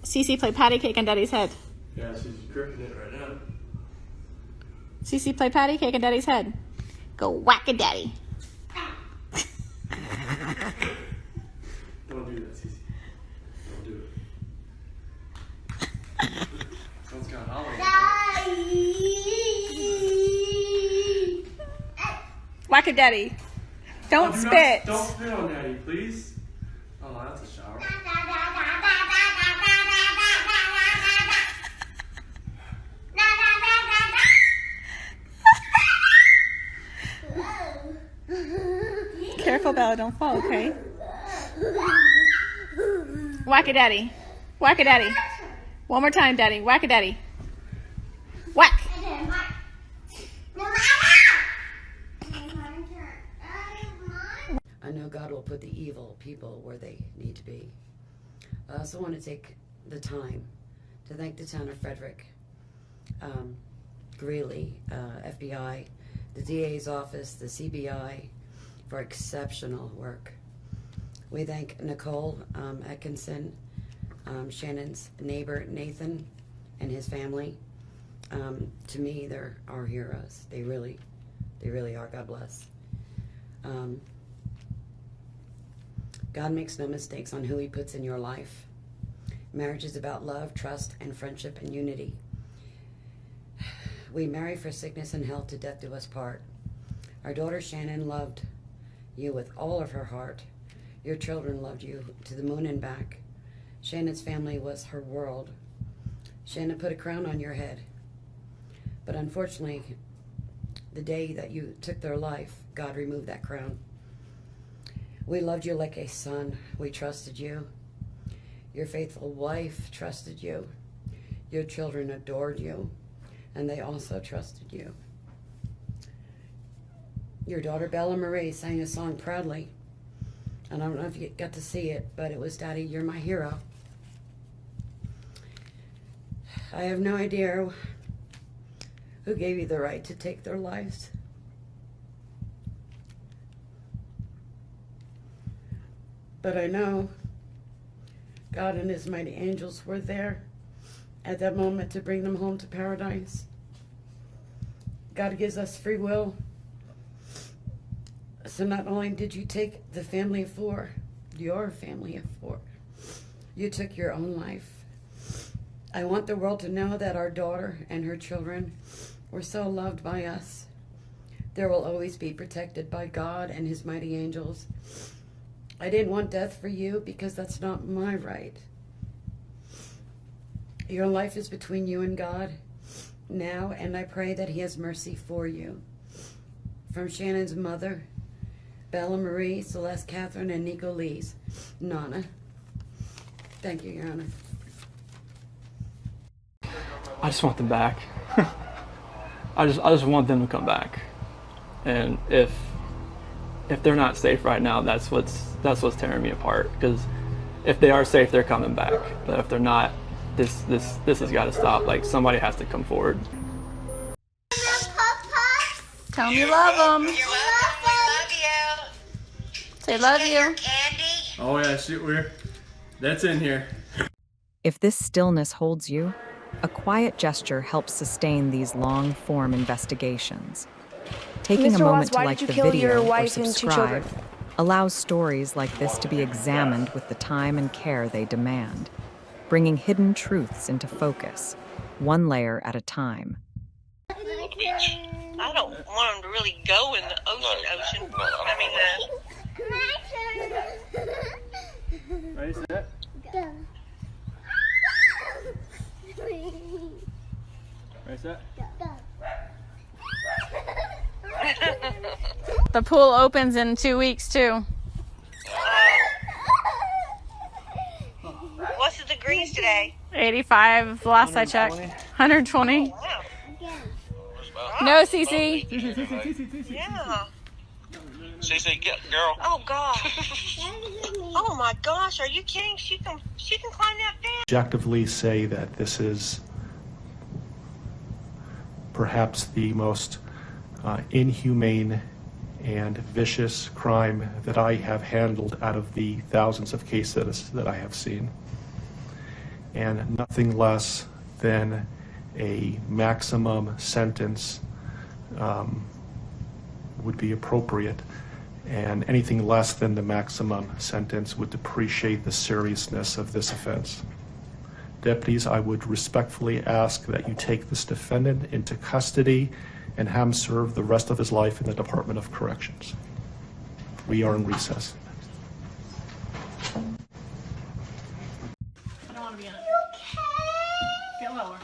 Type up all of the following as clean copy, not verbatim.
Cece, play patty cake on Daddy's head. Yeah, she's gripping it right now. Cece, play patty cake on Daddy's head. Go whack it, Daddy. Don't do that, Cece. Don't do it. Someone's got hollering. Whack it, Daddy. Don't spit. Don't spit on Daddy, please. Oh, that's a shower. Careful, Bella, don't fall, okay? Whack it, Daddy. Whack it, Daddy. One more time, Daddy. Whack it, Daddy. Whack. I know God will put the evil people where they need to be. I also want to take the time to thank the town of Frederick, Greeley, FBI, the DA's office, the CBI, for exceptional work. We thank Nicole Atkinson, Shannon's neighbor Nathan, and his family. To me, they're our heroes. They really are. God bless. God makes no mistakes on who he puts in your life. Marriage is about love, trust, and friendship and unity. We marry for sickness and health, to death do us part. Our daughter Shannon loved you with all of her heart. Your children loved you to the moon and back. Shannon's family was her world. Shannon put a crown on your head. But unfortunately, the day that you took their life, God removed that crown. We loved you like a son. We trusted you. Your faithful wife trusted you. Your children adored you, and they also trusted you. Your daughter Bella Marie sang a song proudly. And I don't know if you got to see it, but it was, Daddy, you're my hero. I have no idea who gave you the right to take their lives. But I know God and his mighty angels were there at that moment to bring them home to paradise. God gives us free will. So not only did you take the family of four, your family of four, you took your own life. I want the world to know that our daughter and her children were so loved by us. There will always be protected by God and his mighty angels. I didn't want death for you because that's not my right. Your life is between you and God now, and I pray that he has mercy for you. From Shannon's mother, Bella Marie, Celeste Catherine, and Nico Lee's Nana. Thank you, Your Honor. I just want them back. I just want them to come back. And if they're not safe right now, that's what's tearing me apart. Because if they are safe, they're coming back. But if they're not, this has got to stop. Like, somebody has to come forward. Tell them you love them. You're welcome. We love you. Say love you. Candy. Oh yeah, shoot, that's in here. If this stillness holds you, a quiet gesture helps sustain these long-form investigations. Taking a moment to like the video or subscribe allows stories like this to be examined with the time and care they demand, bringing hidden truths into focus, one layer at a time. I don't want them to really go in the ocean. I mean, Ready, set? Ready, set? The pool opens in 2 weeks, too. what's the degrees today? 85, the last I checked. 120. Wow. No, Cece. Yeah. Cece, get girl. Oh God. Oh my gosh, are you kidding? She can climb that fence. Objectively say that this is perhaps the most inhumane and vicious crime that I have handled out of the thousands of cases that I have seen. and nothing less than a maximum sentence would be appropriate, and anything less than the maximum sentence would depreciate the seriousness of this offense. Deputies, I would respectfully ask that you take this defendant into custody and have him serve the rest of his life in the Department of Corrections. We are in recess. I don't want to be in it. Get lower.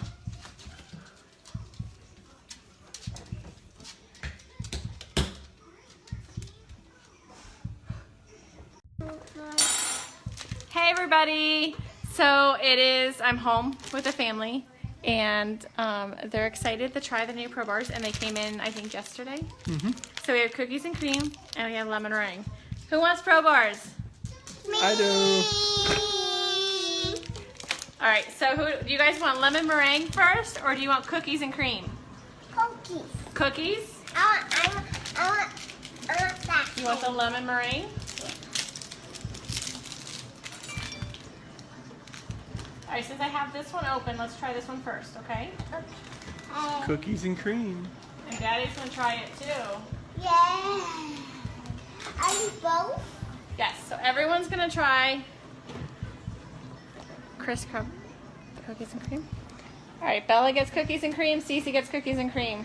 Hey everybody! So I'm home with the family, and they're excited to try the new Pro Bars, and they came in, I think, yesterday. So we have cookies and cream, and we have lemon meringue. Who wants Pro Bars? I do. All right, so do you guys want lemon meringue first, or do you want cookies and cream? Cookies. Cookies? I want that. You want the lemon meringue? All right, since I have this one open, let's try this one first, okay? Cookies and cream. And Daddy's gonna try it too. Yeah. Are you both? Yes, so everyone's gonna try Chris cookies and cream. All right, Bella gets cookies and cream, Cece gets cookies and cream.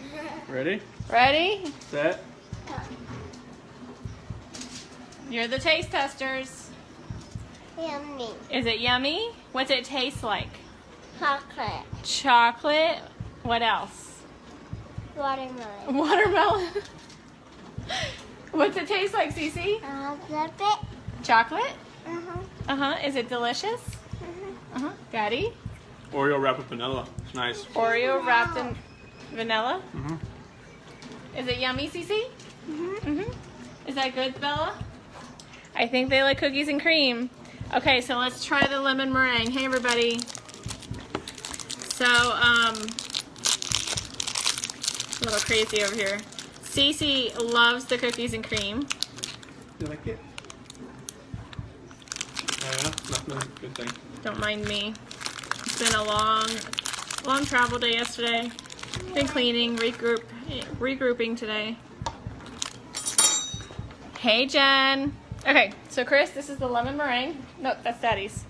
Ready? Ready? Set. You're the taste testers. Yummy. Is it yummy? What's it taste like? Chocolate. Chocolate. What else? Watermelon. Watermelon. What's it taste like, Cece? A little bit. Chocolate? Uh-huh. Is it delicious? Daddy? Oreo wrapped with vanilla. It's nice. Oreo wrapped in vanilla? Is it yummy, Cece? Is that good, Bella? I think they like cookies and cream. Okay, so let's try the lemon meringue. Hey, everybody. So, a little crazy over here. Cece loves the cookies and cream. You like it? Yeah, nothing. Good thing. Don't mind me. It's been a long travel day yesterday. Been cleaning, regrouping today. Hey, Jen. Okay, so Chris, this is the lemon meringue. Nope, that's Daddy's.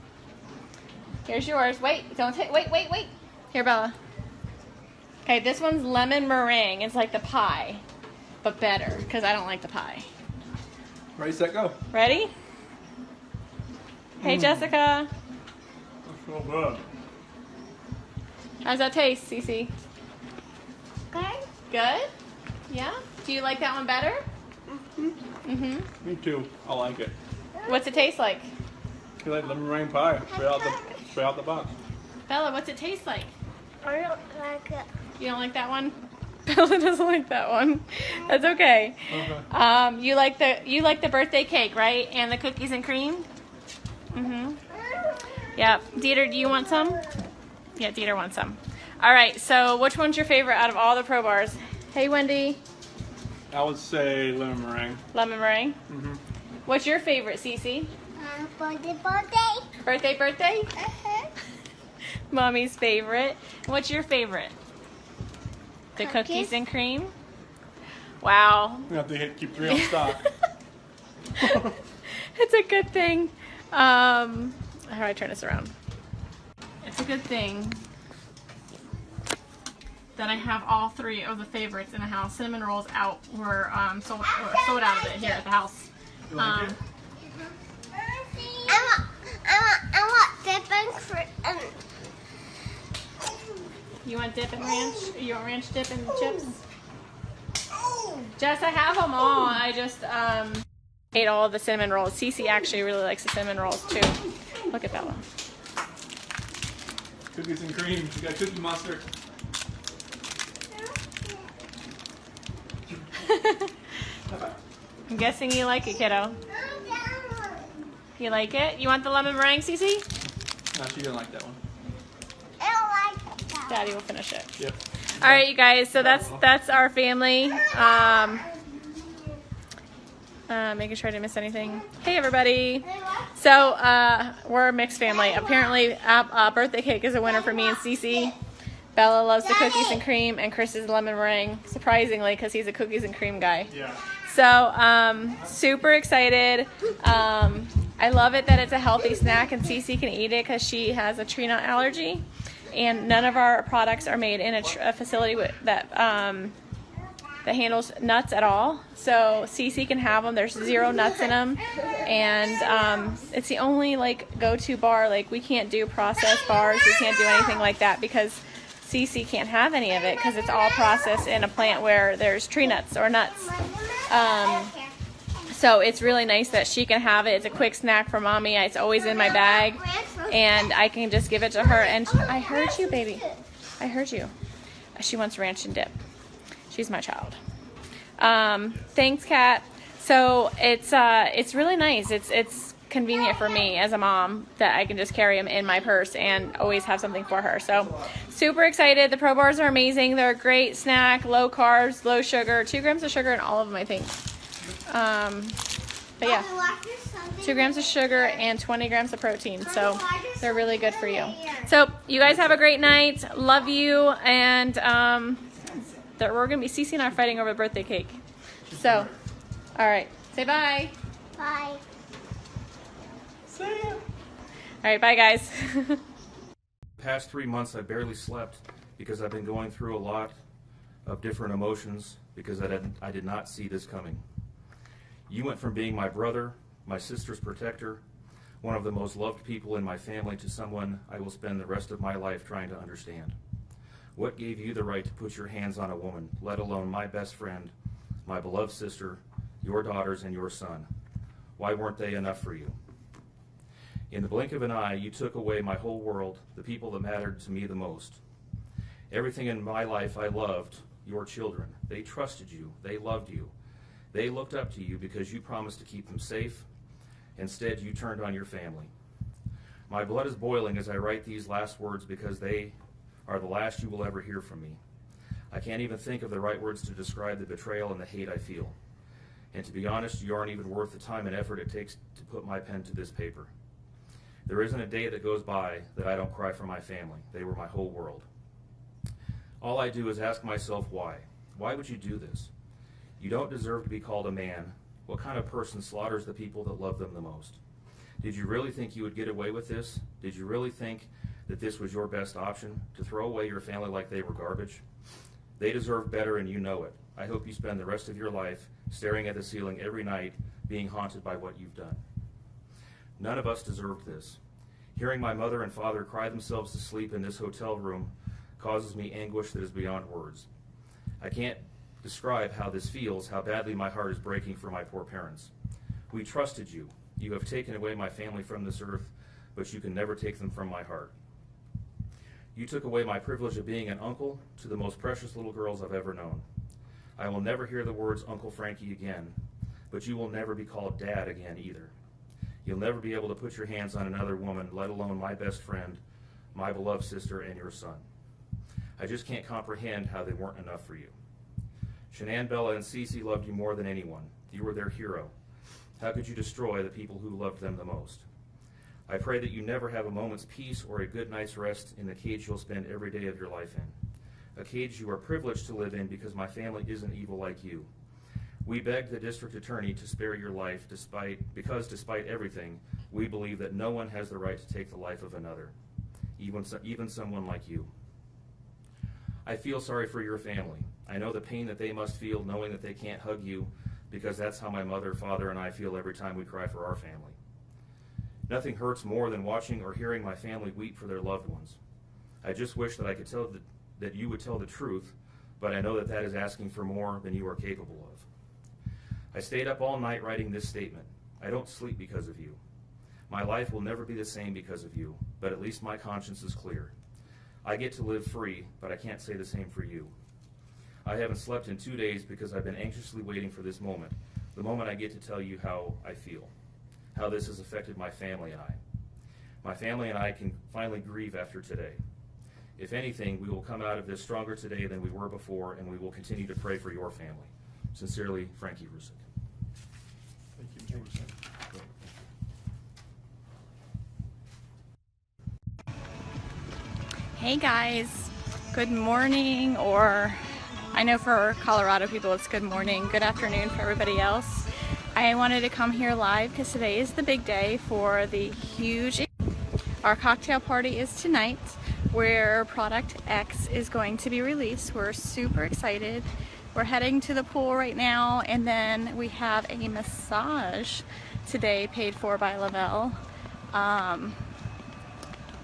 Here's yours. Wait, don't take. Wait. Here, Bella. Okay, this one's lemon meringue. It's like the pie, but better because I don't like the pie. Ready, set, go. Ready? Hey, Jessica. That's so good. How's that taste, Cece? Good. Good? Yeah? Do you like that one better? Me too. I like it. What's it taste like? You like lemon meringue pie? Straight out the box. Bella, what's it taste like? I don't like it. You don't like that one? Bella doesn't like that one. That's okay. Okay. You like the birthday cake, right? And the cookies and cream? Yeah. Dieter, do you want some? Yeah, Dieter wants some. All right, so which one's your favorite out of all the Pro Bars? Hey, Wendy. I would say lemon meringue. Lemon meringue? What's your favorite, Cece? Birthday. Birthday? Mommy's favorite. What's your favorite? The cookies and cream? Wow. We have to keep 3 on stock. It's a good thing. How do I turn this around? It's a good thing that I have all 3 of the favorites in the house. Cinnamon rolls were sold out of it here at the house. You like it? I want dip and cream. You want dip and ranch? You want ranch dip and chips? Jess, I have them all. I just ate all of the cinnamon rolls. Cece actually really likes the cinnamon rolls too. Look at Bella. Cookies and cream. You got Cookie Monster. I'm guessing you like it, kiddo. You like it? You want the lemon meringue, Cece? No, she didn't like that one. I don't like that. Daddy will finish it. Yep. All right, you guys. So that's our family. Making sure I didn't miss anything. Hey, everybody. So So we're a mixed family. Apparently, birthday cake is a winner for me and Cece. Bella loves the cookies and cream, and Chris is lemon meringue, surprisingly, because he's a cookies and cream guy. Yeah. So super excited. I love it that it's a healthy snack, and Cece can eat it because she has a tree nut allergy. And none of our products are made in a facility that handles nuts at all. So Cece can have them. There's 0 nuts in them, and it's the only like go-to bar. Like we can't do processed bars. We can't do anything like that because Cece can't have any of it because it's all processed in a plant where there's tree nuts or nuts. So it's really nice that she can have it. It's a quick snack for mommy. It's always in my bag, and I can just give it to her. And I heard you, baby. I heard you. She wants ranch and dip. She's my child. Thanks, Kat. So it's really nice. It's convenient for me as a mom that I can just carry them in my purse and always have something for her. So super excited. The Pro Bars are amazing. They're a great snack, low carbs, low sugar, 2 grams of sugar in all of them, I think. But yeah, 2 grams of sugar and 20 grams of protein. So they're really good for you. So you guys have a great night. Love you. And we're going to be, Cece and I are fighting over the birthday cake. So, all right. Say bye. Bye. See ya. All right. Bye, guys. Past 3 months, I barely slept because I've been going through a lot of different emotions because I did not see this coming. You went from being my brother, my sister's protector, one of the most loved people in my family, to someone I will spend the rest of my life trying to understand. What gave you the right to put your hands on a woman, let alone my best friend, my beloved sister, your daughters, and your son? Why weren't they enough for you? In the blink of an eye, you took away my whole world, the people that mattered to me the most. Everything in my life I loved, your children. They trusted you. They loved you. They looked up to you because you promised to keep them safe. Instead, you turned on your family. My blood is boiling as I write these last words because they are the last you will ever hear from me. I can't even think of the right words to describe the betrayal and the hate I feel. And to be honest, you aren't even worth the time and effort it takes to put my pen to this paper. There isn't a day that goes by that I don't cry for my family. They were my whole world. All I do is ask myself why. Why would you do this? You don't deserve to be called a man. What kind of person slaughters the people that love them the most? Did you really think you would get away with this? Did you really think that this was your best option, to throw away your family like they were garbage? They deserve better, and you know it. I hope you spend the rest of your life staring at the ceiling every night, being haunted by what you've done. None of us deserved this. Hearing my mother and father cry themselves to sleep in this hotel room causes me anguish that is beyond words. I can't describe how this feels, how badly my heart is breaking for my poor parents. We trusted you. You have taken away my family from this earth, but you can never take them from my heart. You took away my privilege of being an uncle to the most precious little girls I've ever known. I will never hear the words Uncle Frankie again, but you will never be called Dad again either. You'll never be able to put your hands on another woman, let alone my best friend, my beloved sister, and your son. I just can't comprehend how they weren't enough for you. Shanann, Bella, and Cece loved you more than anyone. You were their hero. How could you destroy the people who loved them the most? I pray that you never have a moment's peace or a good night's rest in the cage you'll spend every day of your life in. A cage you are privileged to live in because my family isn't evil like you. We begged the district attorney to spare your life because despite everything, we believe that no one has the right to take the life of another, even someone like you. I feel sorry for your family. I know the pain that they must feel knowing that they can't hug you, because that's how my mother, father, and I feel every time we cry for our family. Nothing hurts more than watching or hearing my family weep for their loved ones. I just wish that I could tell that you would tell the truth, but I know that that is asking for more than you are capable of. I stayed up all night writing this statement. I don't sleep because of you. My life will never be the same because of you, but at least my conscience is clear. I get to live free, but I can't say the same for you. I haven't slept in 2 days because I've been anxiously waiting for this moment, the moment I get to tell you how I feel, how this has affected my family and I. My family and I can finally grieve after today. If anything, we will come out of this stronger today than we were before, and we will continue to pray for your family. Sincerely, Frankie Rusick. Thank you, James. Hey guys, good morning, or I know for Colorado people it's good morning, good afternoon for everybody else. I wanted to come here live because today is the big day for the huge, our cocktail party is tonight where Product X is going to be released. We're super excited. We're heading to the pool right now, and then we have a massage today paid for by Lavelle.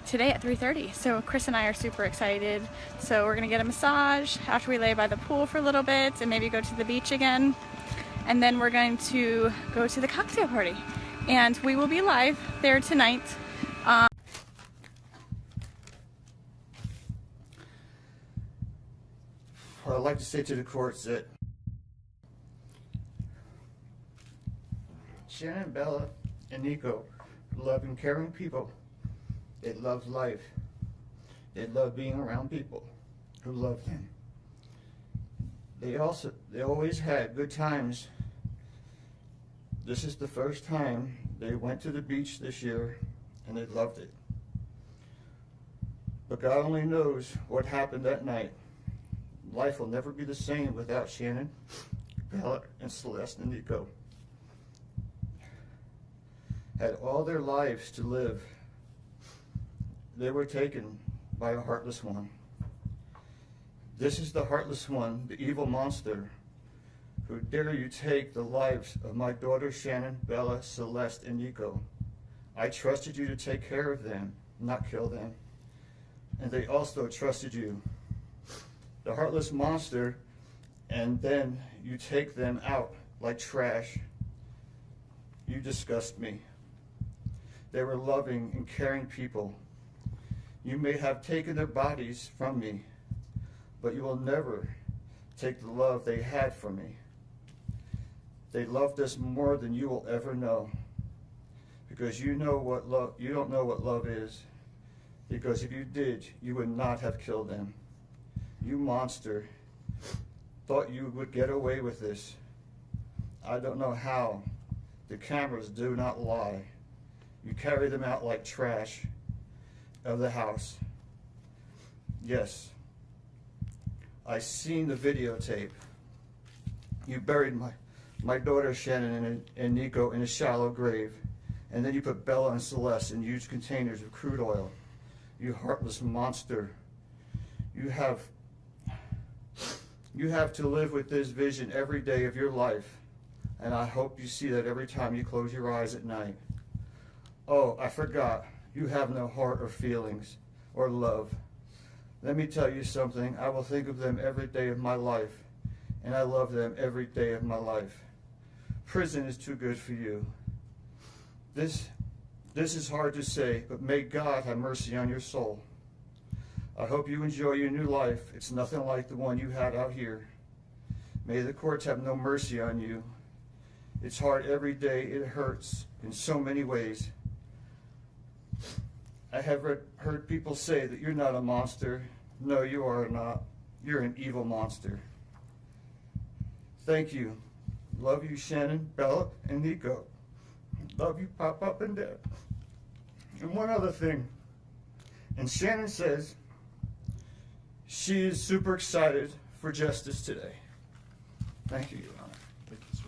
Today at 3:30. So Chris and I are super excited. So we're gonna get a massage after we lay by the pool for a little bit and maybe go to the beach again. And then we're going to go to the cocktail party. And we will be live there tonight. What I'd like to say to the court is that Shannon, Bella, and Nico are loving, caring people. They love life. They love being around people who love them. They always had good times. This is the first time they went to the beach this year, and they loved it. But God only knows what happened that night. Life will never be the same without Shannon, Bella, and Celeste and Nico. Had all their lives to live. They were taken by a heartless one. This is the heartless one, the evil monster, who dare you take the lives of my daughters Shannon, Bella, Celeste, and Nico. I trusted you to take care of them, not kill them. And they also trusted you. The heartless monster, and then you take them out like trash. You disgust me. They were loving and caring people. You may have taken their bodies from me, but you will never take the love they had for me. They loved us more than you will ever know, because you don't know what love is, because if you did, you would not have killed them. You monster, thought you would get away with this. I don't know how. The cameras do not lie. You carry them out like trash of the house. Yes, I seen the videotape. You buried my daughter Shannon and Nico in a shallow grave, and then you put Bella and Celeste in huge containers of crude oil. You heartless monster. You have to live with this vision every day of your life, and I hope you see that every time you close your eyes at night. Oh, I forgot. You have no heart or feelings or love. Let me tell you something. I will think of them every day of my life, and I love them every day of my life. Prison is too good for you. This is hard to say, but may God have mercy on your soul. I hope you enjoy your new life. It's nothing like the one you had out here. May the courts have no mercy on you. It's hard every day. It hurts in so many ways. I have heard people say that you're not a monster. No, you are not. You're an evil monster. Thank you. Love you, Shannon, Bella, and Nico. Love you, Pop and Dad. And one other thing. And Shannon says she is super excited for justice today. Thank you, Your Honor. Thank you, sir.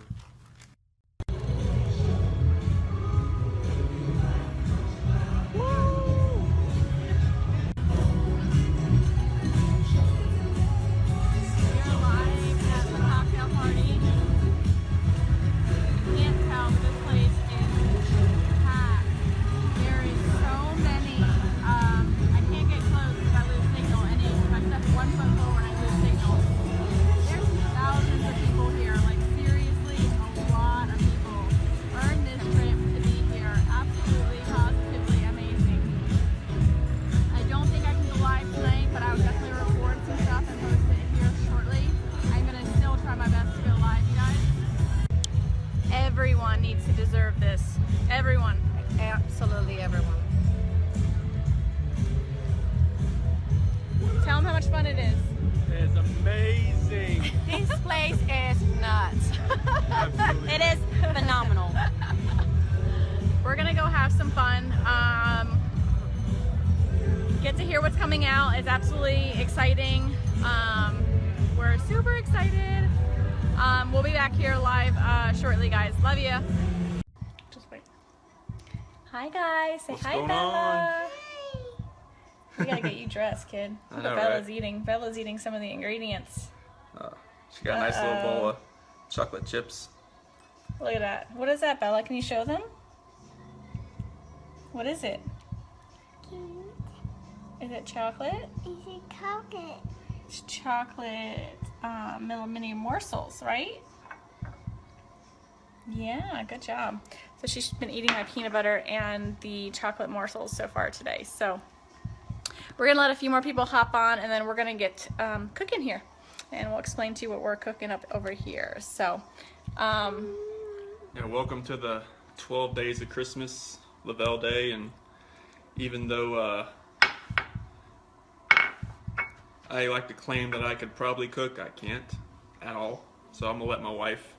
Everyone needs to deserve this. Everyone. Absolutely everyone. Tell them how much fun it is. It's amazing. This place is nuts. It is phenomenal. We're gonna go have some fun. get to hear what's coming out. It's absolutely exciting. We're super excited. We'll be back here live shortly, guys. Love you. Just wait. Hi, guys. Say What's hi, going Bella. We gotta get you dressed, kid. I Look know, what Bella's right? eating. Bella's eating some of the ingredients. She got a nice little bowl of chocolate chips. Look at that. What is that, Bella? Can you show them? What is it? Is it chocolate? Is it chocolate? It's chocolate little mini morsels, right? Yeah, good job. So she's been eating my peanut butter and the chocolate morsels so far today. So we're gonna let a few more people hop on, and then we're gonna get cooking here, and we'll explain to you what we're cooking up over here. So Yeah, welcome to the 12 days of Christmas, Lavelle Day, and even though I like to claim that I could probably cook, I can't at all. So I'm gonna let my wife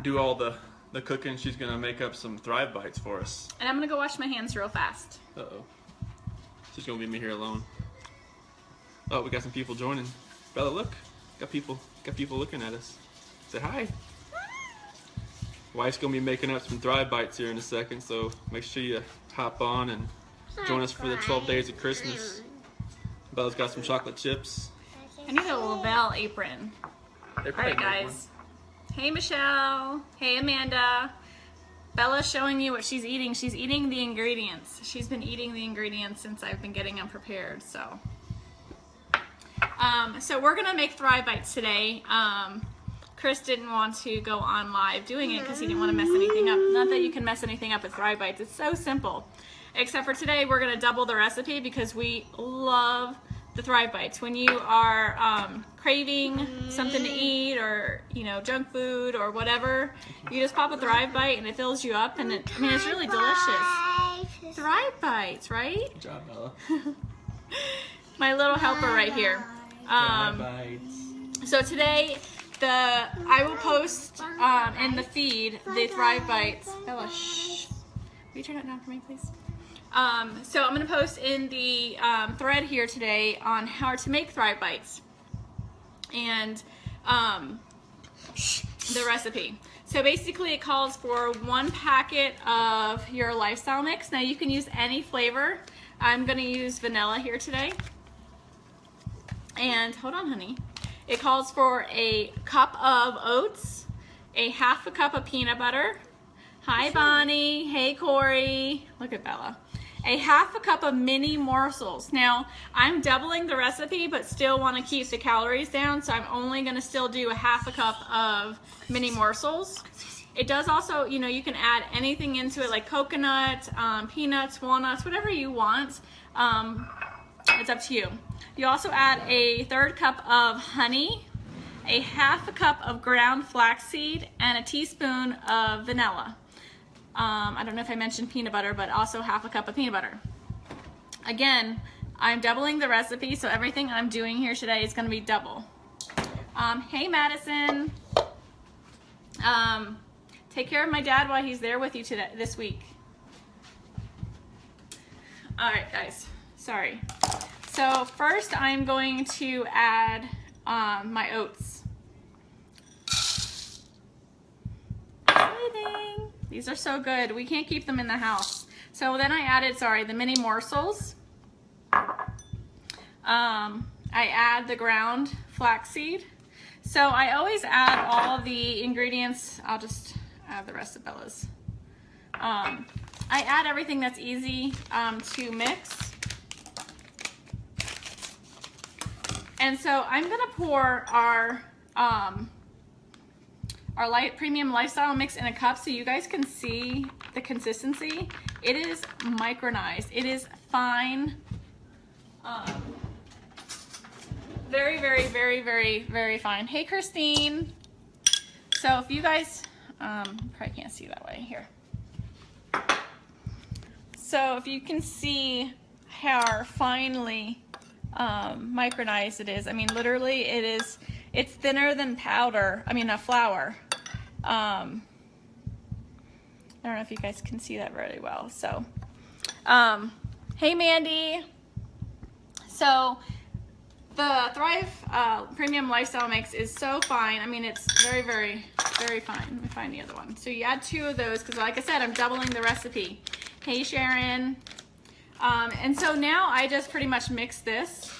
do all the cooking. She's gonna make up some Thrive Bites for us. and I'm gonna go wash my hands real fast. Uh-oh. She's gonna leave me here alone. Oh, we got some people joining. Bella, look. Got people looking at us. Say hi. Wife's gonna be making up some Thrive Bites here in a second, so make sure you hop on and join us for the 12 days of Christmas. Bella's got some chocolate chips. I need a Lavelle apron. They All probably right, make guys. Hey, Michelle. Hey, Amanda. Bella's showing you what she's eating. She's eating the ingredients. She's been eating the ingredients since I've been getting them prepared. So we're gonna make Thrive Bites today. Chris didn't want to go on live doing it because he didn't want to mess anything up. Not that you can mess anything up with Thrive Bites. It's so simple. Except for today, we're gonna double the recipe because we love the Thrive Bites. When you are craving something to eat, or junk food or whatever, you just pop a Thrive Bite and it fills you up, and it's really delicious. Thrive Bites, right? Good job, Bella. My little helper right here. Thrive Bites. So today, I will post in the feed the Thrive Bites. Bella, shh. Will you turn it down for me, please? So I'm going to post in the thread here today on how to make Thrive Bites and the recipe. So basically it calls for 1 packet of your lifestyle mix. Now you can use any flavor. I'm going to use vanilla here today. And hold on, honey. It calls for a cup of oats, a half a cup of peanut butter. Hi, Bonnie. Hey, Corey. Look at Bella. A half a cup of mini morsels. Now, I'm doubling the recipe, but still want to keep the calories down, so I'm only going to still do a half a cup of mini morsels. It does also, you can add anything into it, like coconut, peanuts, walnuts, whatever you want. It's up to you. You also add a 1/3 cup of honey, a half a cup of ground flaxseed, and a teaspoon of vanilla. I don't know if I mentioned peanut butter, but also half a cup of peanut butter. Again, I'm doubling the recipe, so everything I'm doing here today is going to be double. Hey, Madison. Take care of my dad while he's there with you this week. All right, guys. Sorry. So first, I'm going to add my oats. These are so good. We can't keep them in the house. So then I added, the mini morsels. I add the ground flaxseed. So I always add all the ingredients. I'll just add the rest of Bella's. I add everything that's easy to mix. And so I'm gonna pour our premium lifestyle mix in a cup so you guys can see the consistency. It is micronized. It is fine. Very, very, very, very, very fine. Hey, Christine. So if you guys, probably can't see that way here. So if you can see how finely micronized it is. I mean, literally it's thinner than flour. I don't know if you guys can see that very well. So, hey, Mandy. So the Thrive Premium Lifestyle Mix is so fine. I mean, it's very, very, very fine. Let me find the other one. So you add 2 of those because, like I said, I'm doubling the recipe. Hey, Sharon. And so now I just pretty much mix this.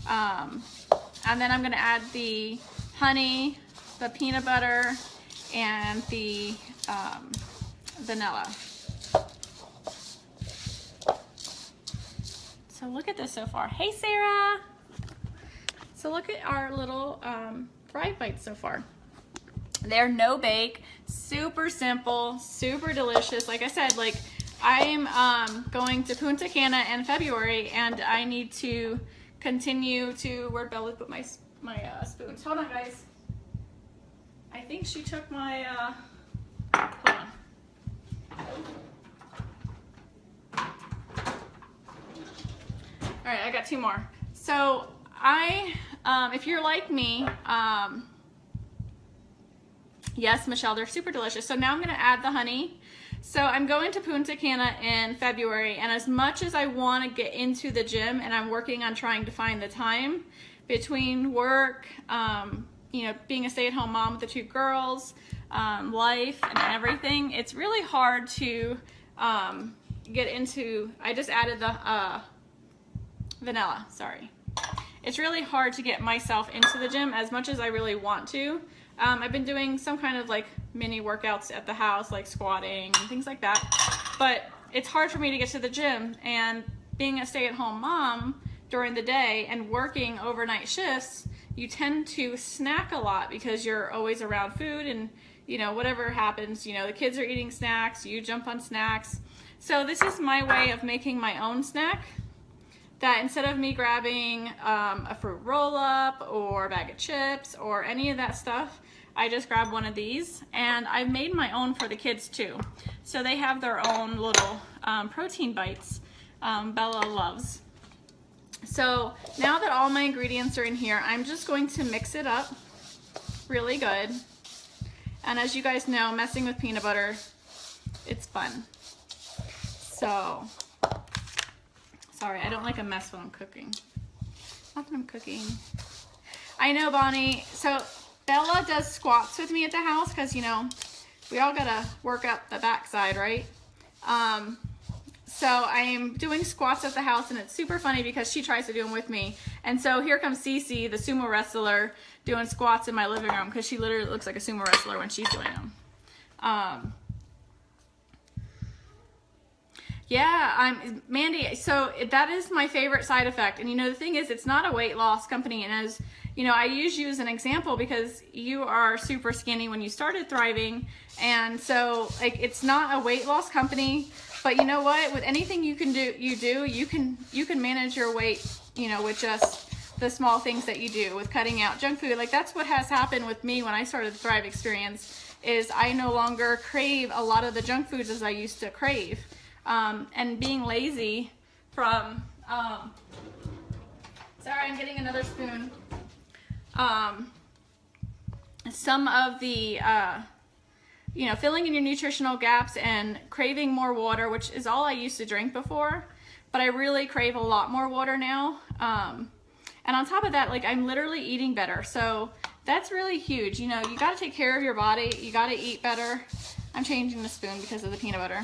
And then I'm going to add the honey, the peanut butter, and the vanilla. So look at this so far. Hey, Sarah. So look at our little Thrive Bites so far. They're no bake, super simple, super delicious. Like I said, like I'm going to Punta Cana in February, and I need to continue to, where'd Bella put my spoons? Hold on, guys. I think she took my, hold on. All right, I got 2 more. So if you're like me, yes, Michelle, they're super delicious. So now I'm gonna add the honey. So I'm going to Punta Cana in February, and as much as I want to get into the gym, and I'm working on trying to find the time between work, you know, being a stay-at-home mom with the 2 girls, life and everything, it's really hard to get into. I just added the vanilla, sorry. It's really hard to get myself into the gym as much as I really want to. I've been doing some kind of like mini workouts at the house, like squatting and things like that, but it's hard for me to get to the gym. And being a stay-at-home mom during the day and working overnight shifts, you tend to snack a lot because you're always around food, and you know, whatever happens, you know, the kids are eating snacks, you jump on snacks. So this is my way of making my own snack, that instead of me grabbing a fruit roll-up or a bag of chips or any of that stuff, I just grab one of these, and I've made my own for the kids too. So they have their own little protein bites Bella loves. So now that all my ingredients are in here, I'm just going to mix it up really good. And as you guys know, messing with peanut butter, it's fun. So, sorry, I don't like a mess when I'm cooking. Not that I'm cooking. I know, Bonnie. So Bella does squats with me at the house because, you know, we all gotta work up the backside, right? So I am doing squats at the house, and it's super funny because she tries to do them with me. And so here comes Cece, the sumo wrestler, doing squats in my living room because she literally looks like a sumo wrestler when she's doing them. Yeah, Mandy, so that is my favorite side effect. And you know, the thing is, it's not a weight loss company. And as you know, I use you as an example because you are super skinny when you started Thriving. And so like, it's not a weight loss company, but you know what, with anything you can do, you can manage your weight, you know, with just the small things that you do with cutting out junk food. Like that's what has happened with me when I started the Thrive experience, is I no longer crave a lot of the junk foods as I used to crave. And being lazy from, sorry, I'm getting another spoon. Some of the, you know, filling in your nutritional gaps and craving more water, which is all I used to drink before, but I really crave a lot more water now. And on top of that, like I'm literally eating better. So that's really huge. You know, you got to take care of your body. You got to eat better. I'm changing the spoon because of the peanut butter.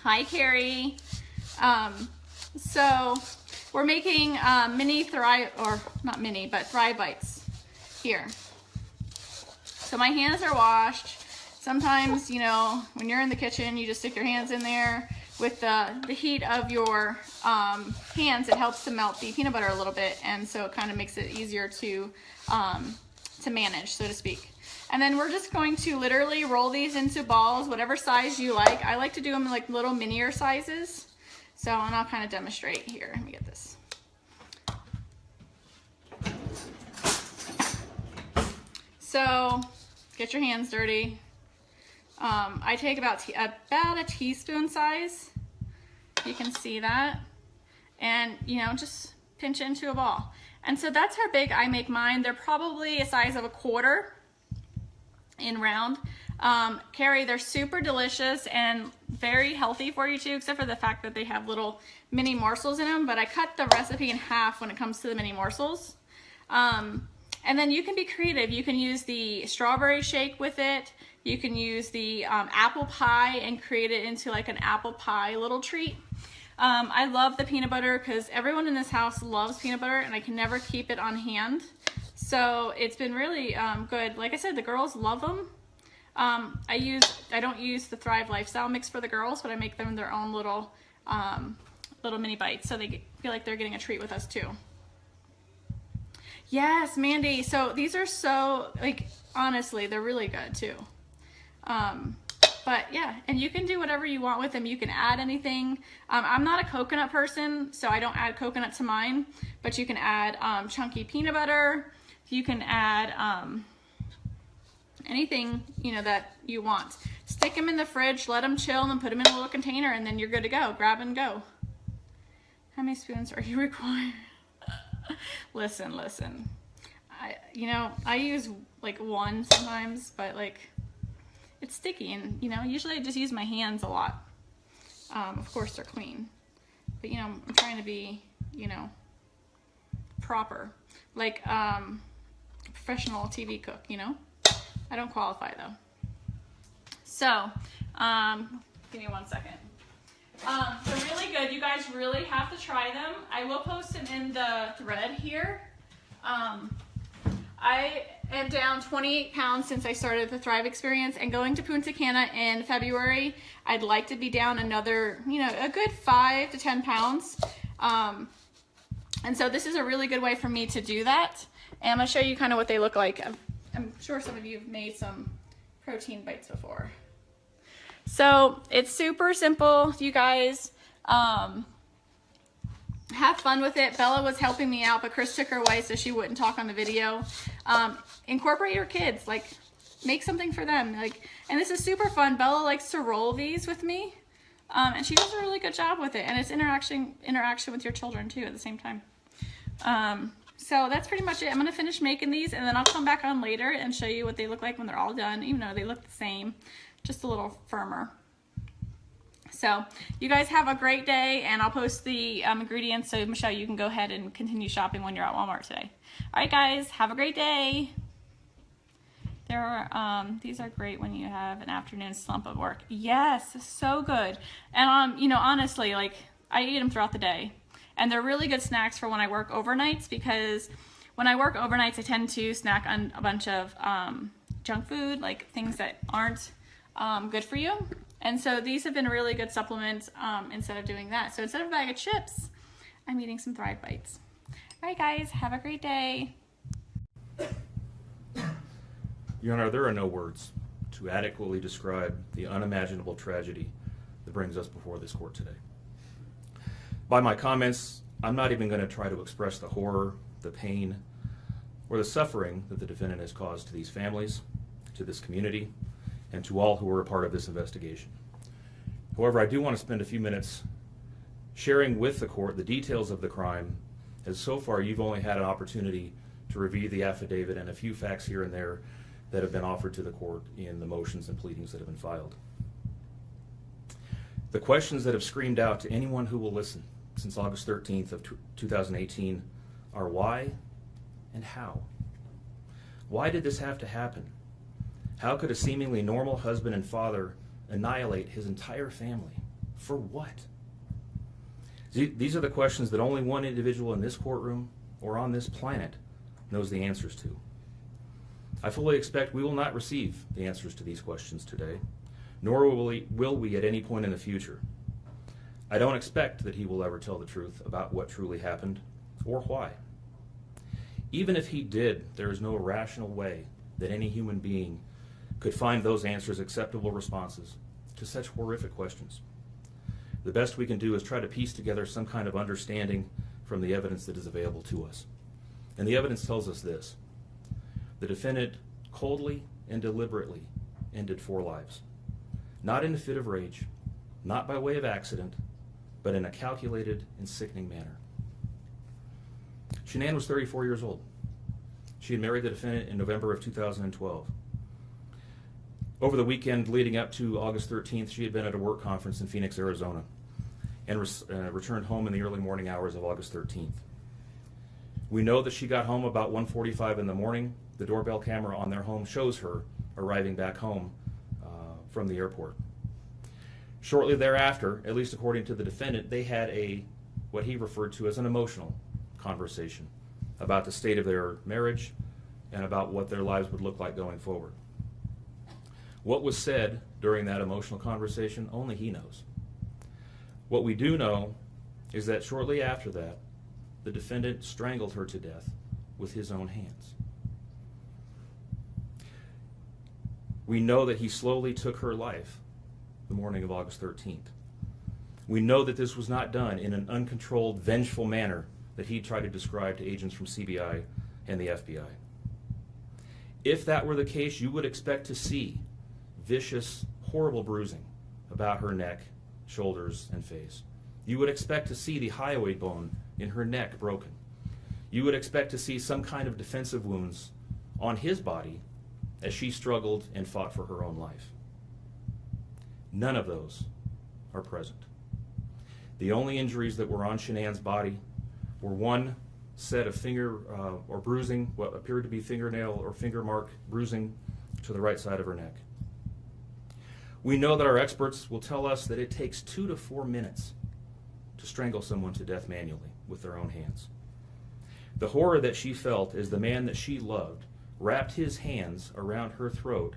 Hi, Carrie. So we're making mini Thrive, or not mini, but Thrive Bites here. So my hands are washed. Sometimes, you know, when you're in the kitchen, you just stick your hands in there. With the heat of your hands, it helps to melt the peanut butter a little bit, and so it kind of makes it easier to manage, so to speak. And then we're just going to literally roll these into balls, whatever size you like. I like to do them in like little minier sizes. So, and I'll kind of demonstrate here. Let me get this. So, get your hands dirty. I take about a teaspoon size. You can see that. And, you know, just pinch it into a ball. And so that's how big I make mine. They're probably a size of a quarter. in round. Carrie, they're super delicious and very healthy for you too, except for the fact that they have little mini morsels in them, but I cut the recipe in half when it comes to the mini morsels. And then you can be creative. You can use the strawberry shake with it. You can use the apple pie and create it into like an apple pie little treat. I love the peanut butter because everyone in this house loves peanut butter and I can never keep it on hand. So it's been really good. Like I said, the girls love them. I don't use the Thrive Lifestyle mix for the girls, but I make them their own little mini bites so they feel like they're getting a treat with us too. Yes, Mandy. So these are so, like, honestly, they're really good too. But yeah, and you can do whatever you want with them. You can add anything. I'm not a coconut person, so I don't add coconut to mine, but you can add chunky peanut butter. You can add anything, you know, that you want. Stick them in the fridge, let them chill, and then put them in a little container, and then you're good to go. Grab and go. How many spoons are you required? Listen. I use like one sometimes, but like it's sticky, and usually I just use my hands a lot. Of course they're clean, but I'm trying to be, proper, like professional TV cook. I don't qualify though. So, give me 1 second. They're really good. You guys really have to try them. I will post them in the thread here. I am down 28 pounds since I started the Thrive Experience, and going to Punta Cana in February, I'd like to be down another, a good 5 to 10 pounds. And so this is a really good way for me to do that. And I'm going to show you kind of what they look like. I'm sure some of you have made some protein bites before. So it's super simple, you guys. Have fun with it. Bella was helping me out, but Chris took her away so she wouldn't talk on the video. Incorporate your kids, like make something for them. And this is super fun. Bella likes to roll these with me, and she does a really good job with it. And it's interaction with your children too at the same time. So that's pretty much it. I'm gonna finish making these, and then I'll come back on later and show you what they look like when they're all done, even though they look the same, just a little firmer. So you guys have a great day, and I'll post the ingredients so Michelle, you can go ahead and continue shopping when you're at Walmart today. All right, guys, have a great day. These are great when you have an afternoon slump of work. Yes, so good. And honestly, like I eat them throughout the day, and they're really good snacks for when I work overnights, because when I work overnights, I tend to snack on a bunch of junk food, like things that aren't good for you. And so these have been a really good supplement instead of doing that. So instead of a bag of chips, I'm eating some Thrive Bites. All right, guys, have a great day. Your Honor, there are no words to adequately describe the unimaginable tragedy that brings us before this court today. By my comments, I'm not even going to try to express the horror, the pain, or the suffering that the defendant has caused to these families, to this community, and to all who were a part of this investigation. However, I do want to spend a few minutes sharing with the court the details of the crime, as so far you've only had an opportunity to review the affidavit and a few facts here and there that have been offered to the court in the motions and pleadings that have been filed. The questions that have screamed out to anyone who will listen since August 13th of 2018 are why and how? Why did this have to happen? How could a seemingly normal husband and father annihilate his entire family? For what? These are the questions that only one individual in this courtroom or on this planet knows the answers to. I fully expect we will not receive the answers to these questions today, nor will we at any point in the future. I don't expect that he will ever tell the truth about what truly happened or why. Even if he did, there is no rational way that any human being could find those answers acceptable responses to such horrific questions. The best we can do is try to piece together some kind of understanding from the evidence that is available to us. And the evidence tells us this: the defendant coldly and deliberately ended 4 lives, not in a fit of rage, not by way of accident, but in a calculated and sickening manner. Shanann was 34 years old. She had married the defendant in November of 2012. Over the weekend leading up to August 13th, she had been at a work conference in Phoenix, Arizona, and returned home in the early morning hours of August 13th. We know that she got home about 1:45 in the morning. The doorbell camera on their home shows her arriving back home from the airport. Shortly thereafter, at least according to the defendant, they had what he referred to as an emotional conversation about the state of their marriage and about what their lives would look like going forward. What was said during that emotional conversation, only he knows. What we do know is that shortly after that, the defendant strangled her to death with his own hands. We know that he slowly took her life the morning of August 13th. We know that this was not done in an uncontrolled, vengeful manner that he tried to describe to agents from CBI and the FBI. If that were the case, you would expect to see vicious, horrible bruising about her neck, shoulders, and face. You would expect to see the hyoid bone in her neck broken. You would expect to see some kind of defensive wounds on his body as she struggled and fought for her own life. None of those are present. The only injuries that were on Shanann's body were one set of finger or bruising, what appeared to be fingernail or finger mark bruising to the right side of her neck. We know that our experts will tell us that it takes 2 to 4 minutes to strangle someone to death manually with their own hands. The horror that she felt as the man that she loved wrapped his hands around her throat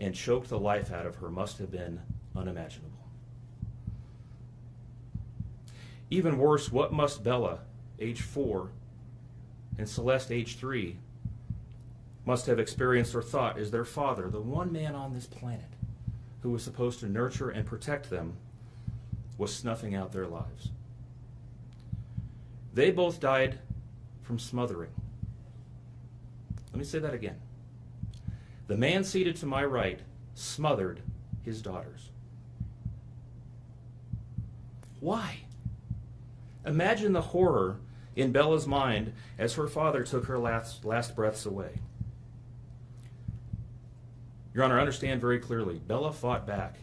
and choked the life out of her must have been unimaginable. Even worse, what must Bella, age 4, and Celeste, age 3, must have experienced or thought as their father, the one man on this planet who was supposed to nurture and protect them, was snuffing out their lives. They both died from smothering. Let me say that again. The man seated to my right smothered his daughters. Why? Imagine the horror in Bella's mind as her father took her last breaths away. Your Honor, understand very clearly, Bella fought back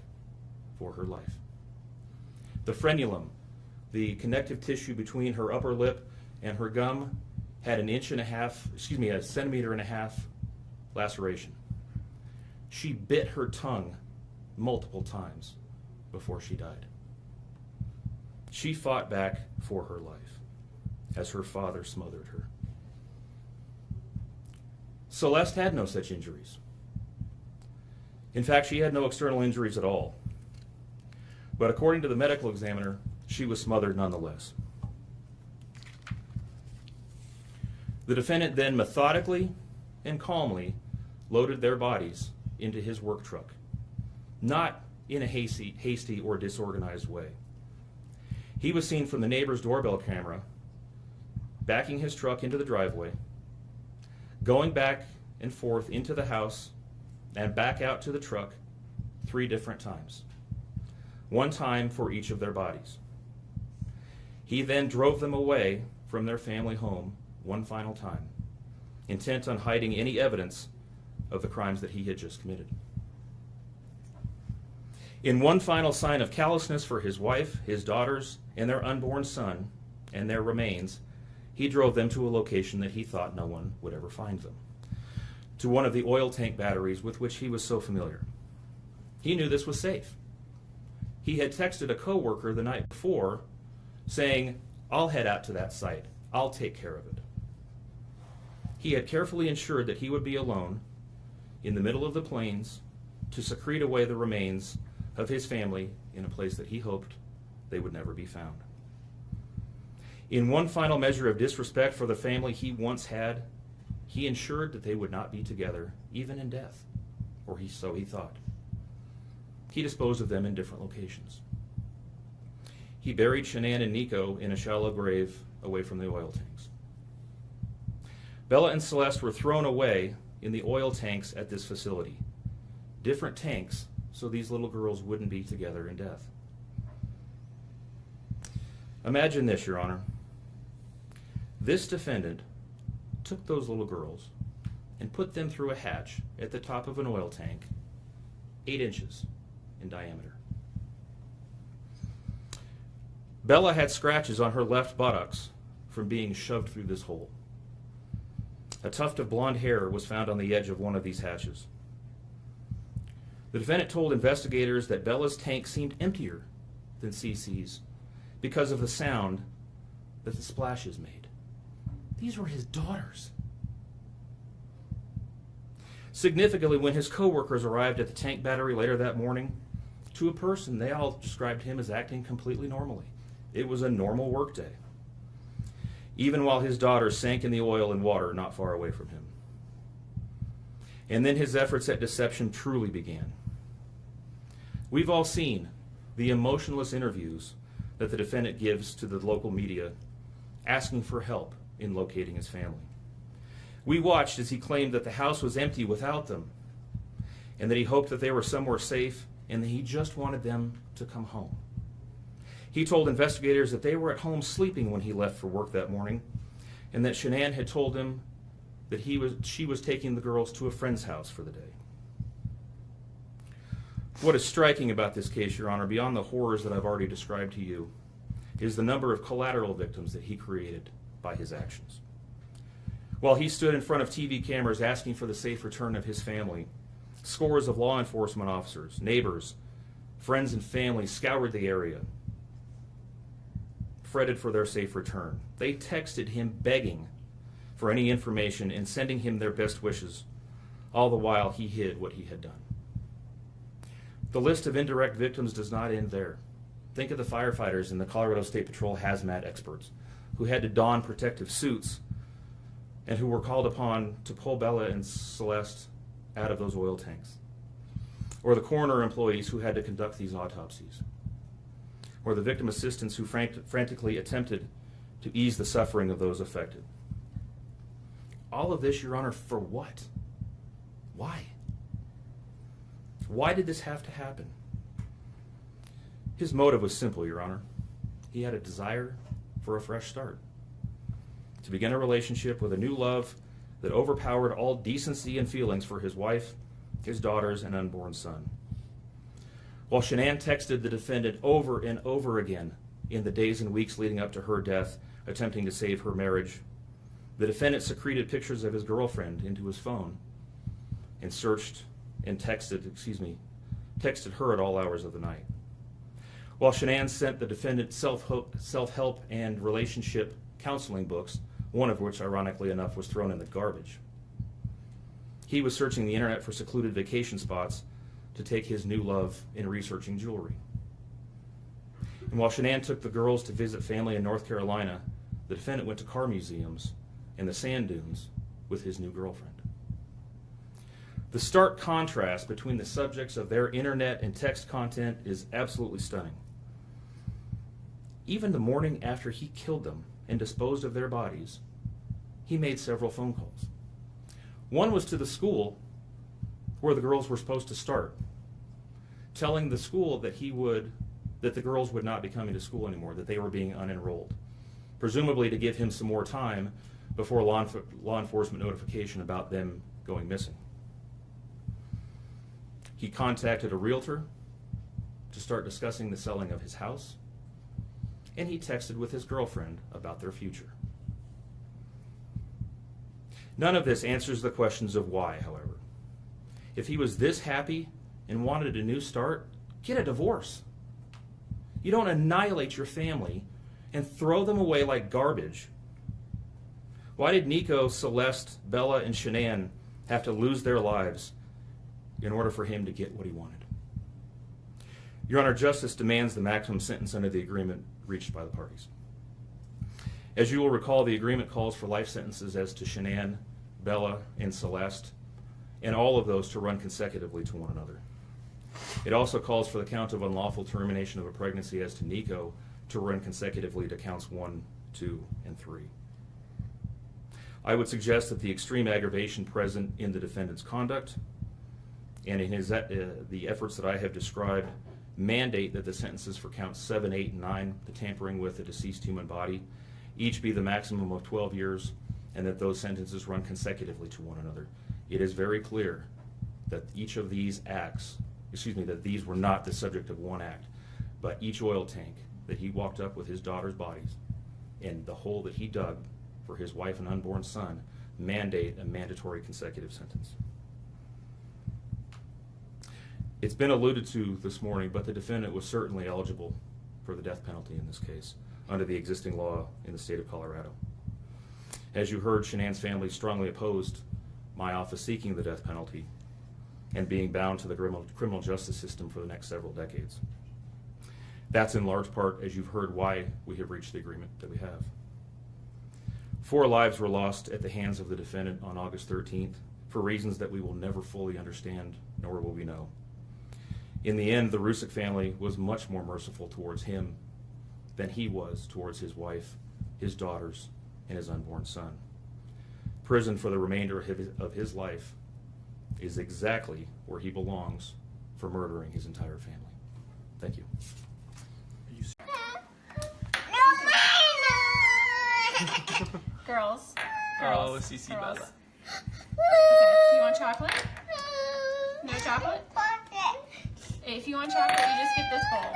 for her life. The frenulum, the connective tissue between her upper lip and her gum, had a centimeter and a half laceration. She bit her tongue multiple times before she died. She fought back for her life as her father smothered her. Celeste had no such injuries. In fact, she had no external injuries at all. But according to the medical examiner, she was smothered nonetheless. The defendant then methodically and calmly loaded their bodies into his work truck, not in a hasty or disorganized way. He was seen from the neighbor's doorbell camera backing his truck into the driveway, going back and forth into the house and back out to the truck 3 different times, 1 time for each of their bodies. He then drove them away from their family home 1 final time, intent on hiding any evidence of the crimes that he had just committed. In 1 final sign of callousness for his wife, his daughters, and their unborn son, and their remains, he drove them to a location that he thought no one would ever find them, to one of the oil tank batteries with which he was so familiar. He knew this was safe. He had texted a coworker the night before saying, "I'll head out to that site. I'll take care of it." He had carefully ensured that he would be alone in the middle of the plains to secrete away the remains of his family in a place that he hoped they would never be found. In 1 final measure of disrespect for the family he once had, he ensured that they would not be together, even in death, or so he thought. He disposed of them in different locations. He buried Shanann and Nico in a shallow grave away from the oil tanks. Bella and Celeste were thrown away in the oil tanks at this facility. Different tanks, so these little girls wouldn't be together in death. Imagine this, Your Honor. This defendant took those little girls and put them through a hatch at the top of an oil tank 8 inches in diameter. Bella had scratches on her left buttocks from being shoved through this hole. A tuft of blonde hair was found on the edge of one of these hatches. The defendant told investigators that Bella's tank seemed emptier than CC's because of the sound that the splashes made. These were his daughters. Significantly, when his co-workers arrived at the tank battery later that morning, to a person, they all described him as acting completely normally. It was a normal workday, even while his daughters sank in the oil and water not far away from him. And then his efforts at deception truly began. We've all seen the emotionless interviews that the defendant gives to the local media, asking for help in locating his family. We watched as he claimed that the house was empty without them, and that he hoped that they were somewhere safe, and that he just wanted them to come home. He told investigators that they were at home sleeping when he left for work that morning, and that Shanann had told him that she was taking the girls to a friend's house for the day. What is striking about this case, Your Honor, beyond the horrors that I've already described to you, is the number of collateral victims that he created by his actions. While he stood in front of TV cameras asking for the safe return of his family, scores of law enforcement officers, neighbors, friends, and family scoured the area, fretted for their safe return. They texted him begging for any information and sending him their best wishes, all the while he hid what he had done. The list of indirect victims does not end there. Think of the firefighters and the Colorado State Patrol hazmat experts who had to don protective suits and who were called upon to pull Bella and Celeste out of those oil tanks. Or the coroner employees who had to conduct these autopsies. Or the victim assistants who frantically attempted to ease the suffering of those affected. All of this, Your Honor, for what? Why? Why did this have to happen? His motive was simple, Your Honor. He had a desire for a fresh start, to begin a relationship with a new love that overpowered all decency and feelings for his wife, his daughters, and unborn son. While Shanann texted the defendant over and over again in the days and weeks leading up to her death, attempting to save her marriage, the defendant secreted pictures of his girlfriend into his phone and texted her at all hours of the night. While Shanann sent the defendant self-help and relationship counseling books, one of which, ironically enough, was thrown in the garbage. He was searching the internet for secluded vacation spots to take his new love in researching jewelry. And while Shanann took the girls to visit family in North Carolina, the defendant went to car museums and the sand dunes with his new girlfriend. The stark contrast between the subjects of their internet and text content is absolutely stunning. Even the morning after he killed them and disposed of their bodies, he made several phone calls. One was to the school where the girls were supposed to start, telling the school that the girls would not be coming to school anymore, that they were being unenrolled, presumably to give him some more time before law enforcement notification about them going missing. He contacted a realtor to start discussing the selling of his house, and he texted with his girlfriend about their future. None of this answers the questions of why, however. If he was this happy and wanted a new start, get a divorce. You don't annihilate your family and throw them away like garbage. Why did Nico, Celeste, Bella, and Shanann have to lose their lives in order for him to get what he wanted? Your Honor, justice demands the maximum sentence under the agreement reached by the parties. As you will recall, the agreement calls for life sentences as to Shanann, Bella, and Celeste, and all of those to run consecutively to one another. It also calls for the count of unlawful termination of a pregnancy as to Nico to run consecutively to counts 1, 2, and 3. I would suggest that the extreme aggravation present in the defendant's conduct and in the efforts that I have described mandate that the sentences for counts 7, 8, and 9, the tampering with a deceased human body, each be the maximum of 12 years, and that those sentences run consecutively to one another. It is very clear that each of these acts that these were not the subject of one act, but each oil tank that he walked up with his daughter's bodies and the hole that he dug for his wife and unborn son mandate a mandatory consecutive sentence. It's been alluded to this morning, but the defendant was certainly eligible for the death penalty in this case under the existing law in the state of Colorado. As you heard, Shanann's family strongly opposed my office seeking the death penalty and being bound to the criminal justice system for the next several decades. That's in large part, as you've heard, why we have reached the agreement that we have. 4 lives were lost at the hands of the defendant on August 13th for reasons that we will never fully understand, nor will we know. In the end, the Rusick family was much more merciful towards him than he was towards his wife, his daughters, and his unborn son. Prison for the remainder of his life is exactly where he belongs for murdering his entire family. Thank you. Girls. Oh, CC Girls. Bella. Okay. You want chocolate? No chocolate? If you want chocolate, you just get this bowl.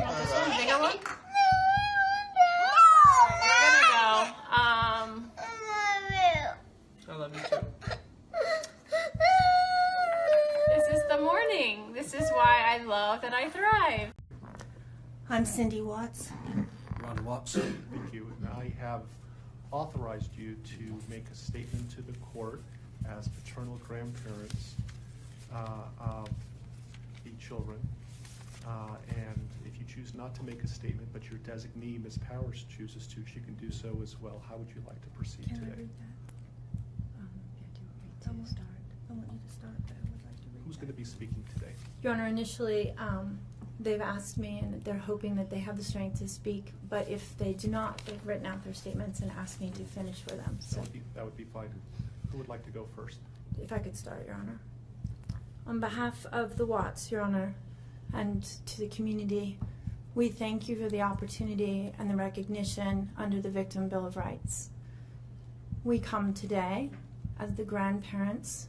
You want this one, bigger one? We're gonna go. I love you too. This is the morning. This is why I love that I thrive. I'm Cindy Watts. Ron Watson. Thank you. And I have authorized you to make a statement to the court as paternal grandparents of the children. And if you choose not to make a statement, but your designee, Ms. Powers, chooses to, she can do so as well. How would you like to proceed today? I want you to start. I want you to start, but I would like to read Who's that. going to be speaking today? Your Honor, initially, they've asked me, and they're hoping that they have the strength to speak, but if they do not, they've written out their statements and asked me to finish for them. So That would be fine. Who would like to go first? if I could start, Your Honor. On behalf of the Watts, Your Honor, and to the community, we thank you for the opportunity and the recognition under the Victim Bill of Rights. We come today as the grandparents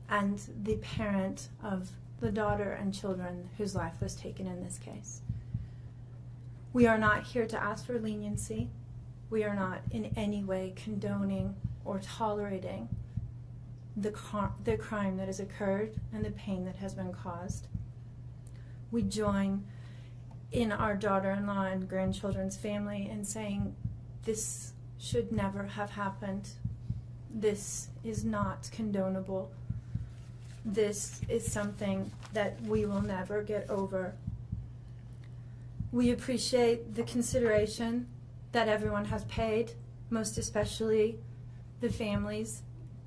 and the parent of the daughter and children whose life was taken in this case. We are not here to ask for leniency. We are not in any way condoning or tolerating the crime that has occurred and the pain that has been caused. We join in our daughter-in-law and grandchildren's family in saying this should never have happened. This is not condonable. This is something that we will never get over. We appreciate the consideration that everyone has paid, most especially the families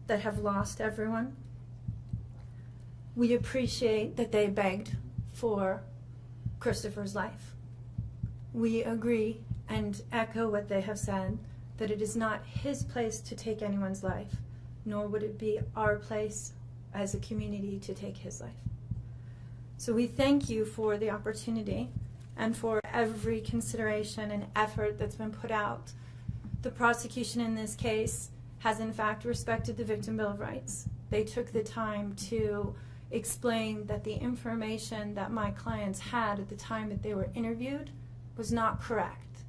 that have lost everyone. We appreciate that they begged for Christopher's life. We agree and echo what they have said, that it is not his place to take anyone's life, nor would it be our place as a community to take his life. So we thank you for the opportunity and for every consideration and effort that's been put out. The prosecution in this case has in fact respected the Victim Bill of Rights. They took the time to explain that the information that my clients had at the time that they were interviewed was not correct.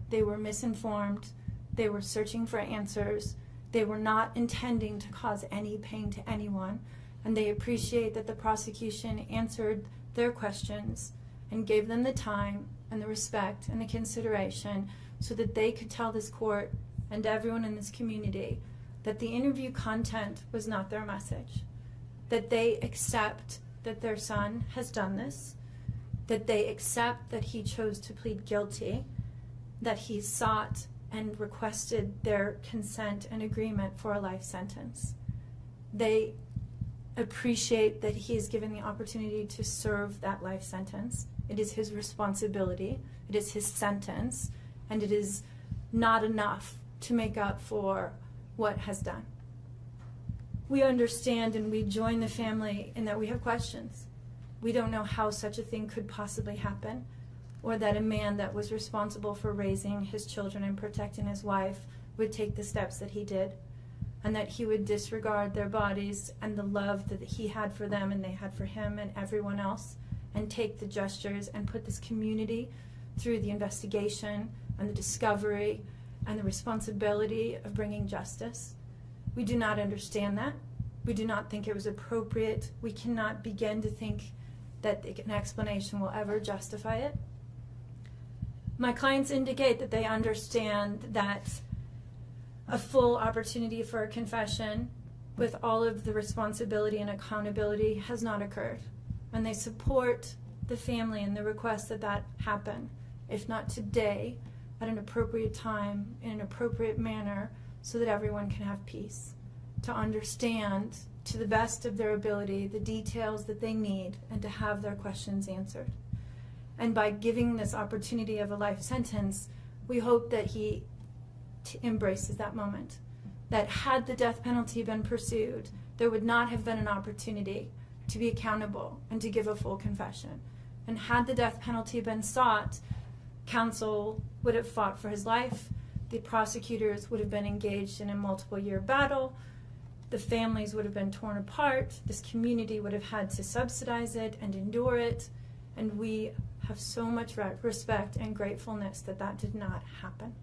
They were misinformed. They were searching for answers. They were not intending to cause any pain to anyone, and they appreciate that the prosecution answered their questions and gave them the time and the respect and the consideration so that they could tell this court and everyone in this community that the interview content was not their message, that they accept that their son has done this, that they accept that he chose to plead guilty, that he sought and requested their consent and agreement for a life sentence. They appreciate that he is given the opportunity to serve that life sentence. It is his responsibility, it is his sentence, and it is not enough to make up for what has done. We understand and we join the family in that we have questions. We don't know how such a thing could possibly happen, or that a man that was responsible for raising his children and protecting his wife would take the steps that he did. and that he would disregard their bodies and the love that he had for them and they had for him and everyone else, and take the gestures and put this community through the investigation and the discovery and the responsibility of bringing justice. We do not understand that. We do not think it was appropriate. We cannot begin to think that an explanation will ever justify it. My clients indicate that they understand that a full opportunity for a confession with all of the responsibility and accountability has not occurred. And they support the family in the request that that happen, if not today, at an appropriate time, in an appropriate manner, so that everyone can have peace, to understand to the best of their ability the details that they need and to have their questions answered. And by giving this opportunity of a life sentence, we hope that he embraces that moment. That had the death penalty been pursued, there would not have been an opportunity to be accountable and to give a full confession. And had the death penalty been sought, counsel would have fought for his life, the prosecutors would have been engaged in a multiple-year battle, the families would have been torn apart, this community would have had to subsidize it and endure it, and we have so much respect and gratefulness that that did not happen.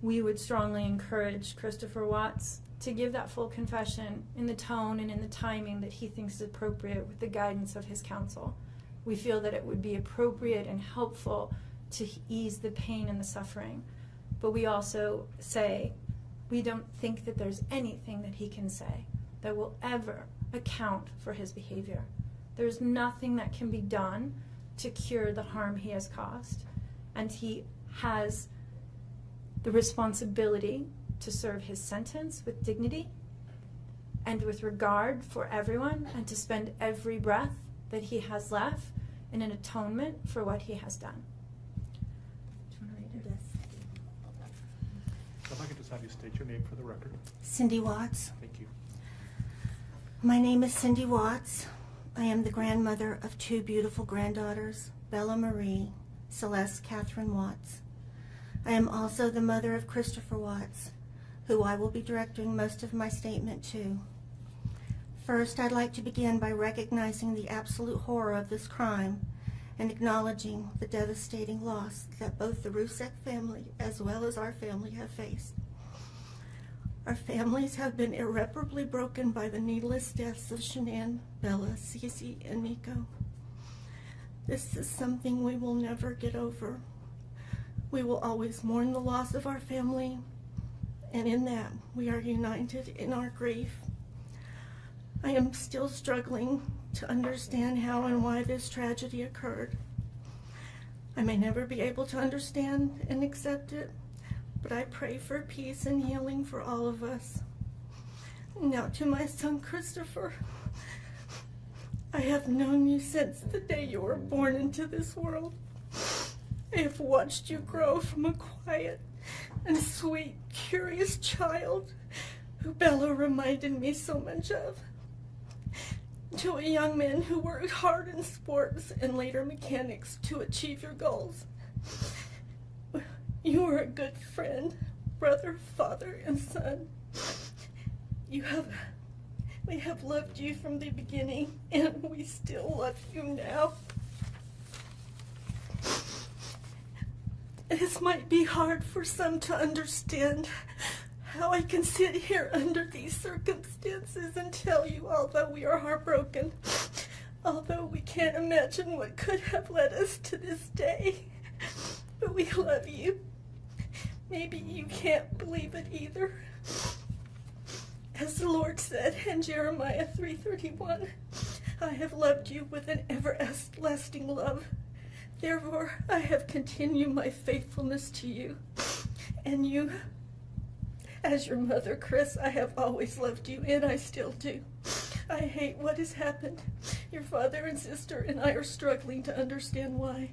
We would strongly encourage Christopher Watts to give that full confession in the tone and in the timing that he thinks is appropriate with the guidance of his counsel. We feel that it would be appropriate and helpful to ease the pain and the suffering. But we also say we don't think that there's anything that he can say that will ever account for his behavior. There's nothing that can be done to cure the harm he has caused. And he has the responsibility to serve his sentence with dignity and with regard for everyone, and to spend every breath that he has left in an atonement for what he has done. Do you want to read it? If I could just have you state your name for the record. Cindy Watts. Thank you. My name is Cindy Watts. I am the grandmother of two beautiful granddaughters, Bella Marie, Celeste Catherine Watts. I am also the mother of Christopher Watts, who I will be directing most of my statement to. First, I'd like to begin by recognizing the absolute horror of this crime and acknowledging the devastating loss that both the Rusek family as well as our family have faced. Our families have been irreparably broken by the needless deaths of Shanann, Bella, Cece, and Nico. This is something we will never get over. We will always mourn the loss of our family, and in that we are united in our grief. I am still struggling to understand how and why this tragedy occurred. I may never be able to understand and accept it, but I pray for peace and healing for all of us. Now to my son Christopher, I have known you since the day you were born into this world. I have watched you grow from a quiet and sweet, curious child who Bella reminded me so much of, to a young man who worked hard in sports and later mechanics to achieve your goals. You are a good friend, brother, father, and son. We have loved you from the beginning, and we still love you now. This might be hard for some to understand, how I can sit here under these circumstances and tell you, although we are heartbroken, although we can't imagine what could have led us to this day, but we love you. Maybe you can't believe it either. As the Lord said in Jeremiah 3:31, I have loved you with an everlasting love. Therefore, I have continued my faithfulness to you. And you, as your mother, Chris, I have always loved you, and I still do. I hate what has happened. Your father and sister and I are struggling to understand why.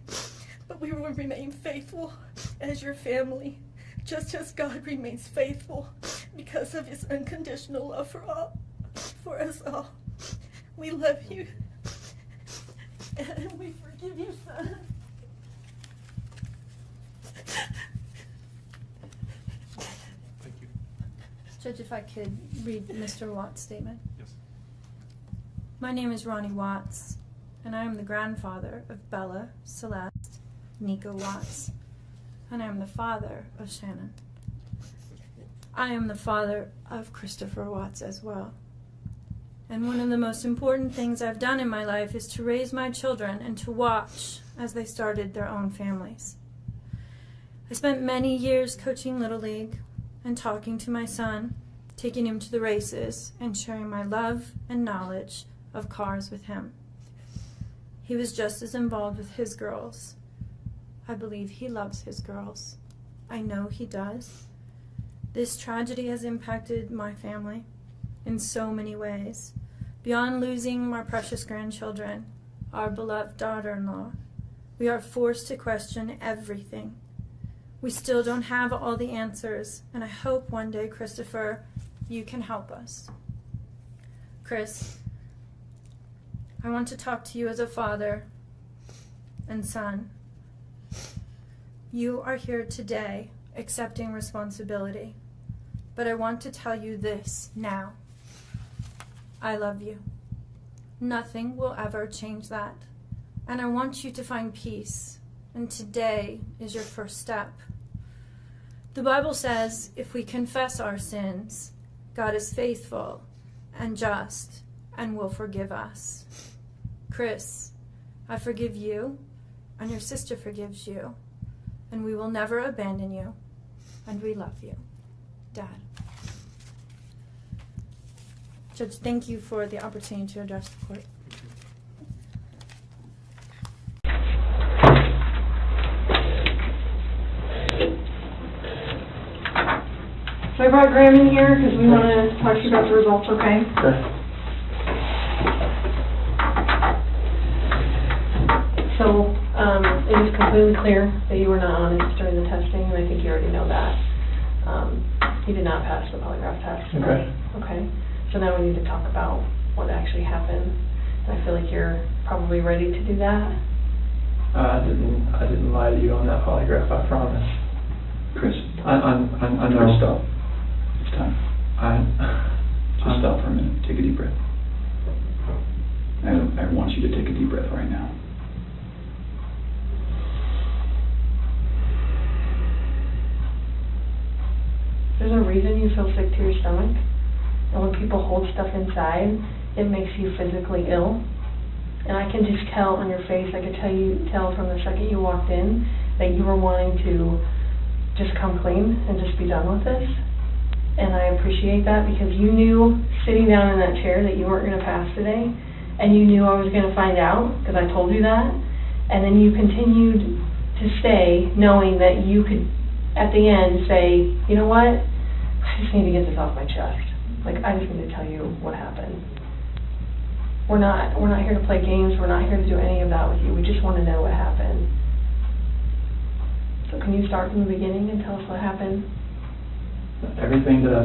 But we will remain faithful as your family, just as God remains faithful because of his unconditional love for us all. We love you, and we forgive you, son. Thank you. Judge, if I could read Mr. Watts' statement. Yes. My name is Ronnie Watts, and I am the grandfather of Bella, Celeste, Nico Watts, and I am the father of Shannon. I am the father of Christopher Watts as well. And one of the most important things I've done in my life is to raise my children and to watch as they started their own families. I spent many years coaching Little League and talking to my son, taking him to the races, and sharing my love and knowledge of cars with him. He was just as involved with his girls. I believe he loves his girls. I know he does. This tragedy has impacted my family in so many ways. Beyond losing my precious grandchildren, our beloved daughter-in-law, we are forced to question everything. We still don't have all the answers, and I hope one day, Christopher, you can help us. Chris, I want to talk to you as a father and son. You are here today accepting responsibility, but I want to tell you this now. I love you. Nothing will ever change that, and I want you to find peace, and today is your first step. The Bible says if we confess our sins, God is faithful and just and will forgive us. Chris, I forgive you, and your sister forgives you, and we will never abandon you, and we love you. Dad. Judge, thank you for the opportunity to address the court. So I brought Graham in here because we want to talk to you about the results, okay? Sure. So it is completely clear that you were not honest during the testing, and I think you already know that. You did not pass the polygraph test. Okay. Okay. So now we need to talk about what actually happened. And I feel like you're probably ready to do that. I didn't lie to you on that polygraph, I promise. Chris, I know. Chris, stop. It's time. Just stop for a minute. Take a deep breath. I want you to take a deep breath right now. There's a reason you feel sick to your stomach. And when people hold stuff inside, it makes you physically ill. And I can just tell on your face, I could tell from the second you walked in that you were wanting to just come clean and just be done with this. And I appreciate that because you knew sitting down in that chair that you weren't going to pass today. And you knew I was going to find out because I told you that. And then you continued to stay knowing that you could, at the end, say, you know what, I just need to get this off my chest. Like, I just need to tell you what happened. We're not here to play games. We're not here to do any of that with you. We just want to know what happened. So can you start from the beginning and tell us what happened? Everything that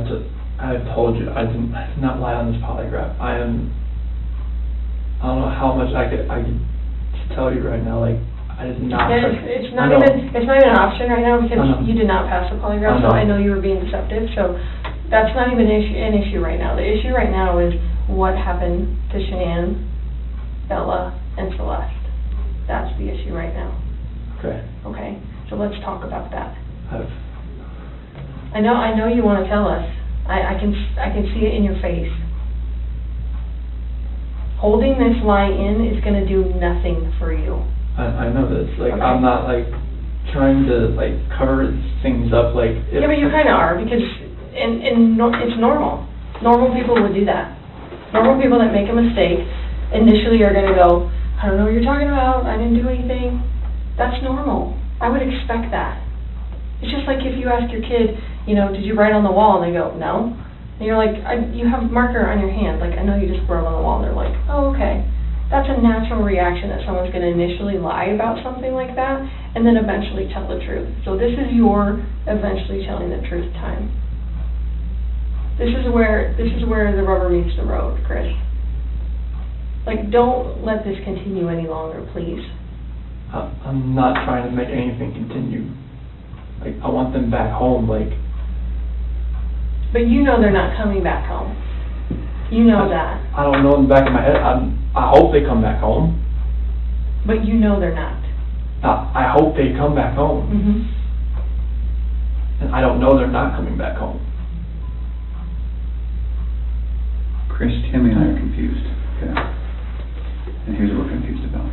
I've told you, I did not lie on this polygraph. I don't know how much I could tell you right now. Like, I did not. It's not even an option right now because you did not pass the polygraph. So I know you were being deceptive. So that's not even an issue right now. The issue right now is what happened to Shanann, Bella, and Celeste. That's the issue right now. Okay. Okay. So let's talk about that. I know you want to tell us. I can see it in your face. Holding this lie in is going to do nothing for you. I know this. Like, okay. I'm not like trying to like cover things up. Like. Yeah, but you kind of are because it's normal. Normal people would do that. Normal people that make a mistake initially are going to go, I don't know what you're talking about. I didn't do anything. That's normal. I would expect that. It's just like if you ask your kid, you know, did you write on the wall? And they go, no. And you're like, you have a marker on your hand. Like, I know you just wrote on the wall. And they're like, oh, okay. That's a natural reaction that someone's going to initially lie about something like that and then eventually tell the truth. So this is your eventually telling the truth time. This is where the rubber meets the road, Chris. Like, don't let this continue any longer, please. I'm not trying to make anything continue. Like, I want them back home. Like, But you know they're not coming back home. You know that. I don't know in the back of my head. I hope they come back home. But you know they're not. I hope they come back home. Mm-hmm. And I don't know they're not coming back home. Chris, Tammy and I are confused. Okay. And here's what we're confused about.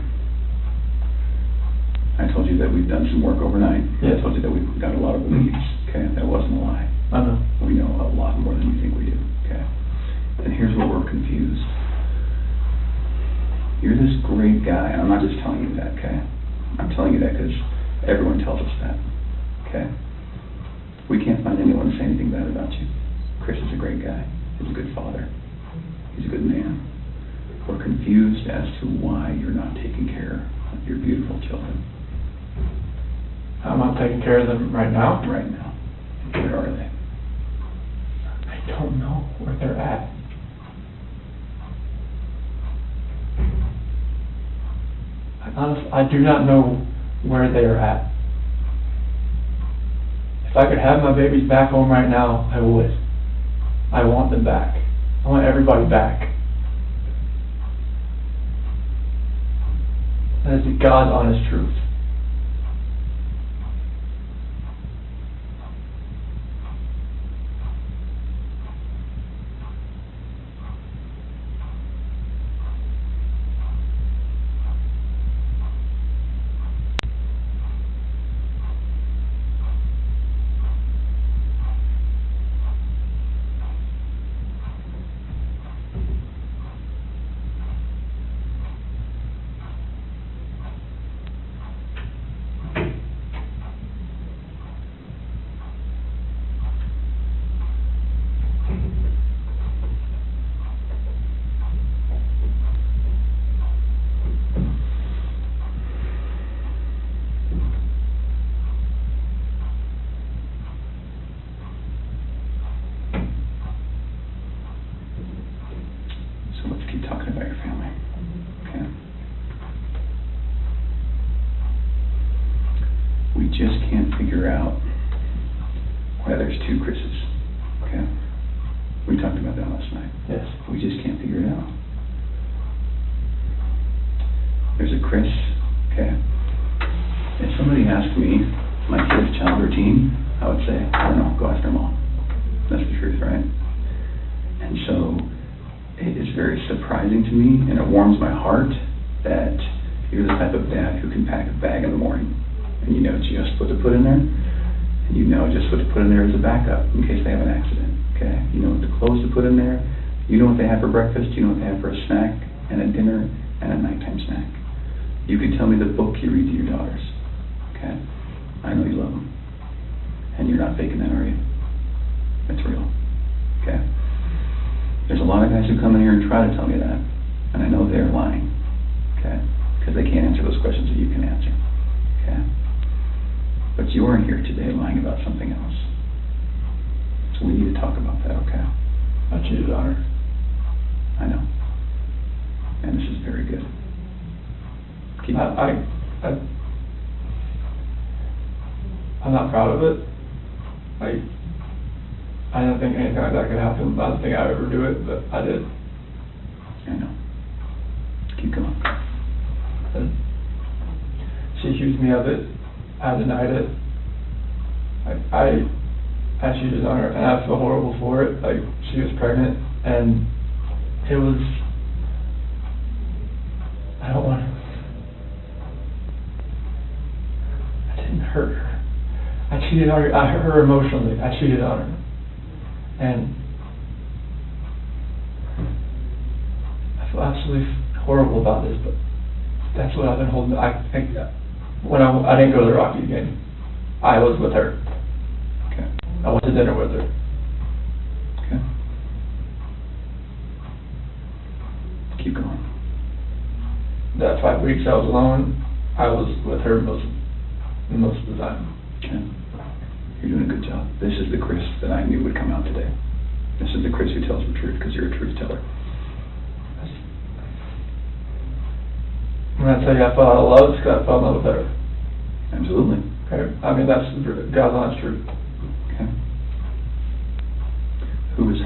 I told you that we've done some work overnight. Yeah. I told you that we've got a lot of leads. Okay, that wasn't a lie. I know. We know a lot more than you think we do. Okay. And here's where we're confused. You're this great guy, and I'm not just telling you that, okay? I'm telling you that because everyone tells us that, okay? We can't find anyone to say anything bad about you. Chris is a great guy. He's a good father. He's a good man. We're confused as to why you're not taking care of your beautiful children. I'm not taking care of them right now. Right now. Where are they? I don't know where they're at. Honestly, I do not know where they are at. If I could have my babies back home right now, I would. I want them back. I want everybody back. That is the God's honest truth. So let's keep talking about your family, okay? We just can't figure out why there's two Chris's, okay? We talked about that last night. Yes. We just can't figure it out. There's a Chris, okay? If somebody asked me my kid's child routine, I would say, I don't know, go after them all. That's the truth, right? And so it is very surprising to me, and it warms my heart that you're the type of dad who can pack a bag in the morning, and you know just what to put in there, and you know just what to put in there as a backup in case they have an accident, okay? You know what the clothes to put in there, you know what they have for breakfast, you know what they have for a snack, and a dinner, and a nighttime snack. You can tell me the book you read to your daughters, okay? I know you love them, and you're not faking that, are you? It's real, okay? There's a lot of guys who come in here and try to tell me that, and I know they're lying, okay? Because they can't answer those questions that you can answer, okay? But you are here today lying about something else. So we need to talk about that, okay? I cheated on her. I know. And this is very good. Keep I'm not proud of it. I don't think anything like that could happen. I don't think I would ever do it, but I did. I know. Keep going. And she accused me of it. I denied it. I cheated on her, and I feel horrible for it. Like, she was pregnant, and it was, I don't want to, I didn't hurt her. I cheated on her. I hurt her emotionally. I cheated on her. And I feel absolutely horrible about this, but that's what I've been holding. When I didn't go to the Rocky game, I was with her. Okay. I went to dinner with her. Okay. Keep going. That 5 weeks I was alone, I was with her most of the time. Okay. You're doing a good job. This is the Chris that I knew would come out today. This is the Chris who tells the truth because you're a truth teller. When I tell you I fell out of love, it's because I fell in love with her. Absolutely. Okay. I mean, that's God's honest truth. Okay.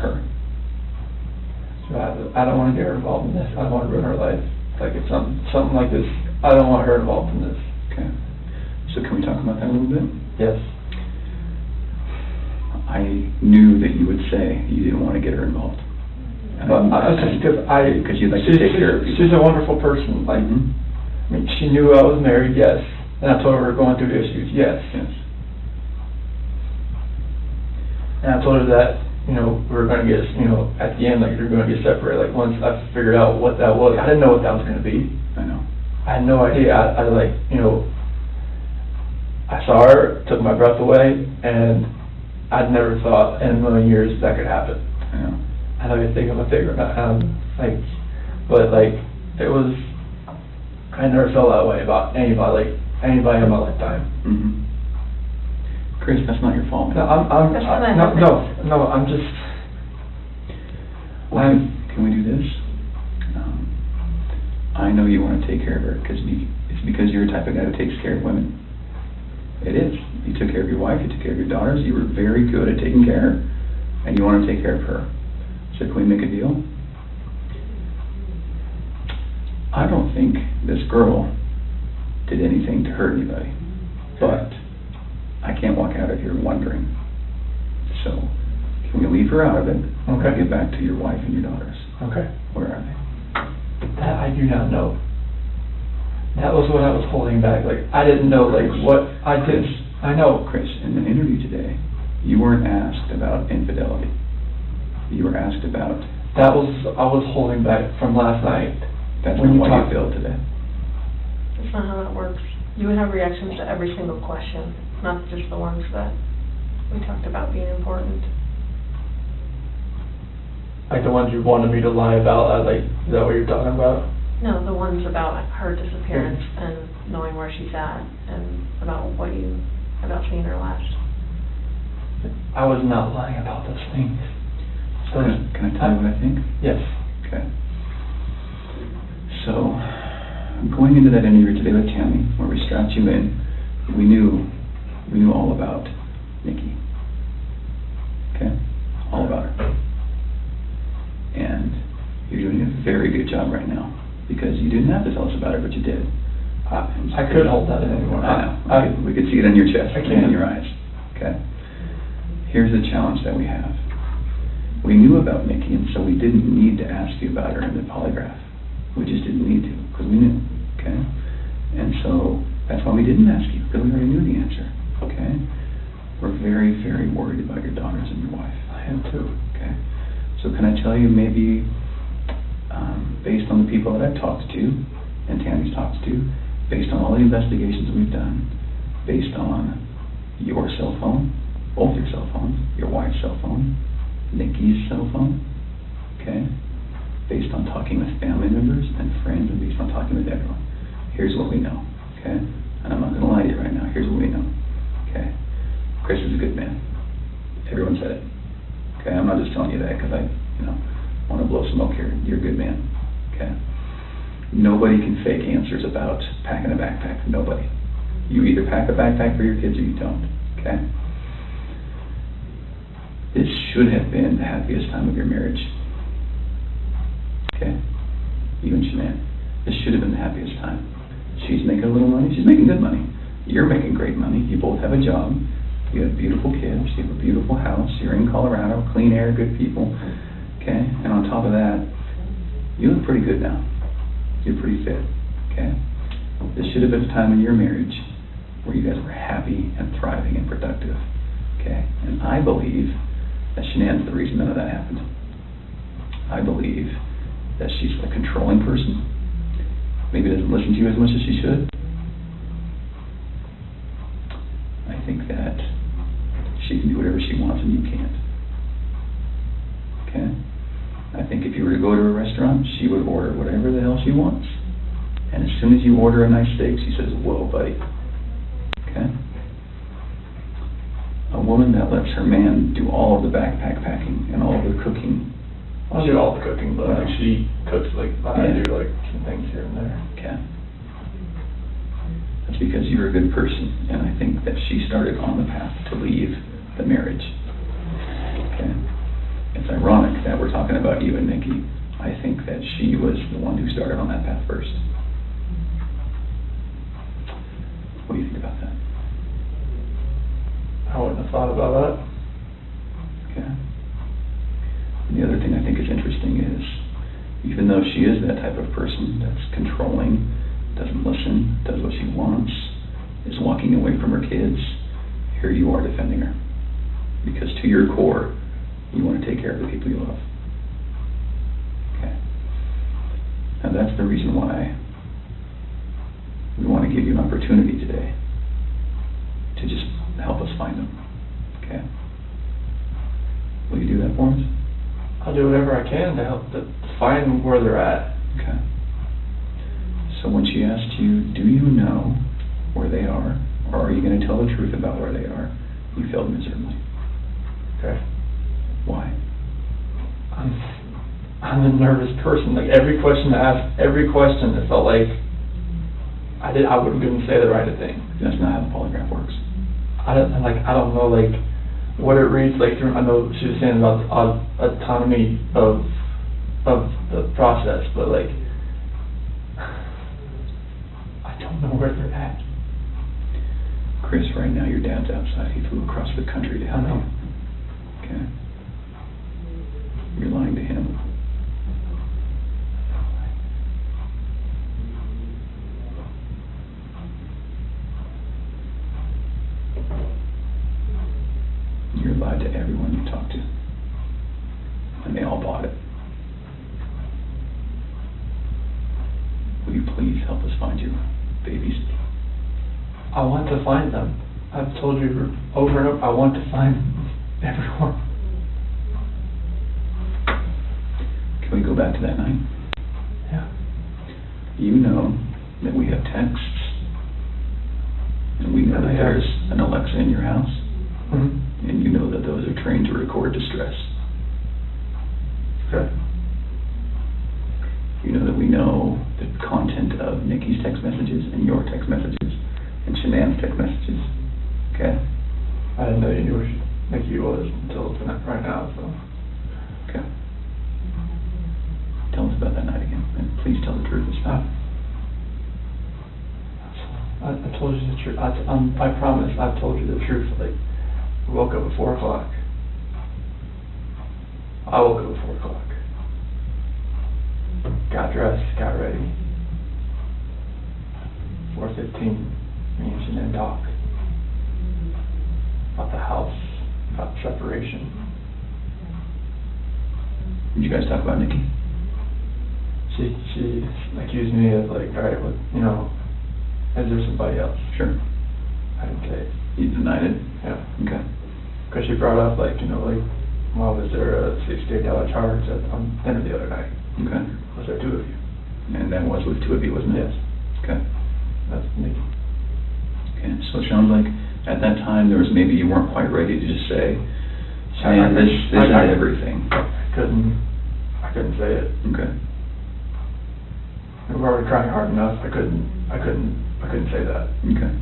her. So I don't want to get her involved in this. I don't want to ruin her life. Like if something like this, I don't want her involved in this. Okay. So can we talk about that a little bit? Yes. I knew that you would say you didn't want to get her involved. Because you'd like to take care of people. She's a wonderful person. Like, I mean, she knew I was married, yes. And I told her we were going through issues, yes. Yes. And I told her that, we were going to get, at the end, like, we were going to get separated. Like, once I figured out what that was, I didn't know what that was going to be. I know. I had no idea. I I saw her, took my breath away, and I'd never thought in a million years that could happen. I know. I don't even think I'm a figure. It was, I never felt that way about anybody in my lifetime. Mm-hmm. Chris, that's not your fault. No, I'm just. Well, can we do this? I know you want to take care of her because it's because you're the type of guy who takes care of women. It is. You took care of your wife, you took care of your daughters, you were very good at taking care of her, and you want to take care of her. So can we make a deal? I don't think this girl did anything to hurt anybody, but I can't walk out of here wondering. So can we leave her out of it? Okay. Get back to your wife and your daughters. Okay. Where are they? That I do not know. That was what I was holding back. Like, I didn't know, what I did. I know. Chris, in the interview today, you weren't asked about infidelity. You were asked about... I was holding back from last night. That's not what you feel today. That's not how that works. You would have reactions to every single question, not just the ones that we talked about being important. Like the ones you wanted me to lie about, is that what you're talking about? No, the ones about her disappearance and knowing where she's at, and about seeing her last. I was not lying about those things. So can I tell you what I think? Yes. Okay. So, going into that interview today with Tammy, where we strapped you in, we knew all about Nikki. Okay? All about her. And you're doing a very good job right now, because you didn't have to tell us about her, but you did. I couldn't hold that in anymore. I know. We could see it in your chest and in your eyes. Okay? Here's the challenge that we have. We knew about Nikki, and so we didn't need to ask you about her in the polygraph. We just didn't need to, because we knew. Okay? And so that's why we didn't ask you, because we already knew the answer. Okay? We're very, very worried about your daughters and your wife. I am too. Okay? So can I tell you maybe, based on the people that I've talked to, and Tammy's talked to, based on all the investigations we've done, based on your cell phone, both your cell phones, your wife's cell phone, Nikki's cell phone, okay, based on talking with family members and friends, and based on talking with everyone, here's what we know, okay? And I'm not going to lie to you right now. Here's what we know, okay? Chris is a good man. Everyone said it. Okay, I'm not just telling you that because I, want to blow smoke here. You're a good man, okay? Nobody can fake answers about packing a backpack. Nobody. You either pack a backpack for your kids or you don't, okay? This should have been the happiest time of your marriage, okay? You and Shanann. This should have been the happiest time. She's making a little money. She's making good money. You're making great money. You both have a job. You have beautiful kids, you have a beautiful house, you're in Colorado, clean air, good people, okay? And on top of that, you look pretty good now. You're pretty fit, okay? This should have been a time in your marriage where you guys were happy and thriving and productive, okay? And I believe that Shanann's the reason none of that happened. I believe that she's a controlling person, maybe doesn't listen to you as much as she should. I think that she can do whatever she wants and you can't. Okay? I think if you were to go to a restaurant, she would order whatever the hell she wants. And as soon as you order a nice steak, she says, whoa, buddy. Okay? A woman that lets her man do all of the backpack packing and all of the cooking. I'll do all the cooking, but she cooks I do some things here and there. Okay. That's because you're a good person, and I think that she started on the path to leave the marriage. Okay? It's ironic we're talking about you and Nikki, I think that she was the one who started on that path first. What do you think about that? I wouldn't have thought about that. Okay. And the other thing I think is interesting is, even though she is that type of person that's controlling, doesn't listen, does what she wants, is walking away from her kids, here you are defending her. Because to your core, you want to take care of the people you love. Okay. And that's the reason why we want to give you an opportunity today to just help us find them. Okay? Will you do that for us? I'll do whatever I can to help to find where they're at. Okay. So when she asked you, do you know where they are, or are you going to tell the truth about where they are, you failed miserably. Okay. Why? I'm a nervous person. Like every question I asked, every question, it felt like I wouldn't say the right thing. That's not how the polygraph works. I don't know like what it reads like. I know she was saying about the autonomy of the process, but like I don't know where they're at. Chris, right now your dad's outside. He flew across the country to help you. Okay. You're lying to him. You're lied to everyone you talk to. And they all bought it. Will you please help us find your babies? I want to find them. I've told you over and over, I want to find everyone. Can we go back to that night? Yeah. You know that we have texts, and we know that there's an Alexa in your house, and you know that those are trained to record distress. Okay. You know that we know the content of Nikki's text messages and your text messages and Shanann's text messages. Okay? I didn't know you knew where Nikki was until tonight, right now, so. Okay. Tell us about that night again, and please tell the truth this time. I told you the truth. I promise I've told you the truth. Like, I woke up at 4 o'clock. I woke up at 4 o'clock. Got dressed, got ready. 4:15, me and Shanann talk. About the house, about separation. Did you guys talk about Nikki? She accused me of like, all right, well, you know, is there somebody else? Sure. I didn't say it. You denied it? Yeah. Okay. Because she brought up like, you know, like, well, was there a $68 charge on dinner the other night? Okay. Was there 2 of you? And that was with 2 of you, wasn't it? Yes. Okay. That's Nikki. Okay, so it sounds like at that time there was maybe you weren't quite ready to just say, man, this is everything. I couldn't say it. Okay. We were already trying hard enough. I couldn't say that. Okay.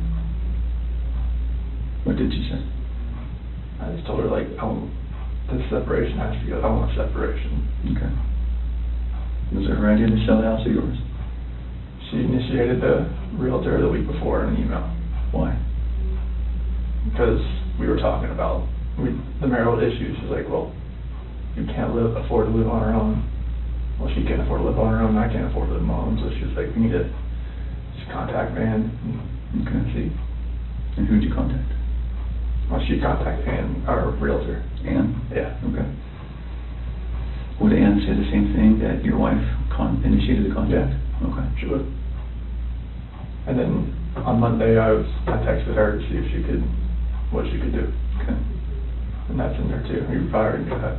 What did you say? I just told her like, this separation has to go. I want separation. Okay. Was it her idea to sell the house or yours? She initiated the realtor the week before in an email. Why? Because we were talking about the marital issues. She's like, well, you can't afford to live on her own. Well, she can't afford to live on her own, and I can't afford to live on my own. So she was like, we need to just contact Van and see. And who'd you contact? Well, she contacted Ann, our realtor. Ann? Yeah. Okay. Would Ann say the same thing, that your wife initiated the contact? Yeah. Okay. She would. And then on Monday, I texted her to see if what she could do. Okay. And that's in there too. You probably already knew that.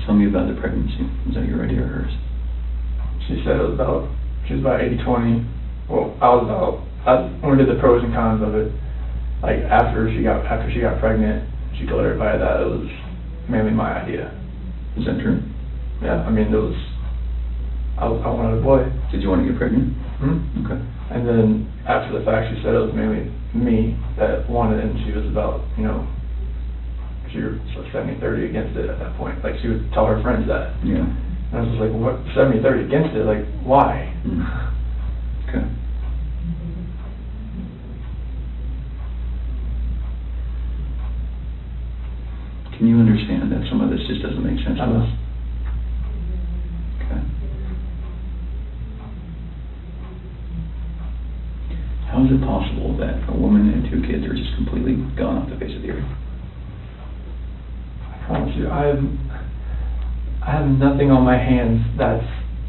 Tell me about the pregnancy. Was that your idea or hers? She said she was about 80-20. Well, when we did the pros and cons of it, like after she got pregnant, she told everybody that it was mainly my idea. Is that true? Yeah, I mean, I wanted a boy. Did you want to get pregnant? Mm-hmm. Okay. And then after the fact, she said it was mainly me that wanted it, and she was about, you know, she was 70-30 against it at that point. Like, she would tell her friends that. Yeah. And I was just like, what, 70-30 against it? Like, why? Okay. Can you understand that some of this just doesn't make sense to us? Okay. How is it possible that a woman and 2 kids are just completely gone off the face of the earth? I promise you, I have nothing on my hands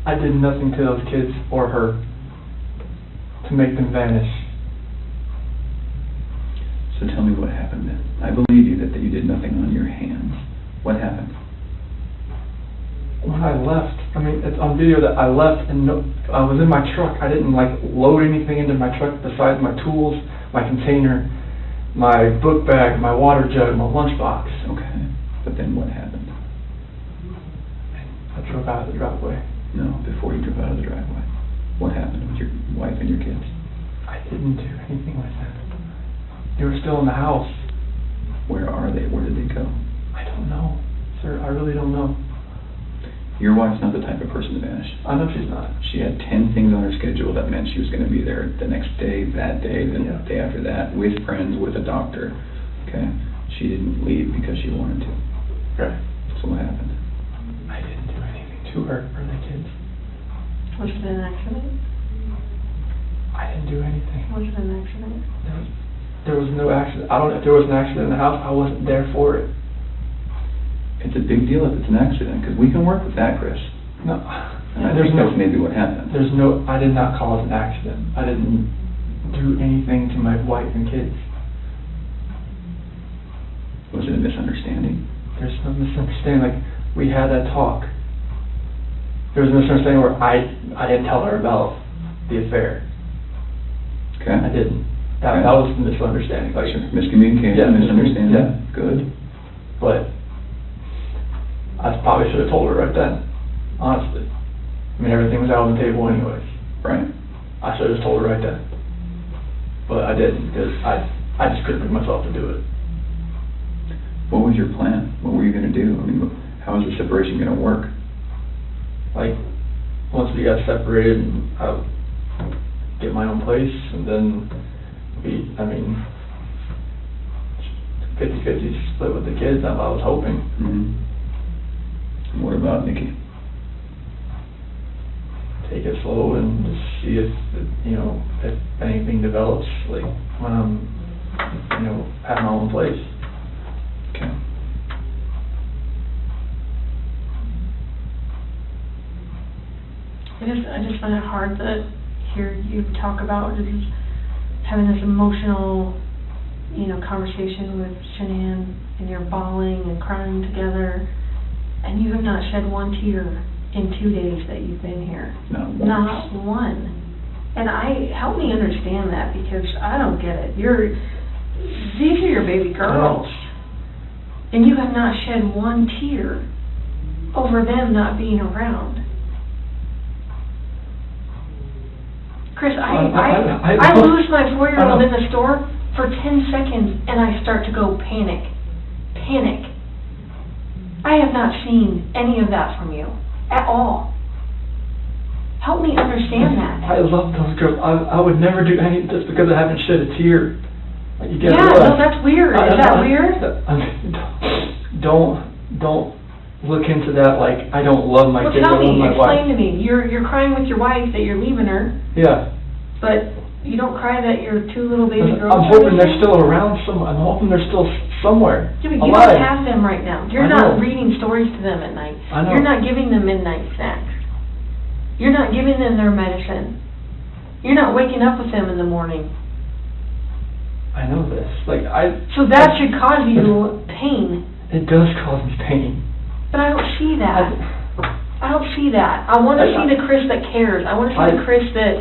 I did nothing to those kids or her to make them vanish. So tell me what happened then. I believe you that you did nothing on your hands. What happened? When I left, I mean, it's on video that I left and I was in my truck. I didn't like load anything into my truck besides my tools, my container, my book bag, my water jug, my lunchbox. Okay. But then what happened? I drove out of the driveway. No, before you drove out of the driveway. What happened with your wife and your kids? I didn't do anything like that. They were still in the house. Where are they? Where did they go? I don't know, sir. I really don't know. Your wife's not the type of person to vanish. I know she's not. She had 10 things on her schedule that meant she was going to be there the next day, that day, the day after that, with friends, with a doctor. Okay? She didn't leave because she wanted to. Right. So what happened? I didn't do anything to her or the kids. Was it an accident? I didn't do anything. Was it an accident? There was no accident. I don't know if there was an accident in the house. I wasn't there for it. It's a big deal if it's an accident, because we can work with that, Chris. No. And I think that's maybe what happened. I did not cause an accident. I didn't do anything to my wife and kids. Was it a misunderstanding? There's no misunderstanding. Like, we had that talk. There was a misunderstanding where I didn't tell her about the affair. Okay. I didn't. That was the misunderstanding. Like, miscommunication, misunderstanding. Yeah. Good. But I probably should have told her right then, honestly. I mean, everything was out on the table anyways. Right. I should have just told her right then. But I didn't, because I just couldn't bring myself to do it. What was your plan? What were you going to do? I mean, how was the separation going to work? Like, once we got separated, I would get my own place, and then 50-50 split with the kids, that's what I was hoping. And what about Nikki? Take it slow and just see if anything develops, like when I'm, at my own place. Okay. I just find it hard to hear you talk about just having this emotional, conversation with Shanann, and you're bawling and crying together, and you have not shed one tear in 2 days that you've been here. Not one. And help me understand that, because I don't get it. These are your baby girls, and you have not shed one tear over them not being around. Chris, I lose my 4-year-old in the store for 10 seconds, and I start to go panic. I have not seen any of that from you at all. Help me understand that. I love those girls. I would never do any just because I haven't shed a tear. Like, you no, that's weird. Is that weird? Don't look into that like I don't love my kids. Tell me, explain to me. You're crying with your wife that you're leaving her. Yeah. But you don't cry that your 2 little baby girls. I'm hoping they're still around somewhere. I'm hoping they're still somewhere. Yeah, but you don't have them right now. You're not reading stories to them at night. I know. You're not giving them midnight snacks. You're not giving them their medicine. You're not waking up with them in the morning. I know this. So that should cause you pain. It does cause me pain. But I don't see that. I don't see that. I want to see the Chris that cares. I want to see the Chris that,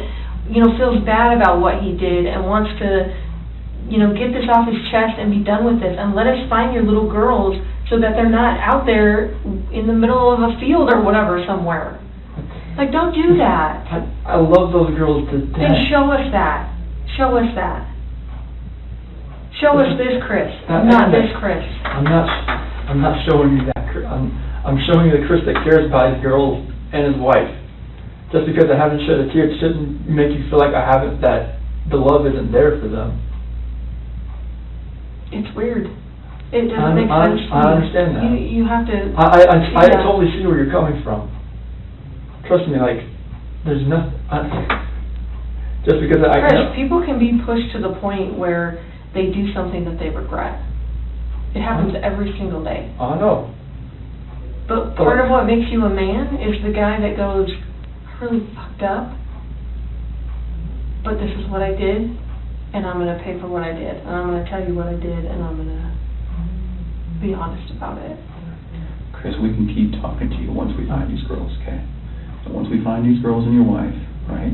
feels bad about what he did and wants to, get this off his chest and be done with this. And let us find your little girls so that they're not out there in the middle of a field or whatever somewhere. Like, don't do that. I love those girls to death. Then show us that. Show us that. Show us this Chris, not this Chris. I'm not showing you that Chris. I'm showing you the Chris that cares about his girls and his wife. Just because I haven't shed a tear, it shouldn't make you feel like that the love isn't there for them. It's weird. It doesn't make sense to me. I understand that. You have to... I totally see where you're coming from. Trust me, like, there's nothing... just because Chris, people can be pushed to the point where they do something that they regret. It happens every single day. I know. But part of what makes you a man is the guy that goes, I really fucked up, but this is what I did, and I'm going to pay for what I did, and I'm going to tell you what I did, and I'm going to be honest about it. Chris, we can keep talking to you once we find these girls, okay? So once we find these girls and your wife, right,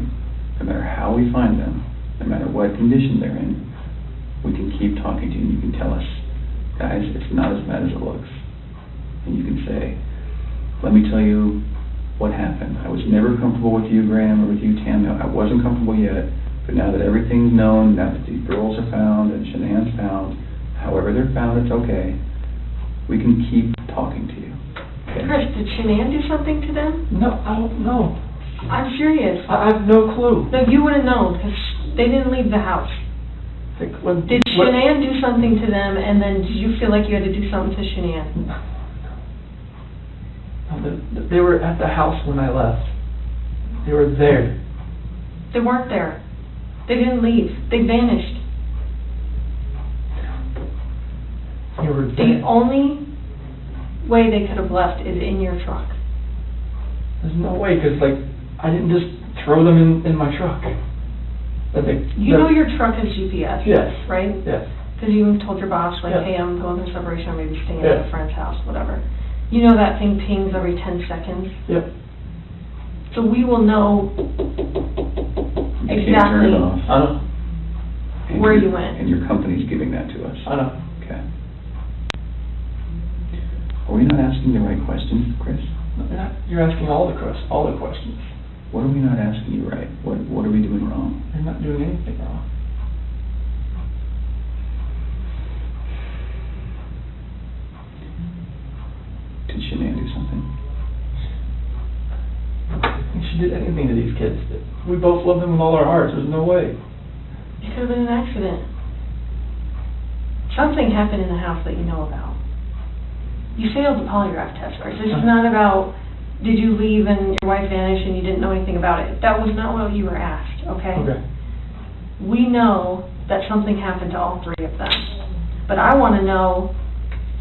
no matter how we find them, no matter what condition they're in, we can keep talking to you, and you can tell us, guys, it's not as bad as it looks. And you can say, let me tell you what happened. I was never comfortable with you, Graham, or with you, Tam. No, I wasn't comfortable yet, but now that everything's known, now that these girls are found and Shanann's found, however they're found, it's okay. We can keep talking to you. Okay? Chris, did Shanann do something to them? No, I don't know. I'm serious. I have no clue. No, you would have known, because they didn't leave the house. Did Shanann do something to them, and then did you feel like you had to do something to Shanann? They were at the house when I left. They were there. They weren't there. They didn't leave. They vanished. They were there. The only way they could have left is in your truck. There's no way, because, like, I didn't just throw them in my truck. You know your truck has GPS, yes, right? Yes. Because you told your boss, like, yes. Hey, I'm going through separation, or maybe staying at a friend's house, whatever. You know that thing pings every 10 seconds? Yep. So we will know exactly where you went. And your company's giving that to us. I know. Okay. Are we not asking the right questions, Chris? No, you're asking all the questions. What are we not asking you right? What are we doing wrong? You're not doing anything wrong. Did Shanann do something? I think she did anything to these kids. We both love them with all our hearts. There's no way. It could have been an accident. Something happened in the house that you know about. You failed the polygraph test, Chris. This is not about, did you leave and your wife vanished and you didn't know anything about it. That was not what you were asked, okay? Okay. We know that something happened to all three of them. But I want to know,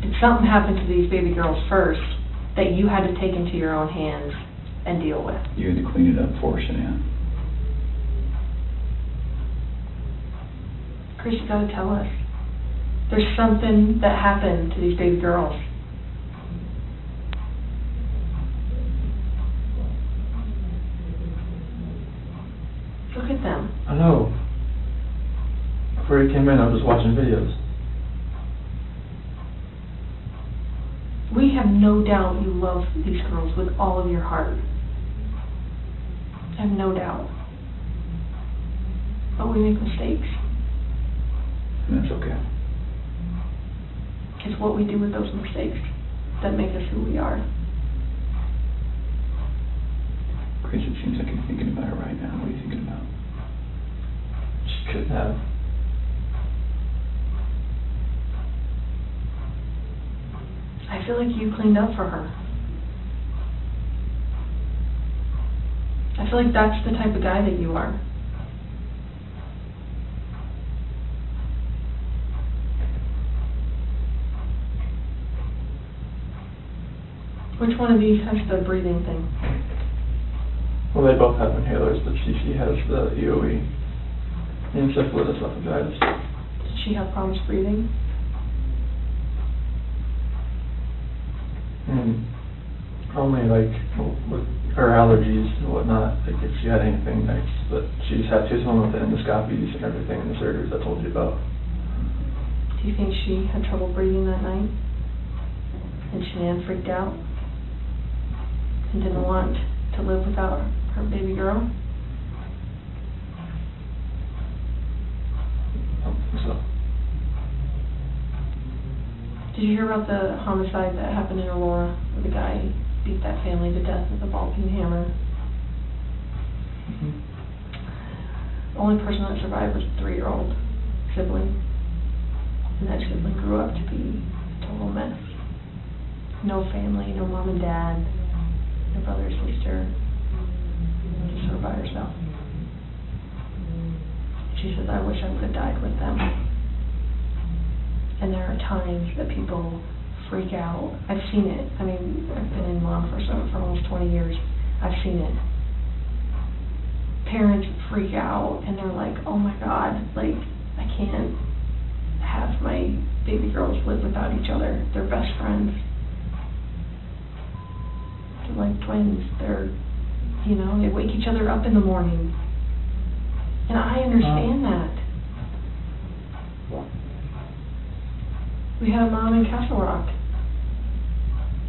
did something happen to these baby girls first that you had to take into your own hands and deal with? You had to clean it up for Shanann. Chris, you got to tell us. There's something that happened to these baby girls. Look at them. I know. Before you came in, I was just watching videos. We have no doubt you love these girls with all of your heart. I have no doubt. But we make mistakes. And that's okay. It's what we do with those mistakes that make us who we are. Chris, it seems like you're thinking about it right now. What are you thinking about? She couldn't have. I feel like you cleaned up for her. I feel like that's the type of guy that you are. Which one of these has the breathing thing? Well, they both have inhalers, but she has the EOE. Encephalitis esophagitis. Did she have problems breathing? Only like with her allergies and whatnot, like if she had anything next, but she's home with the endoscopies and everything and the surgeries I told you about. Do you think she had trouble breathing that night? And Shanann freaked out? And didn't want to live without her baby girl? I don't think so. Did you hear about the homicide that happened in Aurora, where the guy beat that family to death with a ball-peen hammer? Mm-hmm. The only person that survived was a 3-year-old sibling. And that sibling grew up to be a total mess. No family, no mom and dad, no brother or sister, just sort of by herself. She says, I wish I would have died with them. And there are times that people freak out. I've seen it. I mean, I've been in law enforcement for almost 20 years. I've seen it. Parents freak out and they're like, oh my God, like, I can't have my baby girls live without each other. They're best friends. They're like twins. They're, you know, they wake each other up in the morning. And I understand that. We had a mom in Castle Rock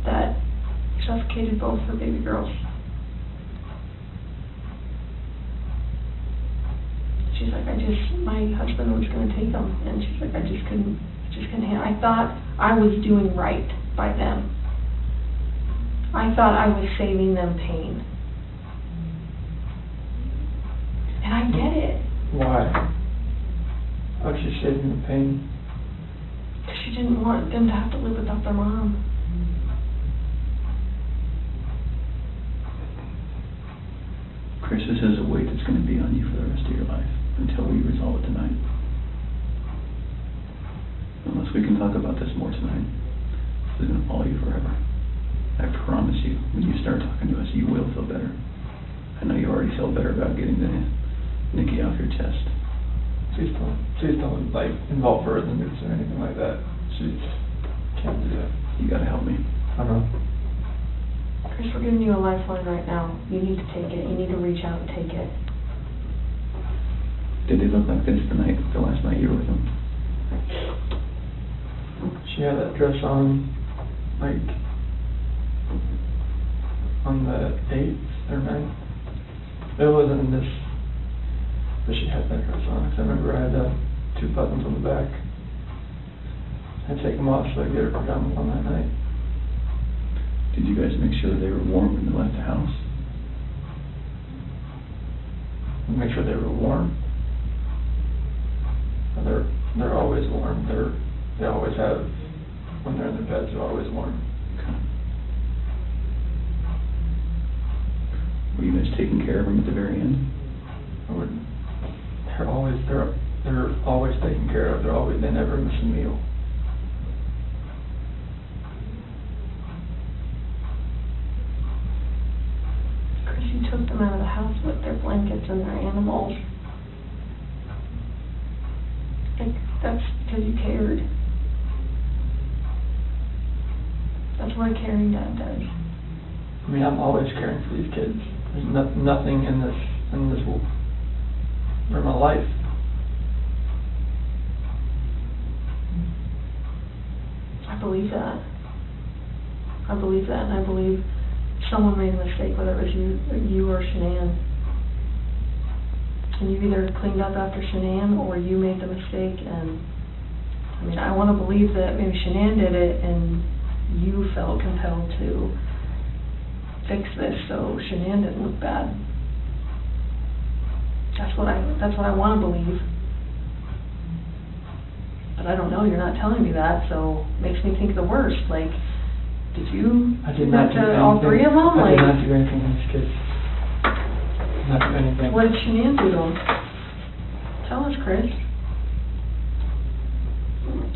that suffocated both her baby girls. She's like, my husband was going to take them, and she's like, I just couldn't handle. I thought I was doing right by them. I thought I was saving them pain. And I get it. Why? How'd she save them pain? Because she didn't want them to have to live without their mom. Chris, this is a weight that's going to be on you for the rest of your life until we resolve it tonight. Unless we can talk about this more tonight, this is going to follow you forever. I promise you, when you start talking to us, you will feel better. I know you already feel better about getting the Nikki off your chest. Please don't like involve her in this or anything like that. She can't do that. You gotta help me. I know. Chris, we're giving you a lifeline right now. You need to take it. You need to reach out and take it. Did they look like this the last night you were with them? She had that dress on, like, on the 8th or 9th. It wasn't in this, but she had that dress on. 'Cause I remember I had 2 buttons on the back. I'd take them off so I could get her pajamas on that night. Did you guys make sure they were warm when they left the house? Make sure they were warm. They're always warm. They always have, when they're in their beds, they're always warm. Okay. Were you guys taking care of them at the very end? I wouldn't. They're always taken care of. They never miss a meal. Chris, you took them out of the house with their blankets and their animals. Like, that's because you cared. That's what a caring dad does. I mean, I'm always caring for these kids. There's nothing in this world or my life. I believe that. I believe that, and I believe someone made a mistake, whether it was you or Shanann. And you either cleaned up after Shanann or you made the mistake. And I mean, I want to believe that maybe Shanann did it and you felt compelled to fix this so Shanann didn't look bad. That's what I want to believe. But I don't know, you're not telling me that, so it makes me think the worst. Like, did you do that to all 3 of them? I did not do anything to these kids. Not do anything. What did Shanann do to them? Tell us, Chris.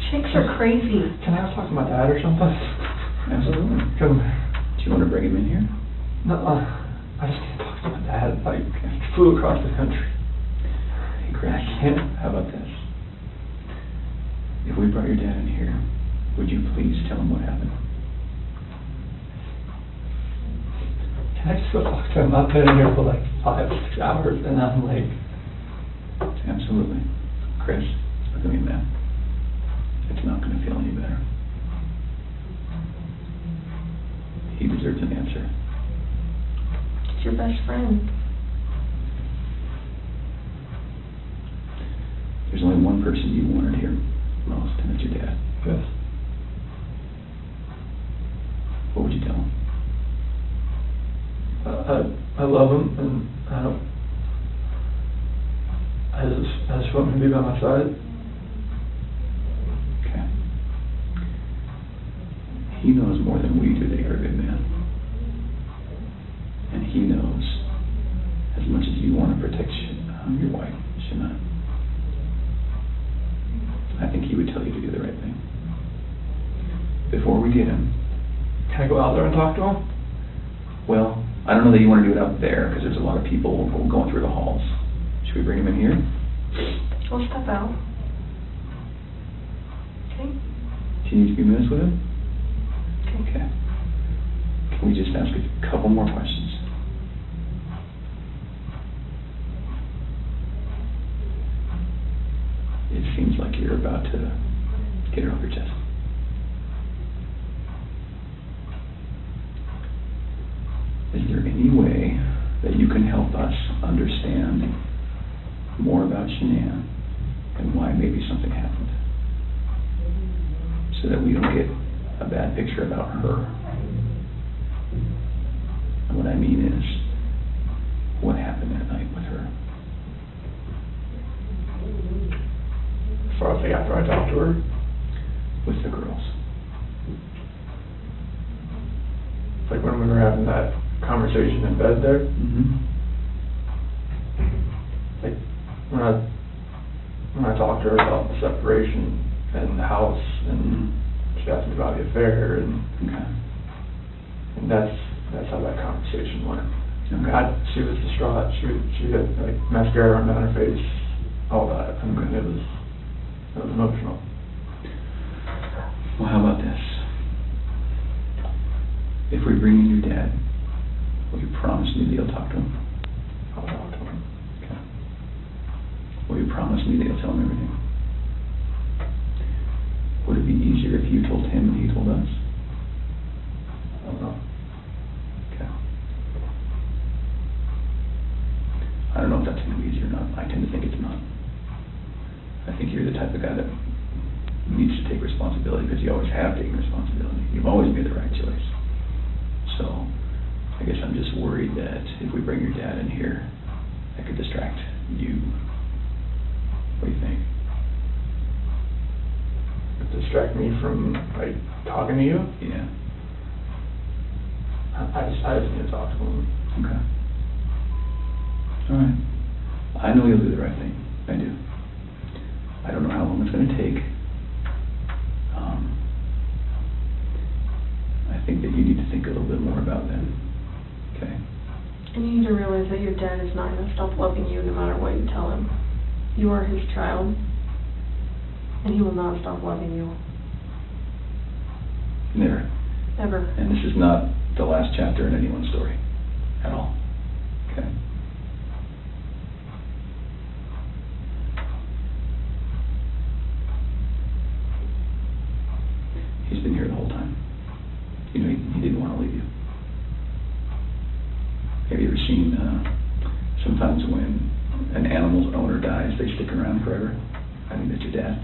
Chicks are crazy. Can I talk to my dad or something? Absolutely. Do you want to bring him in here? No, I just need to talk to my dad. Like, I flew across the country. Hey, Chris, I can't. How about this? If we brought your dad in here, would you please tell him what happened? Can I just go talk to him? I've been in here for like 5 or 6 hours and I'm like... Absolutely. Chris, look at me, man. It's not going to feel any better. He deserves an answer. It's your best friend. There's only one person you wanted here most, and it's your dad. Yes. what would you tell him? I love him, and I just want him to be by my side. Okay. He knows more than we do that you're a good man. And he knows as much as you want to protect your wife, Shannon. I think he would tell you to do the right thing. Before we get him. Can I go out there and talk to him? Well, I don't know that you want to do it out there because there's a lot of people going through the halls. Should we bring him in here? I'll step out. Okay. Can you 2 minutes with him? Okay. Can we just ask a couple more questions? It seems like you're about to get it off your chest. Is there any way that you can help us understand more about Shanann and why maybe something happened? So that we don't get a bad picture about her. And what I mean is, what happened that night with her? As far as like after I talked to her? With the girls. Like when we were having that conversation in bed there. Like when I talked to her about the separation and the house, and she asked me about the affair, and that's how that conversation went. She was distraught. She had like mascara running down her face, all that, and it was emotional. Well, how about this? If we bring in your dad, will you promise me that you'll talk to him? I'll talk to him. Okay. Will you promise me that you'll tell him everything? Would it be easier if you told him and he told us? I don't know. Okay. I don't know if that's going to be easier or not. I tend to think it's not. I think you're the type of guy that needs to take responsibility because you always have taken responsibility. You've always made the right choice. So, I guess I'm just worried that if we bring your dad in here, that could distract you. What do you think? Distract me from like talking to you? Yeah. I just need to talk to him. Okay. All right. I know you'll do the right thing. I do. I don't know how long it's going to take. I think that you need to think a little bit more about that. Okay? And you need to realize that your dad is not going to stop loving you no matter what you tell him. You are his child, and he will not stop loving you. Never. Ever. And this is not the last chapter in anyone's story. At all. Okay? He's been here the whole time. You know, he didn't want to leave you. Have you ever seen, sometimes when an animal's owner dies, they stick around forever? I think that's your dad.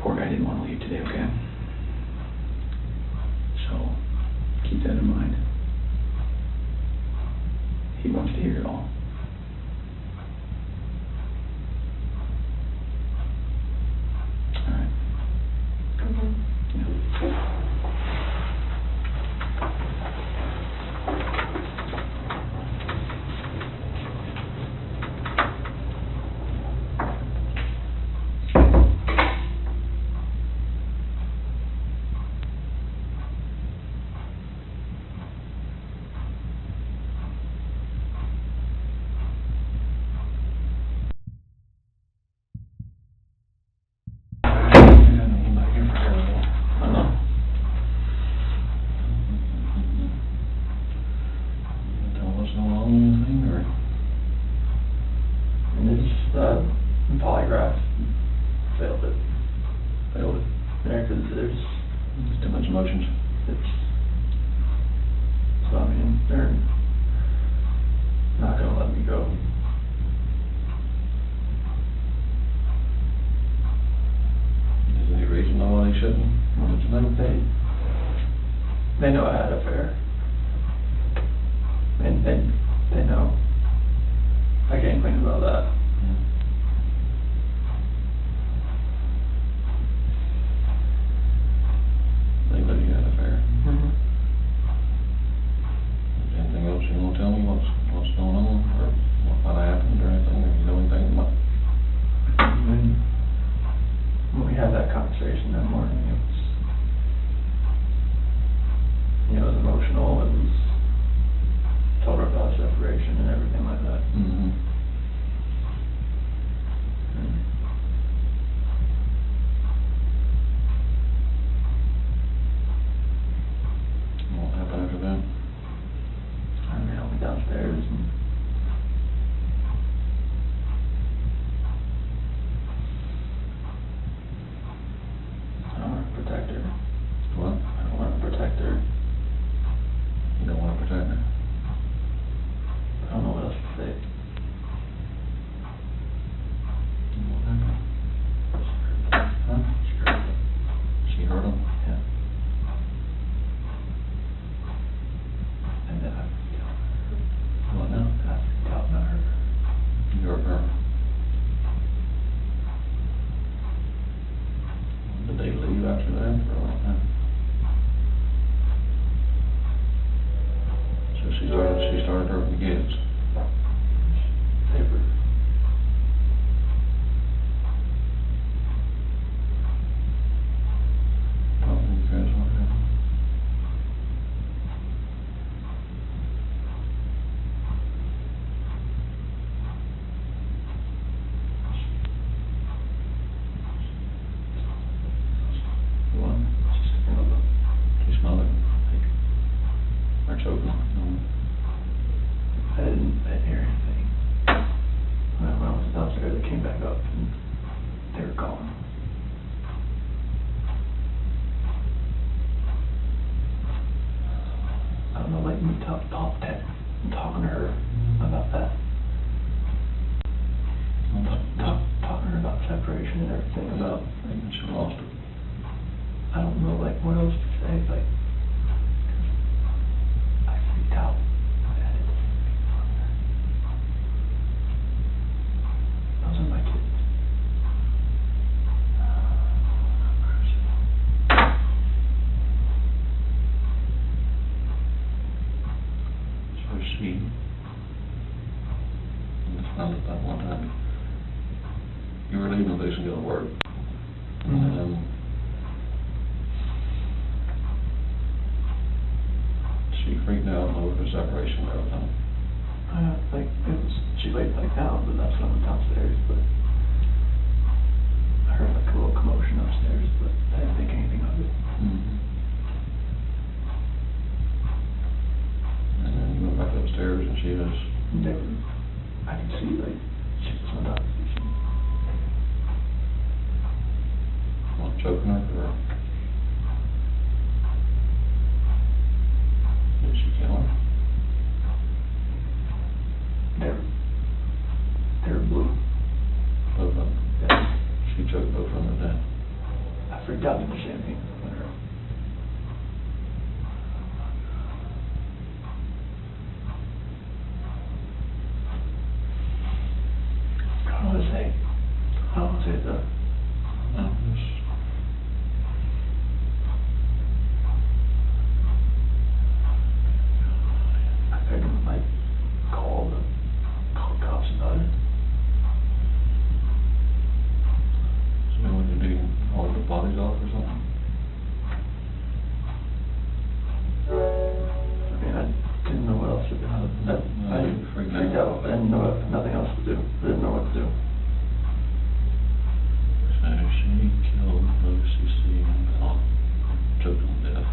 Poor guy didn't want to leave today, okay? So, keep that in mind. He wants to hear it all. All right. Polygraph failed it. Yeah, because there's too much emotions. So I mean, they're not gonna let me go. shouldn't. Well, it's no, they know I had an affair. And they know. I can't think about that. They know you had an affair. Anything else you want to tell me? What's going on, or what happened, or anything? Or you know anything about? When we had that conversation that morning, it was emotional. It was told her about separation and everything like that. What happened after that? I helped me downstairs and I want to protect her. What? I want to protect her. You don't want to protect her? I don't know what else to say. What happened? Huh? She hurt him? Yeah. And then I forgot her. What now? I forgot about her. You hurt her? Did they leave after that for a long time? So she started hurting the kids. Paper. Talk to you guys, what happened? What? She smelled it. Or choking. I didn't hear anything. When I was downstairs, I came back up and they were gone. I don't know, like me talking to her about that. Talking to her about separation and everything, about like, she lost it. I don't know, like, what else to say, like, I freaked out. Those are my kids. So she, it's not that one time, you were leaving the place and going to work. She freaked out over the separation and everything. Like, she laid back down, but that's when I went downstairs, but I heard like a little commotion upstairs, but I didn't think anything of it. And then you went back upstairs and she was... Never. I could see, like, she was on top of me. What, choking her, or... Did she kill her? They're blue. Both of them? Yeah. She choked both of them to death. I forgot to say anything with her. I don't want to say. I don't want to say it though. No, just... I couldn't, like, call the cops about it. So what did you do? Haul the bodies off or something? I mean, I didn't know what else to do. I freaked out. I didn't know nothing else to do. I didn't know what to do. So she killed Lucy and choked her to death.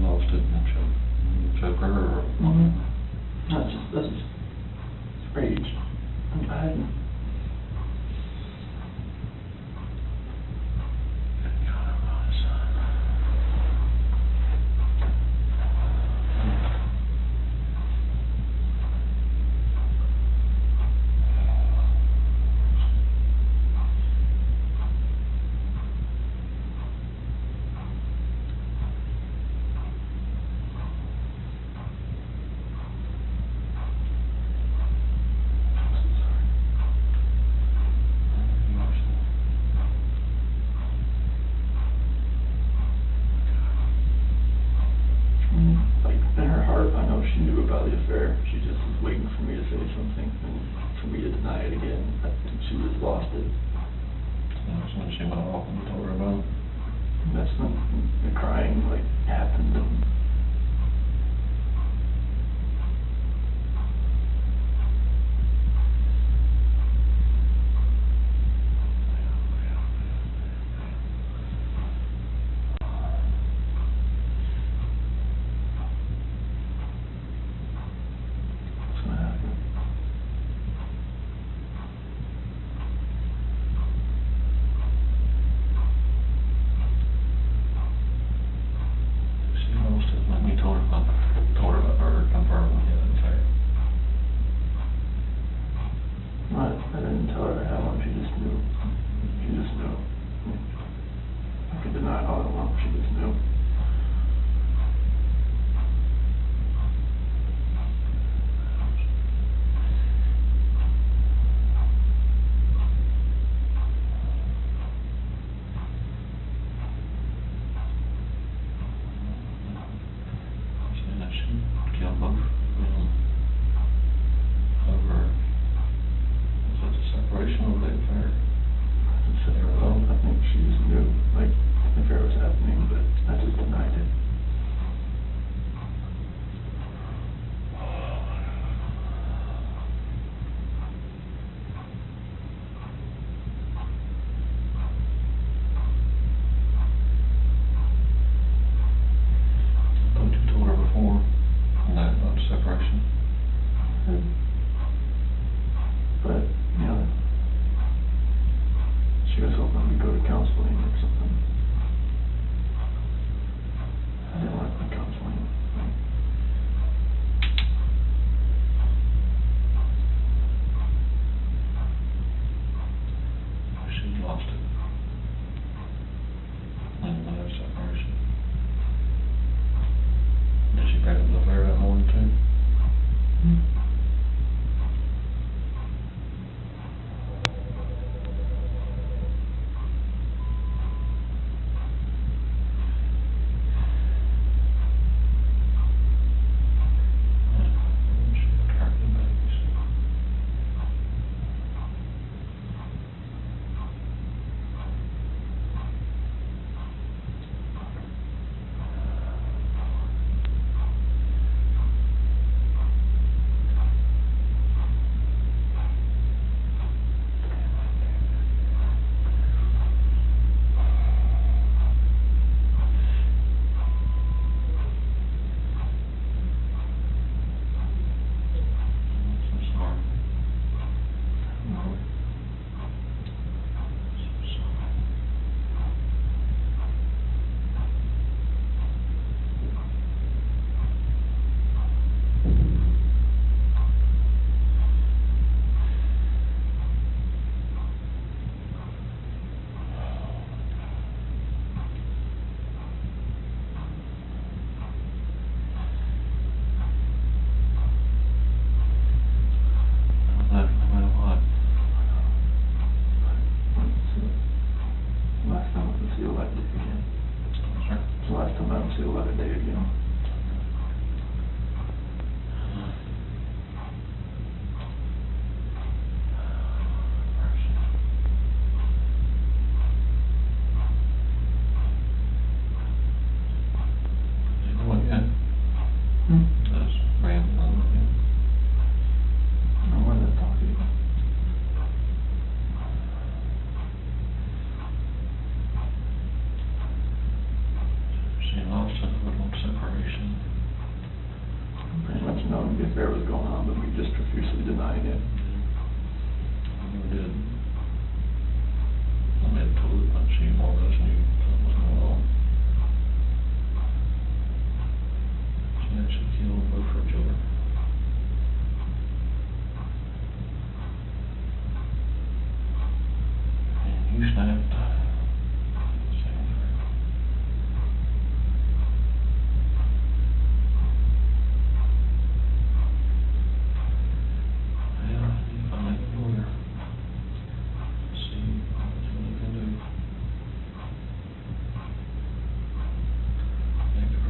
Lost it and choke her or... That's just rage. I hadn't... the affair. She just was waiting for me to say something and for me to deny it again. I think she just lost it. That's when she went off and told her about it. And that's when the crying like happened. And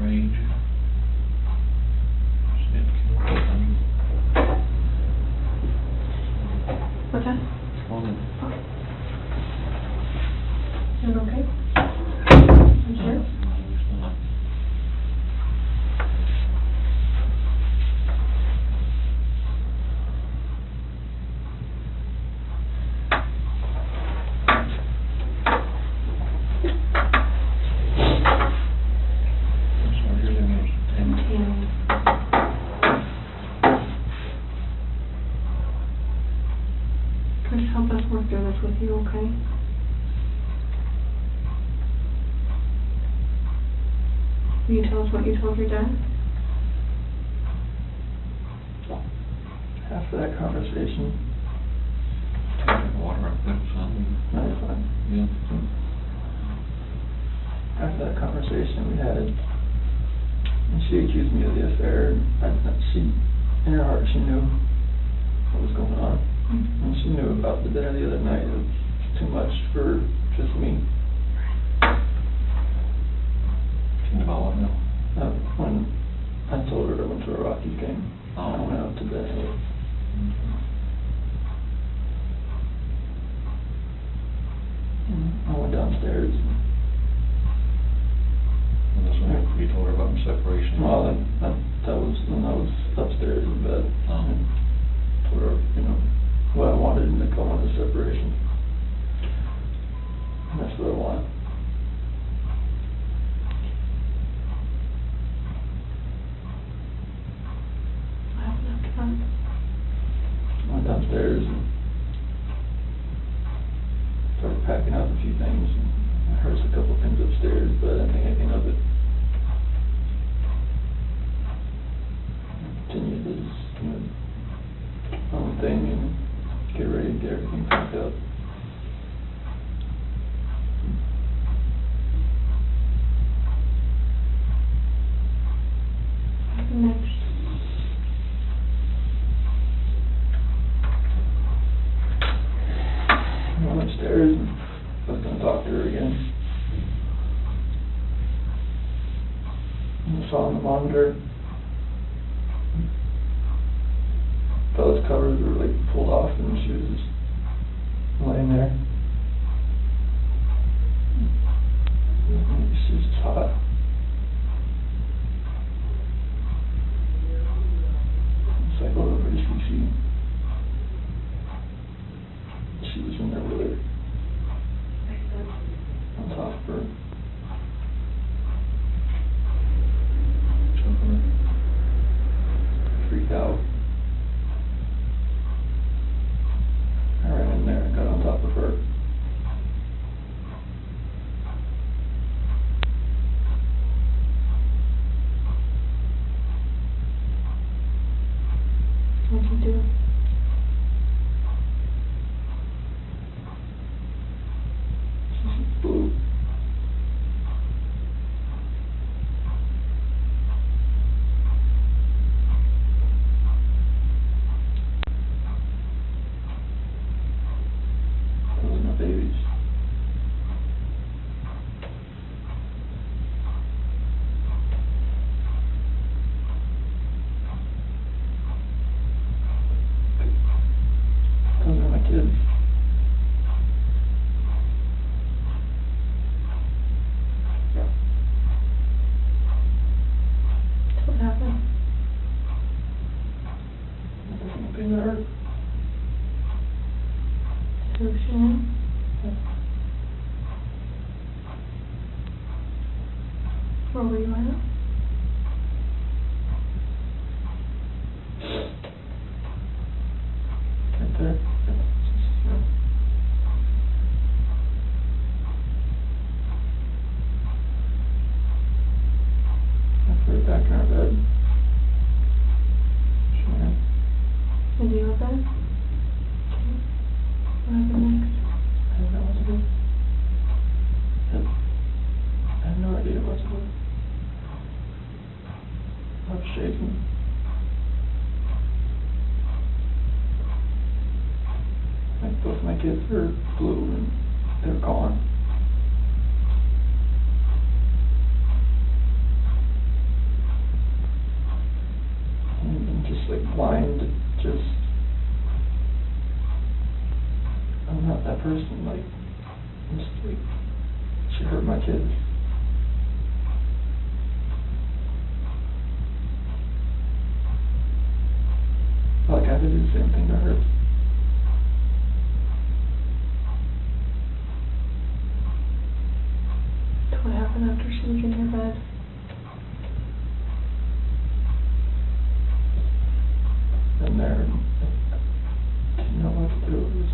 rage. She didn't kill Chris, help us work through this with you, okay? Will you tell us what you told your dad? After that conversation, Water up there, something. no, it's fine. Yeah. After that conversation we had, and she accused me of the affair, she, in her heart, she knew what was going on. And she knew about the dinner the other night. It was too much for just me. She knew about what now? When I told her I went to a Rockies game, I went out to dinner. I went downstairs. And that's when you told her about the separation? Well, that was when I was upstairs in bed. And told her, what I wanted, and I wanted a separation. And that's what I want. What happened after that? I went downstairs and started packing up a few things. And I heard a couple things upstairs, but I didn't think anything of it. I continued to just, my own thing and get ready to get everything packed up. What happened next? I went upstairs and I was going to talk to her again. And I saw on the monitor, Bella's covers were like pulled off and she was just laying there. And she was just hot. So I go over to Cece. She was in there with her, on top of her. Freaked out. I ran in there and got on top of her. What'd you do? Blue. Those are my babies. Those are my kids. What happened? Nothing that hurt. Who, Shannon? Where were you at? Right there. I put her back in our bed. Shannon. In your bed? What happened next? I don't know what to do. I have no idea what to do. I was shaking. Like both my kids were blue and they're gone. And I'm just like blind, just, I'm not that person, like, I'm just like, she hurt my kids. Like I did the same thing to her. What happened after she was in your bed? And there, I didn't know what to do. It was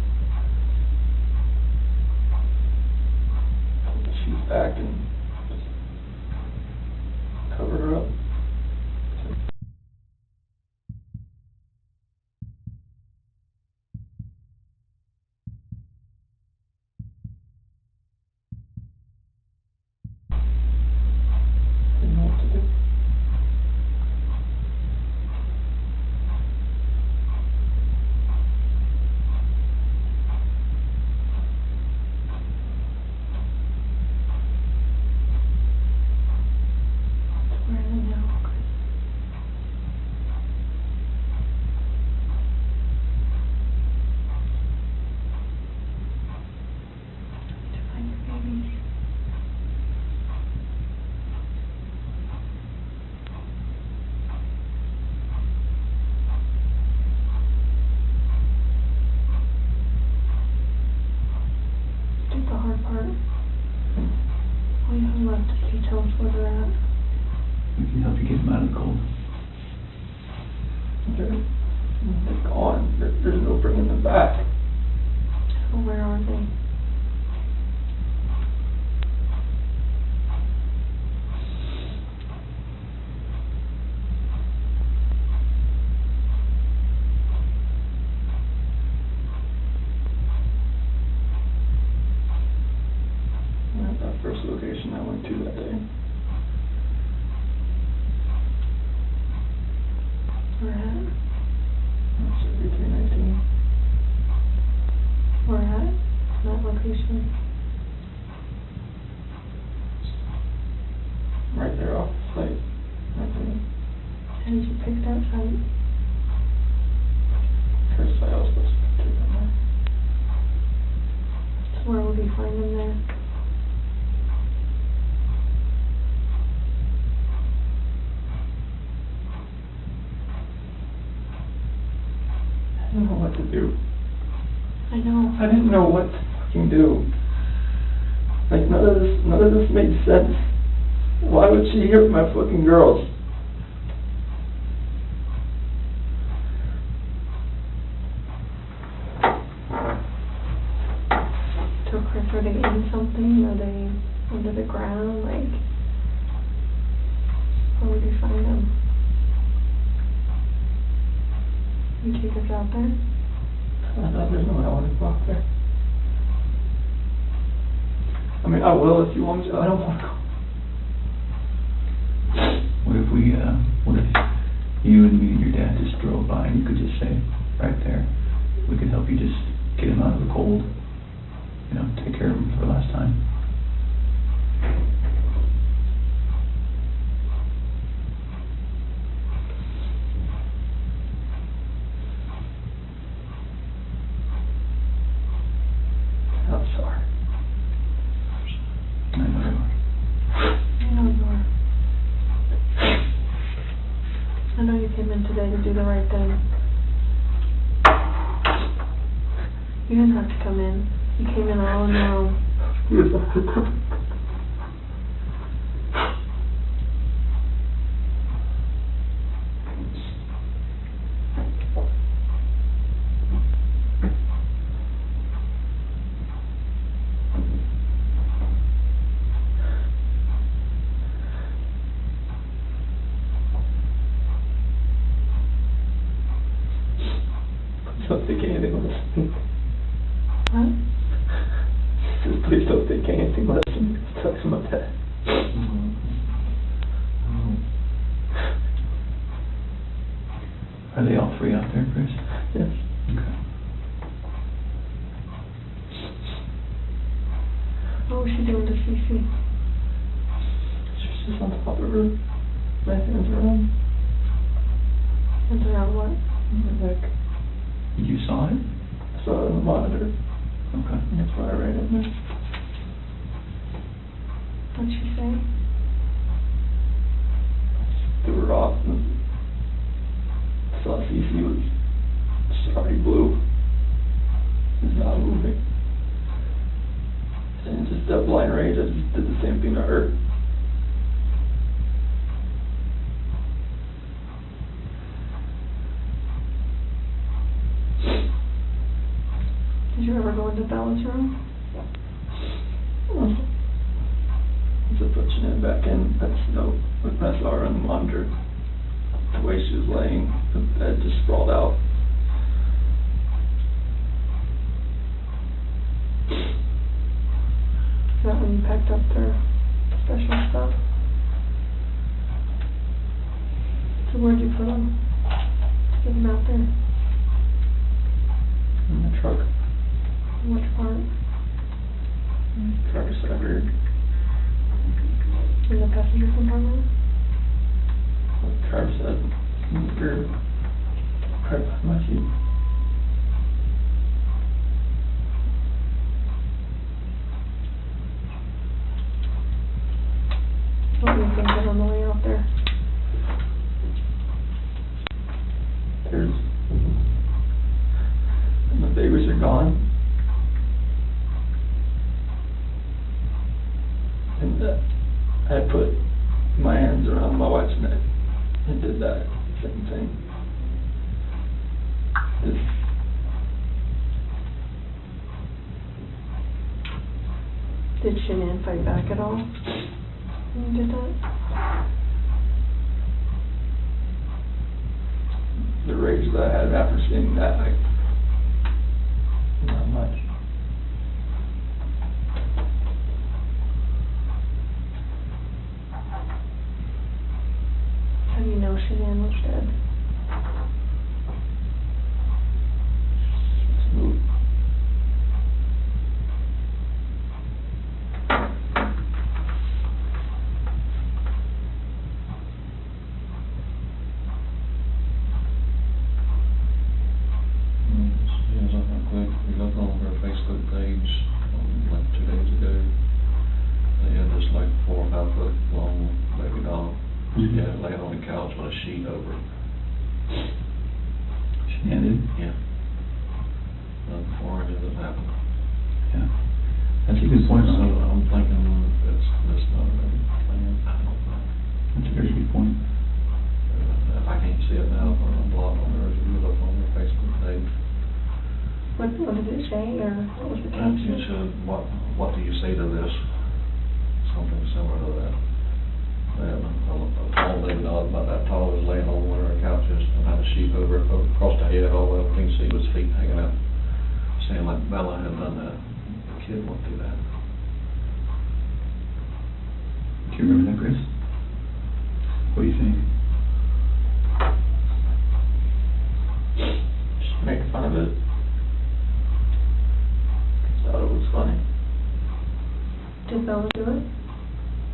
there's no bringing them back. Well, where are they? That first location I went to that day. Where at? That's 3319. Where at? That location. Right there off the site. Right there. How did you pick that site? First site I was supposed to take them there. So where would we find them there? I didn't know what to do. I know. I didn't know what to fucking do. Like, none of this made sense. Why would she hit my fucking girls? So, Chris, are they in something? Are they under the ground? Like, where would you find them? You take us out there? There's no way I want to go out there. I mean, I will if you want me to. I don't want to go. What if you and me and your dad just drove by and you could just say, right there, we could help you just get him out of the cold, you know, take care of him for the last time. I'm sorry. I know you are. I know you are. I know you came in today to do the right thing. You didn't have to come in. You came in all on your own. Don't take anything less than me. What? Just please don't take anything less than me. Talk to my dad. Are they all three out there, Chris? Yes. Okay. What was she doing to Cece? She's just on top of her. My hands around. Hands around what? My neck. You saw it? I saw it on the monitor. Okay. And that's why I ran in there. What'd she say? Threw her off and saw Cece was already blue. It's not moving. And just that blind rage, I just did the same thing to her. Did you ever go into Bella's room? Just pushing it back in. That's no. When I saw her on the monitor, the way she was laying, the bed just sprawled out. Is that when you packed up their special stuff? So where'd you put them? Get them out there. In the truck. Which part? Driver's side rear. In the passenger compartment? Driver's side rear. Right behind my seat. What do you think of on the way out there? There's... And the babies are gone. And I put my hands around my wife's neck and did that same thing. This Did Shanann fight back at all when you did that? The rage that I had after seeing that, like, not much. How do you know Shanann was dead? Smooth. We looked on her Facebook page like 2 days ago. They had this like 4 or 5 foot long baby doll. She had it laying on the couch with a sheet over it. She ended? Yeah. Before any of this happened. Yeah. That's a good point. So I'm thinking it's not a plan. I don't know. That's a very good point. I can't see it now, but I'm blocked on hers. If you look on their Facebook page. What did it say, or what was the It caption? said, what do you say to this? Something similar to that. And a tall baby doll about that tall was laying on one of her couches and had a sheet over it across the head all the way up. You can see his feet hanging out. Saying like Bella had done that. The kid went through that. Do you remember that, Chris? What do you think? Just make fun of it. Thought it was funny. Did Bella do it?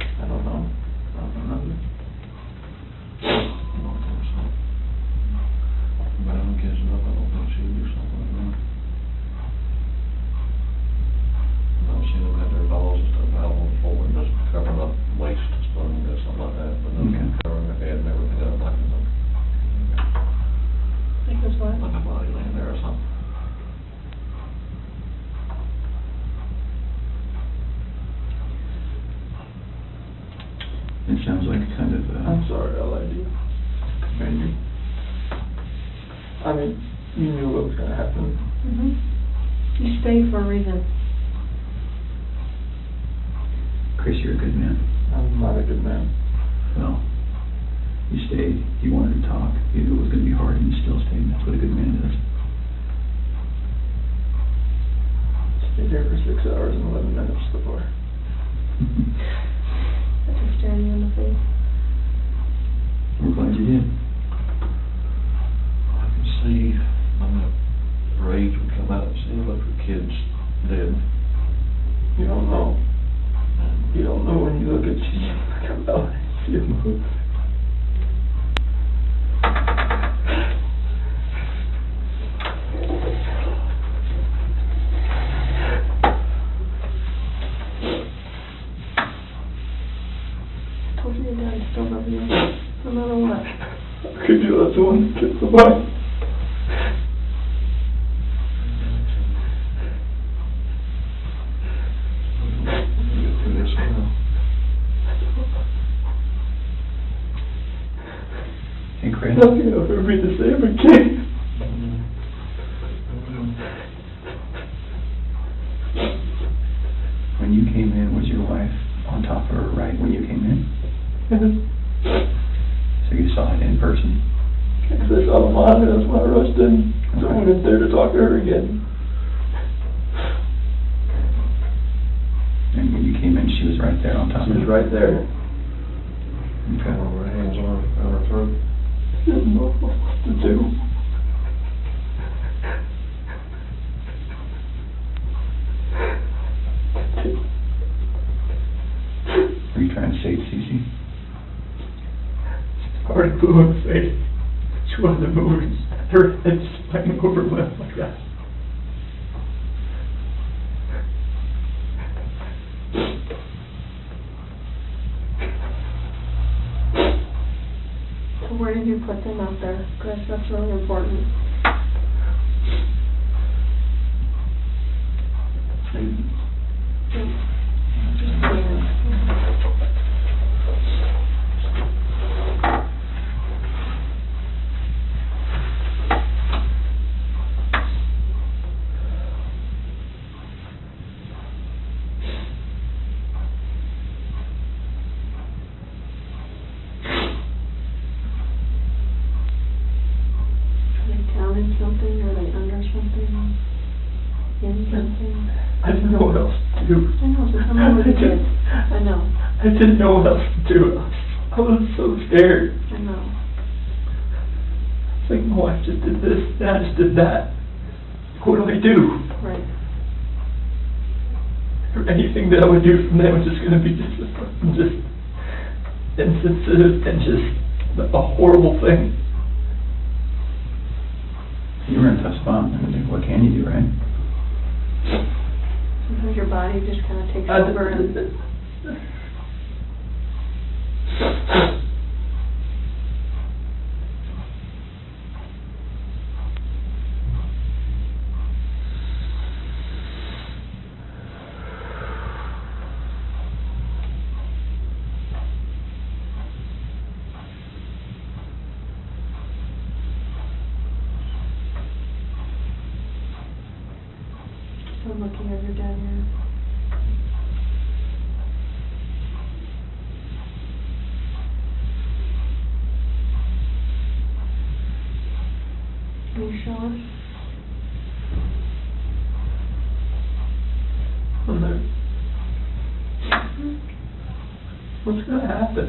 I don't know. I don't remember. I don't think so. But I don't guess enough. I don't think she would do something like that. I've seen them have their dolls and stuff out on the floor and just covering up waste and stuff and something like that. But then covering their head and everything else like that. Like this what? Like a body laying there or something. It sounds like kind of. I'm sorry, I lied to you. Commend you. I mean, you knew what was going to happen. You stayed for a reason. Chris, you're a good man. I'm not a good man. Well, you stayed. You wanted to talk. You knew it was going to be hard, and you still stayed. That's what a good man does. Stayed here for 6 hours and 11 minutes before. Just staring you in the face. We're glad you did. I can see when the rage would come out and see look the kids dead. You don't know. You don't know when you look at you come out and see him move. Told you your dad still love you, no matter what. How could you let someone kiss somebody? Hey, Chris. Nothing will ever be the same again. When you came in, was your wife on top of her right when you came in? So you saw it in person? Because I saw the mom, and that's why I rushed in. So I went in there to talk to her again. And when you came in, she was right there on top of you? She was right there. Okay. Her hands on her throat. She didn't know what to do. Were you trying to save Cece? Already blew in the face. She wasn't moving. Her head sprang over left like that. So where did you put them out there, Chris? That's really important. something? Are they under something? In something? I didn't know what else to do. I know, so tell me what you did. I know. I didn't know what else to do. I was so scared. I know. It's like my wife just did this, and I just did that. What do I do? Right. Or anything that I would do from them was just going to be just insensitive and just a horrible thing. You were in a tough spot. I mean, what can you do, right? Sometimes your body just kind of takes over and... I'm looking at your dad here. Can you show us? Mother, what's going to happen?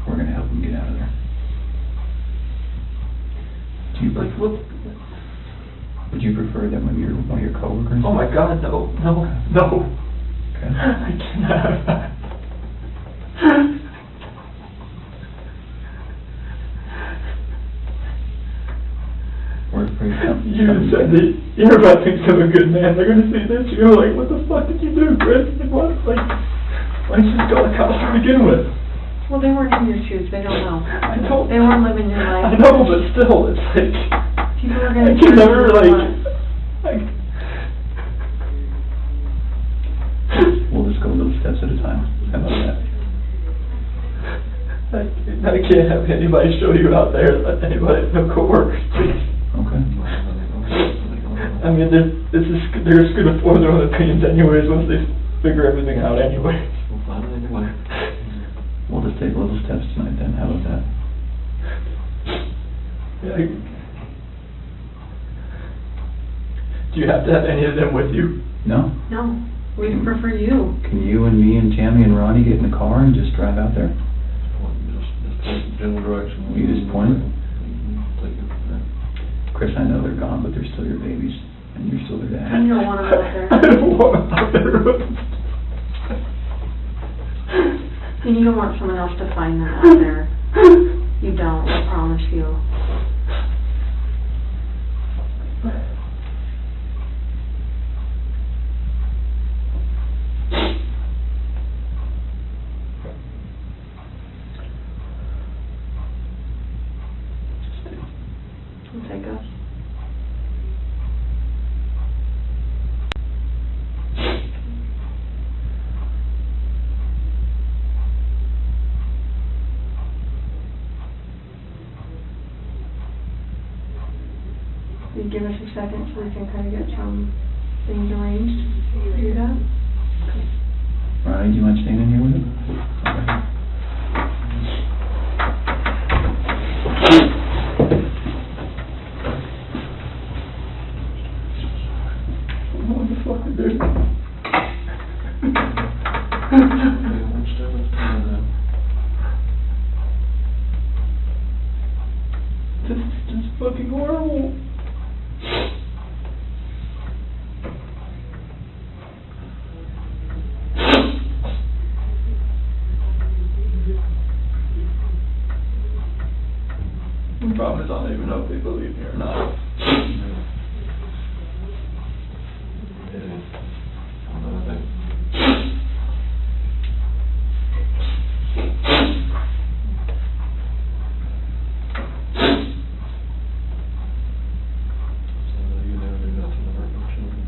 We're going to help him get out of there. Do you Like, what? Would you prefer that one of your coworkers? Oh my God, no. Okay. I cannot have that. We're afraid of You said that you're about to become a good man. They're going to see this. You're like, what the fuck did you do, Chris? Like, what? Like, why didn't you just call the cops to begin with? Well, they weren't in your shoes. They don't know. I don't. They weren't living your life. I know, but still, it's like... People are going to... I can never, like... We'll just go little steps at a time. How about that? I can't have anybody show you out there. Let anybody, no coworkers, please. Okay. I mean, they're just going to form their own opinions anyways once they figure everything out anyway. We'll find it anyway. We'll just take little steps tonight then. How about that? Yeah, do you have to have any of them with you? No? No. We prefer you. Can you and me and Tammy and Ronnie get in the car and just drive out there? Just general direction. You just point it? Take it from there. Chris, I know they're gone, but they're still your babies, and you're still their dad. And you don't want them out there. I don't want them out there. And you don't want someone else to find them out there. You don't, I promise you. You'll take us. Will you give us a second so we can kind of get some things arranged? You do that? Ronnie, do you mind staying in here with him? Okay. What the fuck is this? One step at a time then. This is just fucking horrible. The problem is I don't even know if they believe me or not. You never do nothing to hurt your children.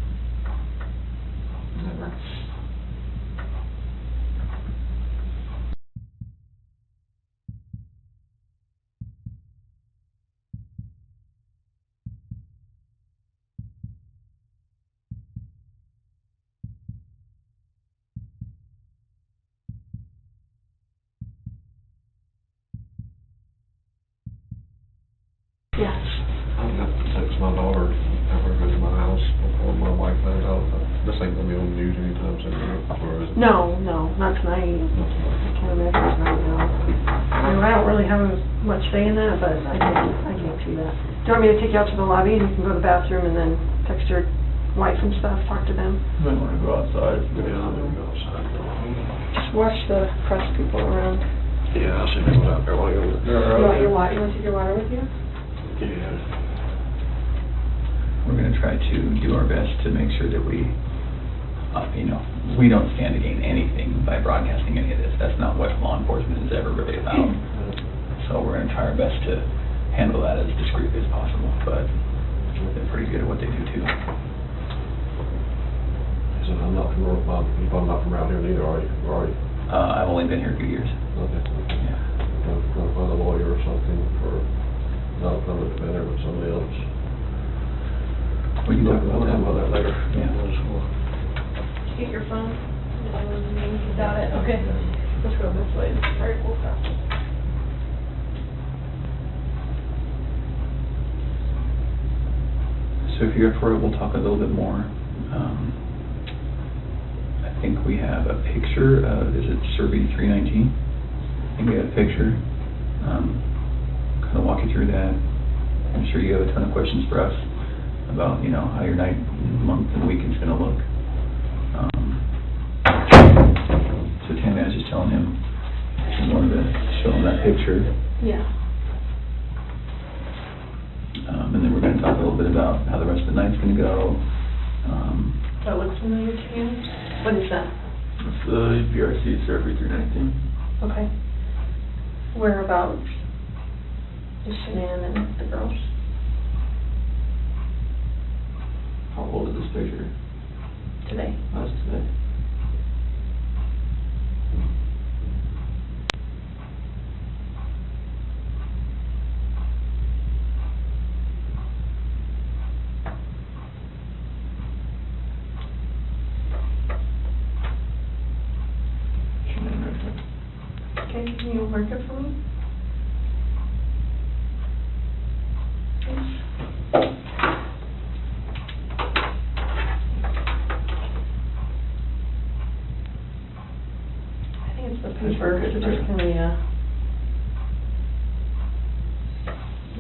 Never. Yes. I'm gonna my daughter ever go to my house before my wife found out. This ain't gonna be on the news anytime soon, or is it? No, not tonight. I can't imagine tonight, no. I mean, I don't really have much say in that, but I can't see that. Do you want me to take you out to the lobby and you can go to the bathroom and then text your wife and stuff, talk to them? You might want to go outside. Yeah, I'm gonna go outside. Just watch the press people around. Yeah, I'll see people out there while you're You want your water? You want to take your water with you? Yeah. We're going to try to do our best to make sure that we, we don't stand to gain anything by broadcasting any of this. That's not what law enforcement is ever really about. So we're going to try our best to handle that as discreetly as possible, but they're pretty good at what they do too. So I'm not from around here neither, are you? I've only been here a few years. Okay. Yeah. Gonna find a lawyer or something for, not a public defender, but somebody else. We can talk about that later. Yeah. Get your phone. You got it? Okay. Let's go this way. All right, we'll stop. So if you're for it, we'll talk a little bit more. I think we have a picture of, is it Survey 319? I think we have a picture. Kind of walk you through that. I'm sure you have a ton of questions for us about, how your night, month, and week is going to look. So Tammy, I was just telling him, I wanted to show him that picture. Yeah. And then we're going to talk a little bit about how the rest of the night's going to go. That looks familiar to you? What is that? It's the PRC Survey 319. Okay. Whereabouts is Shanann and the girls? How old is this picture? Today. That's today. Okay, can you mark it for me? Thanks. I think it's the paper, it's just kind of,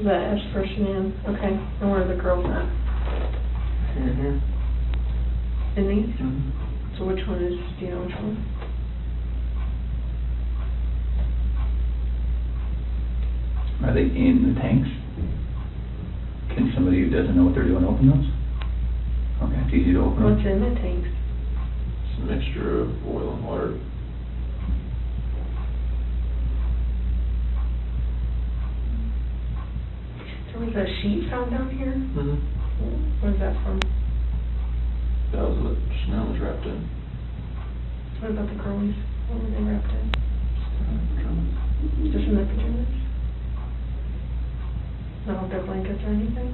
the S for Shanann, okay, and where are the girls at? Here. In these? Mm-hmm. So which one is, do you know which one? Are they in the tanks? Can somebody who doesn't know what they're doing open those? Okay, it's easy to open them. What's in the tanks? It's a mixture of oil and water. There was a sheet found down here? Mm-hmm. Where's that from? That was what Chanel was wrapped in. What about the girlies? What were they wrapped in? Just in their pajamas? Not their blankets or anything?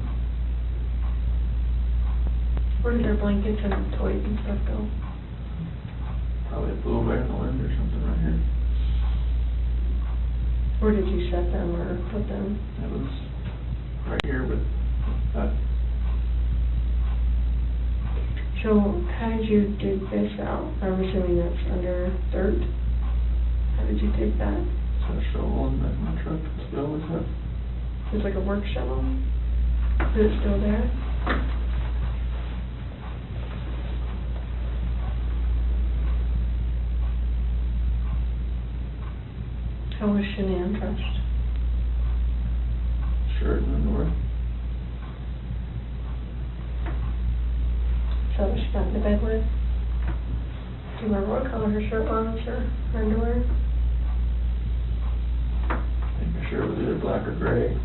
Where did their blankets and toys and stuff go? Probably flew away in the wind or something right here. Where did you set them or put them? It was right here with that. So how did you dig this out? I'm assuming that's under dirt. How did you dig that? It's a shovel in the back of my truck. That's what I always have. It's like a work shovel? Is it still there? How was Shanann dressed? Shirt and underwear. So was she got into bed with? Do you remember what color her shirt was or her underwear? I think her shirt was either black or gray.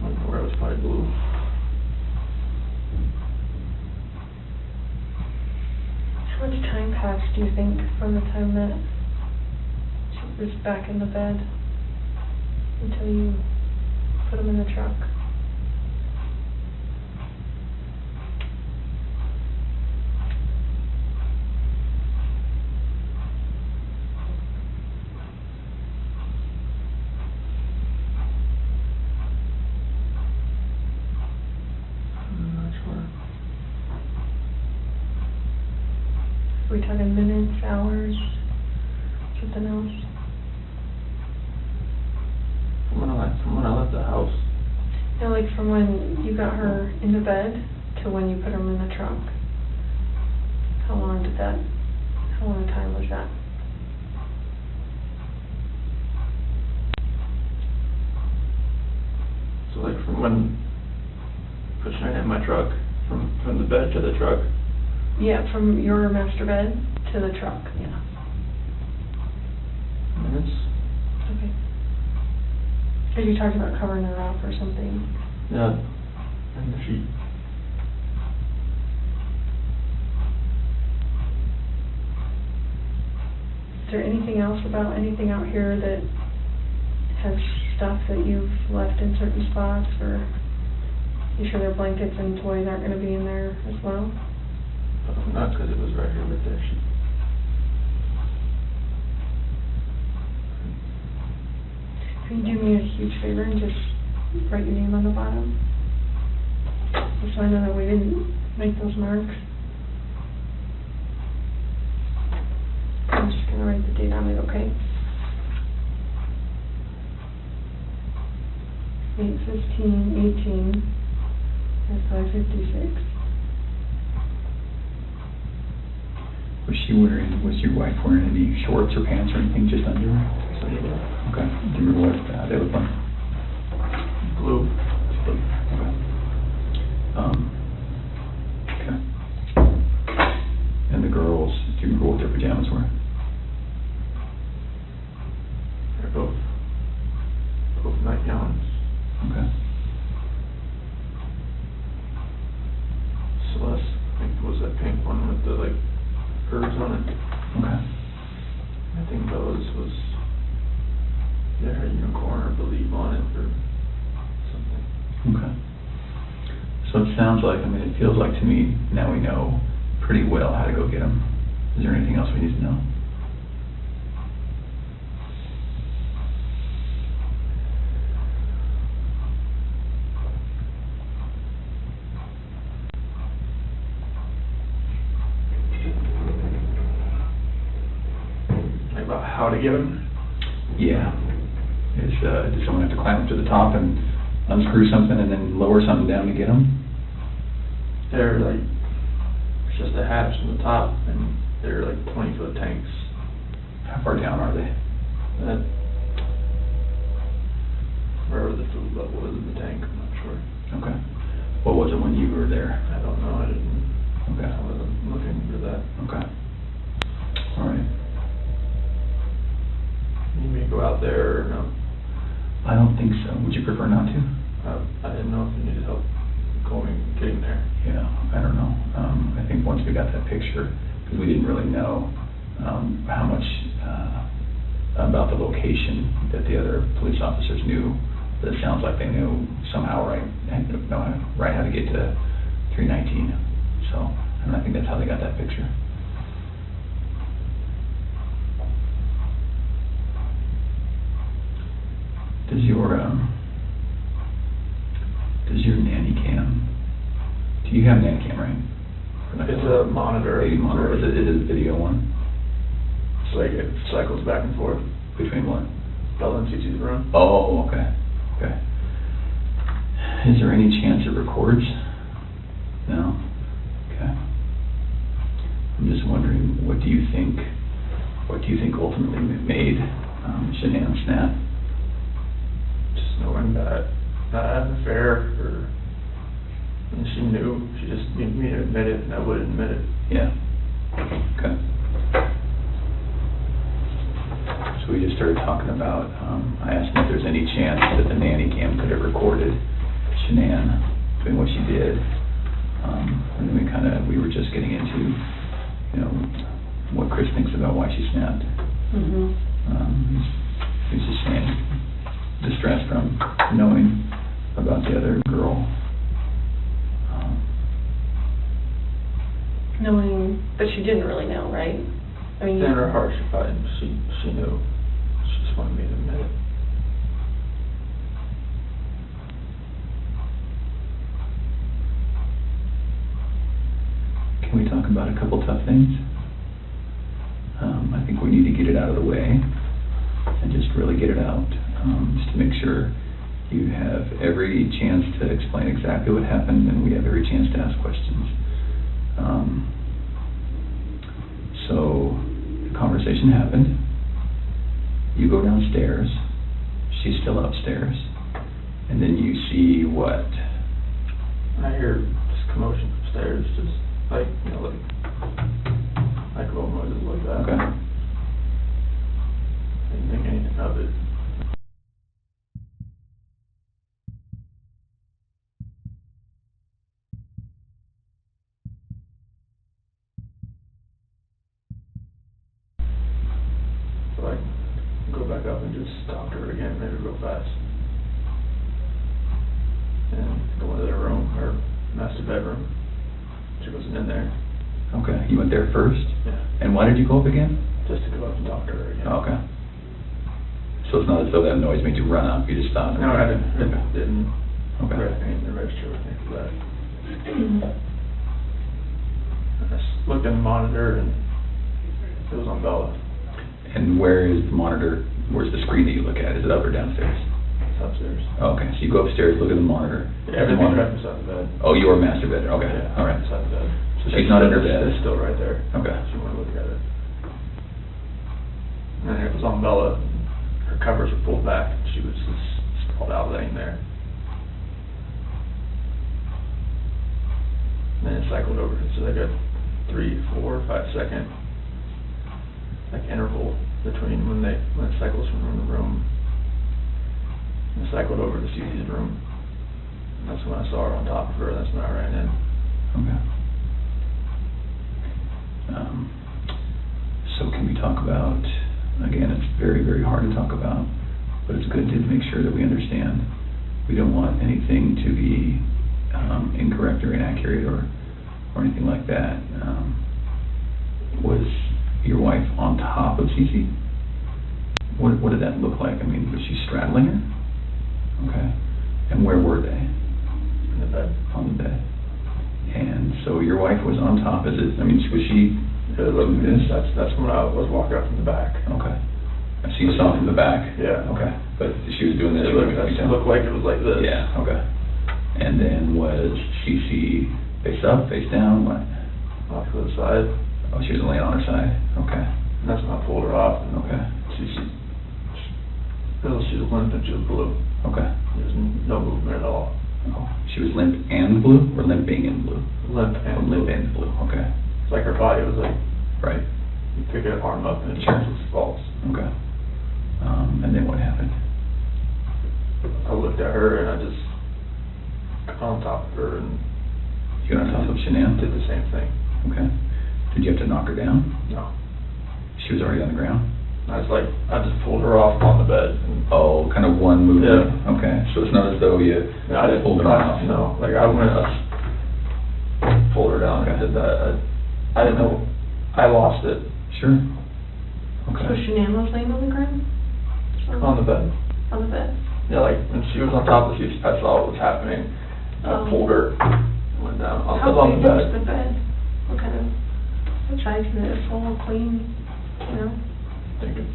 Underwear was probably blue. How much time passed, do you think, from the time that she was back in the bed until you put them in the truck? Are we talking minutes, hours, something else? From when I left the house. Yeah, like from when you got her into bed to when you put her in the trunk. How long a time was that? So like from when pushing her in my truck, from the bed to the truck. Yeah, from your master bed to the truck, yeah. Minutes. Okay. Are you talking about covering her up or something? Yeah. And the sheet. Is there anything else about anything out here that has stuff that you've left in certain spots, or you sure their blankets and toys aren't going to be in there as well? Not because it was right here with that sheet. Can you do me a huge favor and just write your name on the bottom? Just so I know that we didn't make those marks. I'm just going to write the date on it, okay? 8/15/18 at 5:56. Was your wife wearing any shorts or pants or anything, just under? Okay. Do you remember what they look like? Blue. Okay. And the girls, do you remember what their pajamas were? They're both nightgowns. Okay. Celeste, I think, was that pink one with the like curves on it. Okay. I think Bella's was, yeah, her unicorn or believe on it or something. Okay. So it sounds like, it feels like to me, now we know pretty well how to go get them. Is there anything else we need to know? About how to get them? Yeah. Does someone have to climb up to the top and unscrew something and then lower something down to get them? They're like, it's just a hatch on the top, and they're like 20-foot tanks. How far down are they? Wherever the food level is in the tank, I'm not sure. Okay. What was it when you were there? I don't know, Okay. I wasn't looking for that. Okay. All right. You may go out there or no? I don't think so. Would you prefer not to? I didn't know if you needed help getting there. Yeah, I don't know. I think once we got that picture, because we didn't really know how much about the location that the other police officers knew, but it sounds like they knew somehow right how to get to 319. So, and I think that's how they got that picture. Does your nanny cam? Do you have a nanny cam, right? It's a monitor. A monitor. Is it a video one? It's like it cycles back and forth. Between what? Bella and Cece's room. Oh, okay. Okay. Is there any chance it records? No? Okay. I'm just wondering, what do you think ultimately made Shanann snap? Just knowing that not having an affair, and she knew, she just needed me to admit it, and I would admit it. Yeah. Okay. So we just started talking about, I asked him if there's any chance that the nanny cam could have recorded Shanann doing what she did. And then we were just getting into, what Chris thinks about why she snapped. Mm-hmm. He's just saying, distress from knowing about the other girl. Knowing, but she didn't really know, right? I mean, In her heart, she knew. She just wanted me to admit it. Can we talk about a couple tough things? we need to get it out of the way and just really get it out, just to make sure you have every chance to explain exactly what happened and we have every chance to ask questions. So the conversation happened. You go downstairs. She's still upstairs. And then you see what? I hear just commotion upstairs, just like, you know, like little noises like that. Okay. I didn't think anything of it. So I go back up and just talk to her again, maybe real fast. And go into their room, her master bedroom. She wasn't in there. Okay, you went there first? Yeah. And why did you go up again? Just to go up and talk to her again. Oh, okay. So it's not as though that noise made you run up, you just stopped? No, I didn't. Okay. Anything in the register or anything like that. I just looked in the monitor and it was on Bella. And where is the monitor, where's the screen that you look at? Is it up or downstairs? It's upstairs. Oh, okay, so you go upstairs, look at the monitor. Yeah, everything's right beside the bed. Oh, you are master bed, okay, Yeah, all right. beside the bed. So she's not in her bed? It's still right there. Okay. If you want to look at it. And it was on Bella. Her covers were pulled back. She was just sprawled out laying there. And then it cycled over. So they got 3, 4, 5 second like interval between when it cycles from room to room. And it cycled over to Cece's room. And that's when I saw her on top of her. That's when I ran in. Okay. So can we talk about, again, it's very, very hard to talk about, but it's good to make sure that we understand. We don't want anything to be incorrect or inaccurate or anything like that. Was your wife on top of Cece? What did that look like? I mean, was she straddling her? Okay. And where were they? In the bed. On the bed. And so your wife was on top. Was she doing this? That's when I was walking up from the back. Okay. So you saw from the back? Yeah. Okay. But she was doing this? It looked like it was like this. Yeah, okay. And then was Cece face up, face down, what? Off to the side. Oh, she was laying on her side? Okay. And that's when I pulled her off. And okay. She was limp and she was blue. Okay. There was no movement at all. Oh, she was limp and blue, or limping and blue? Limp and blue. Limp and blue, okay. It's like her body was like, right. You pick her arm up and sure. It just falls. Okay. And then what happened? I looked at her and I just got on top of her and you got on top of Shanann? Did the same thing. Okay. Did you have to knock her down? No. She was already on the ground? I just pulled her off on the bed. Oh, kind of one movement? Yeah. Okay, so it's not as though you pulled her off? No, like I pulled her down and did that. I didn't know, I lost it. Sure. Okay. So Shanann was laying on the ground? On the bed. On the bed? Yeah, like when she was on top of the I saw what was happening. I pulled her, went down on the bed. How big was the bed? What kind of size is it? Full, clean, you know? I think it's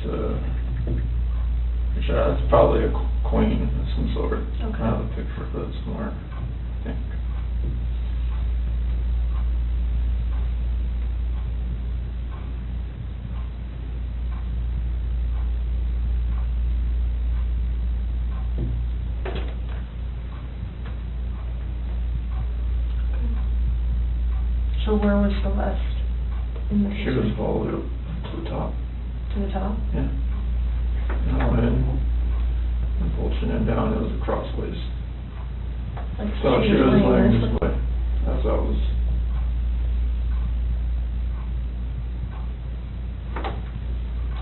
probably a queen of some sort. Okay. I have a picture of it somewhere, I think. So where was Celeste in the She was all the way up to the top. To the top? Yeah. And I went in and pulled Shanann down. It was crossways. Like So she was laying this way. As I was.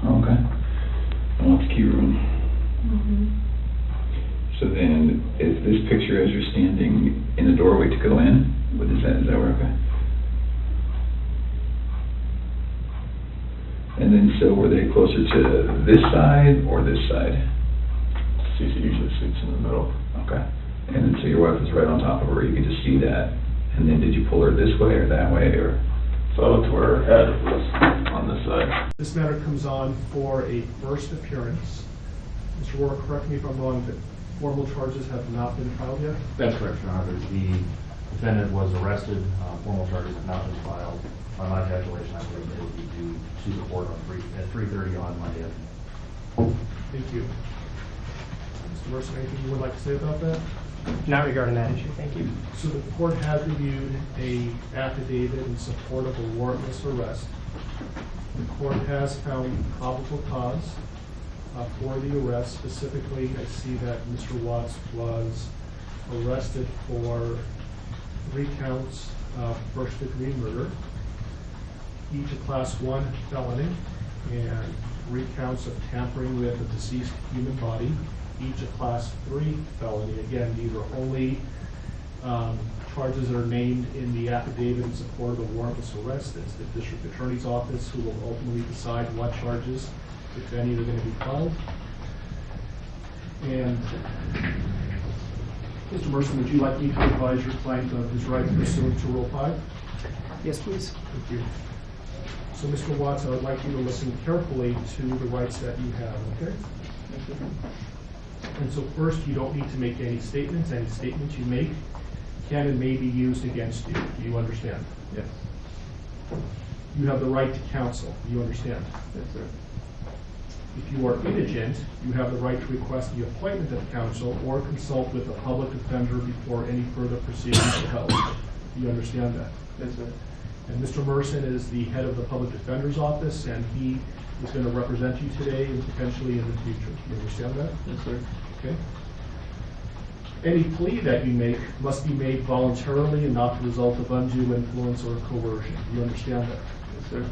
Okay. And that's key room. Mm-hmm. So then, is this picture as you're standing in the doorway to go in? What is that? Is that where? Okay. And then, so were they closer to this side or this side? Cece usually sits in the middle. Okay. And then, so your wife was right on top of her. You could just see that. And then, did you pull her this way or that way, or? So to where Ed was on this side. This matter comes on for a first appearance. Mr. Rourke, correct me if I'm wrong, but formal charges have not been filed yet? That's correct, Your Honor. The defendant was arrested. Formal charges have not been filed. By my calculation, I believe it will be due to the court at 3:30 on Monday. Thank you. Mr. Mercer, anything you would like to say about that? Not regarding that issue, thank you. So the court has reviewed a affidavit in support of a warrantless arrest. The court has found probable cause for the arrest. Specifically, I see that Mr. Watts was arrested for 3 counts of first-degree murder, each a Class 1 felony, and 3 counts of tampering with a deceased human body, each a Class 3 felony. Again, these are only charges that are named in the affidavit in support of the warrantless arrest. It's the district attorney's office who will ultimately decide what charges, if any, are going to be filed. And Mr. Mercer, would you like me to advise your client of his rights pursuant to Rule 5? Yes, please. Thank you. So, Mr. Watts, I would like you to listen carefully to the rights that you have, okay? Thank you. And so first, you don't need to make any statements. Any statements you make can and may be used against you. Do you understand? Yes. You have the right to counsel. Do you understand? Yes, sir. If you are indigent, you have the right to request the appointment of counsel or consult with a public defender before any further proceedings are held. Do you understand that? Yes, sir. And Mr. Merson is the head of the public defender's office, and he is going to represent you today and potentially in the future. Do you understand that? Yes, sir. Okay. Any plea that you make must be made voluntarily and not the result of undue influence or coercion. Do you understand that? Yes, sir.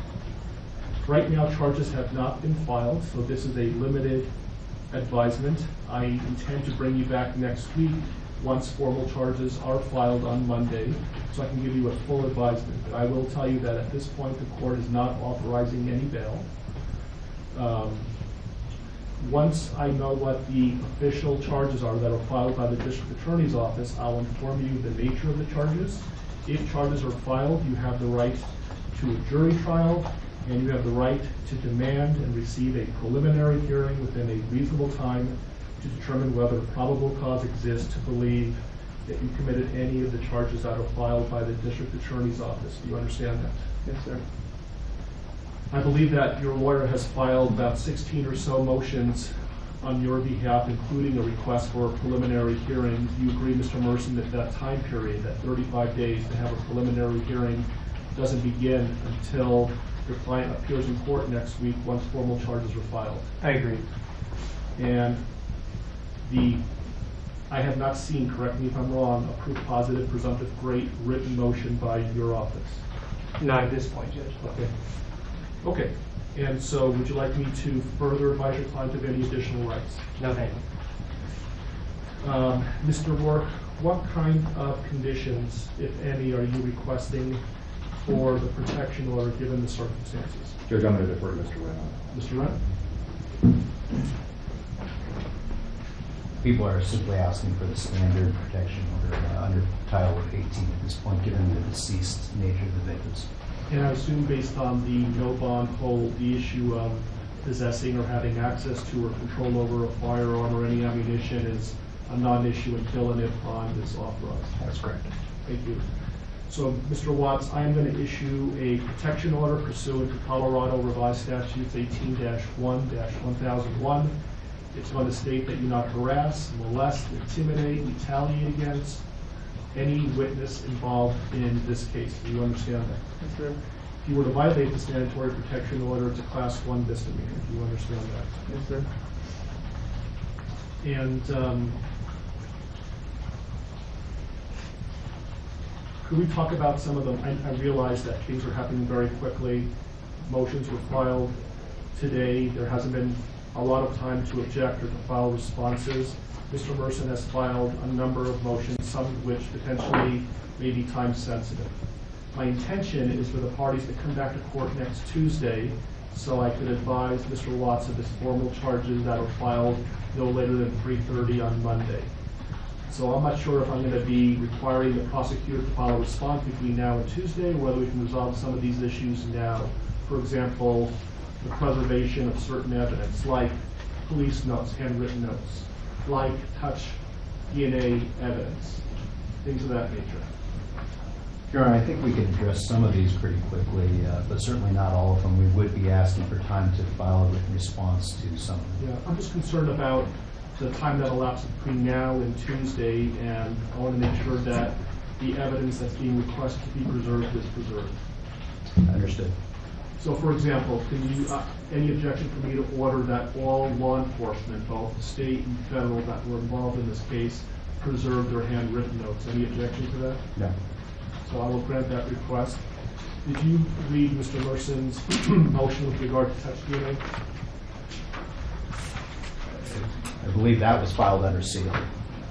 Right now, charges have not been filed, so this is a limited advisement. I intend to bring you back next week once formal charges are filed on Monday, so I can give you a full advisement. But I will tell you that at this point, the court is not authorizing any bail. Once I know what the official charges are that are filed by the district attorney's office, I'll inform you the nature of the charges. If charges are filed, you have the right to a jury trial, and you have the right to demand and receive a preliminary hearing within a reasonable time to determine whether probable cause exists to believe that you committed any of the charges that are filed by the district attorney's office. Do you understand that? Yes, sir. I believe that your lawyer has filed about 16 or so motions on your behalf, including a request for a preliminary hearing. Do you agree, Mr. Merson, that that time period, that 35 days to have a preliminary hearing, doesn't begin until your client appears in court next week once formal charges are filed? I agree. And I have not seen, correct me if I'm wrong, a proof positive, presumptive great written motion by your office. Not at this point, Judge. Okay. Okay. And so would you like me to further advise your client of any additional rights? No, thank you. Mr. Rourke, what kind of conditions, if any, are you requesting for the protection order given the circumstances? Judge, I'm going to defer to Mr. Wren. Mr. Wren? People are simply asking for the standard protection order under Title 18 at this point, given the deceased nature of the victims. And I assume based on the no bond hold, the issue of possessing or having access to or control over a firearm or any ammunition is a non-issue until and if bond is authorized. That's correct. Thank you. So, Mr. Watts, I am going to issue a protection order pursuant to Colorado Revised Statutes 18-1-1001. It's going to state that you not harass, molest, intimidate, retaliate against any witness involved in this case. Do you understand that? Yes, sir. If you were to violate this mandatory protection order, it's a Class 1 misdemeanor. Do you understand that? Yes, sir. And could we talk about some of them? I realize that things are happening very quickly. Motions were filed today. There hasn't been a lot of time to object or to file responses. Mr. Merson has filed a number of motions, some of which potentially may be time sensitive. My intention is for the parties to come back to court next Tuesday so I could advise Mr. Watts of his formal charges that are filed no later than 3:30 on Monday. So I'm not sure if I'm going to be requiring the prosecutor to file a response between now and Tuesday, whether we can resolve some of these issues now. For example, the preservation of certain evidence, like police notes, handwritten notes, like touch DNA evidence, things of that nature. Your Honor, I think we can address some of these pretty quickly, but certainly not all of them. We would be asking for time to file a written response to some of them. Yeah, I'm just concerned about the time that elapses between now and Tuesday, and I want to make sure that the evidence that's being requested to be preserved is preserved. Understood. So, for example, can you, any objection for me to order that all law enforcement, both the state and federal that were involved in this case, preserve their handwritten notes? Any objection to that? No. So I will grant that request. Did you read Mr. Merson's motion with regard to touch DNA? I believe that was filed under seal,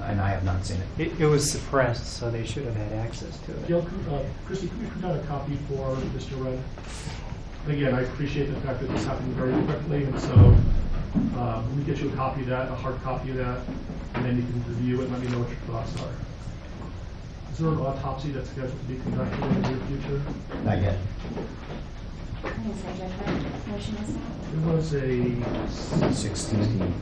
and I have not seen it. It was suppressed, so they should have had access to it. Gail, Christy, could you print out a copy for Mr. Red? Again, I appreciate the fact that this happened very quickly, and so let me get you a copy of that, a hard copy of that, and then you can review it and let me know what your thoughts are. Is there an autopsy that's scheduled to be conducted in the near future? Not yet. It was a 16.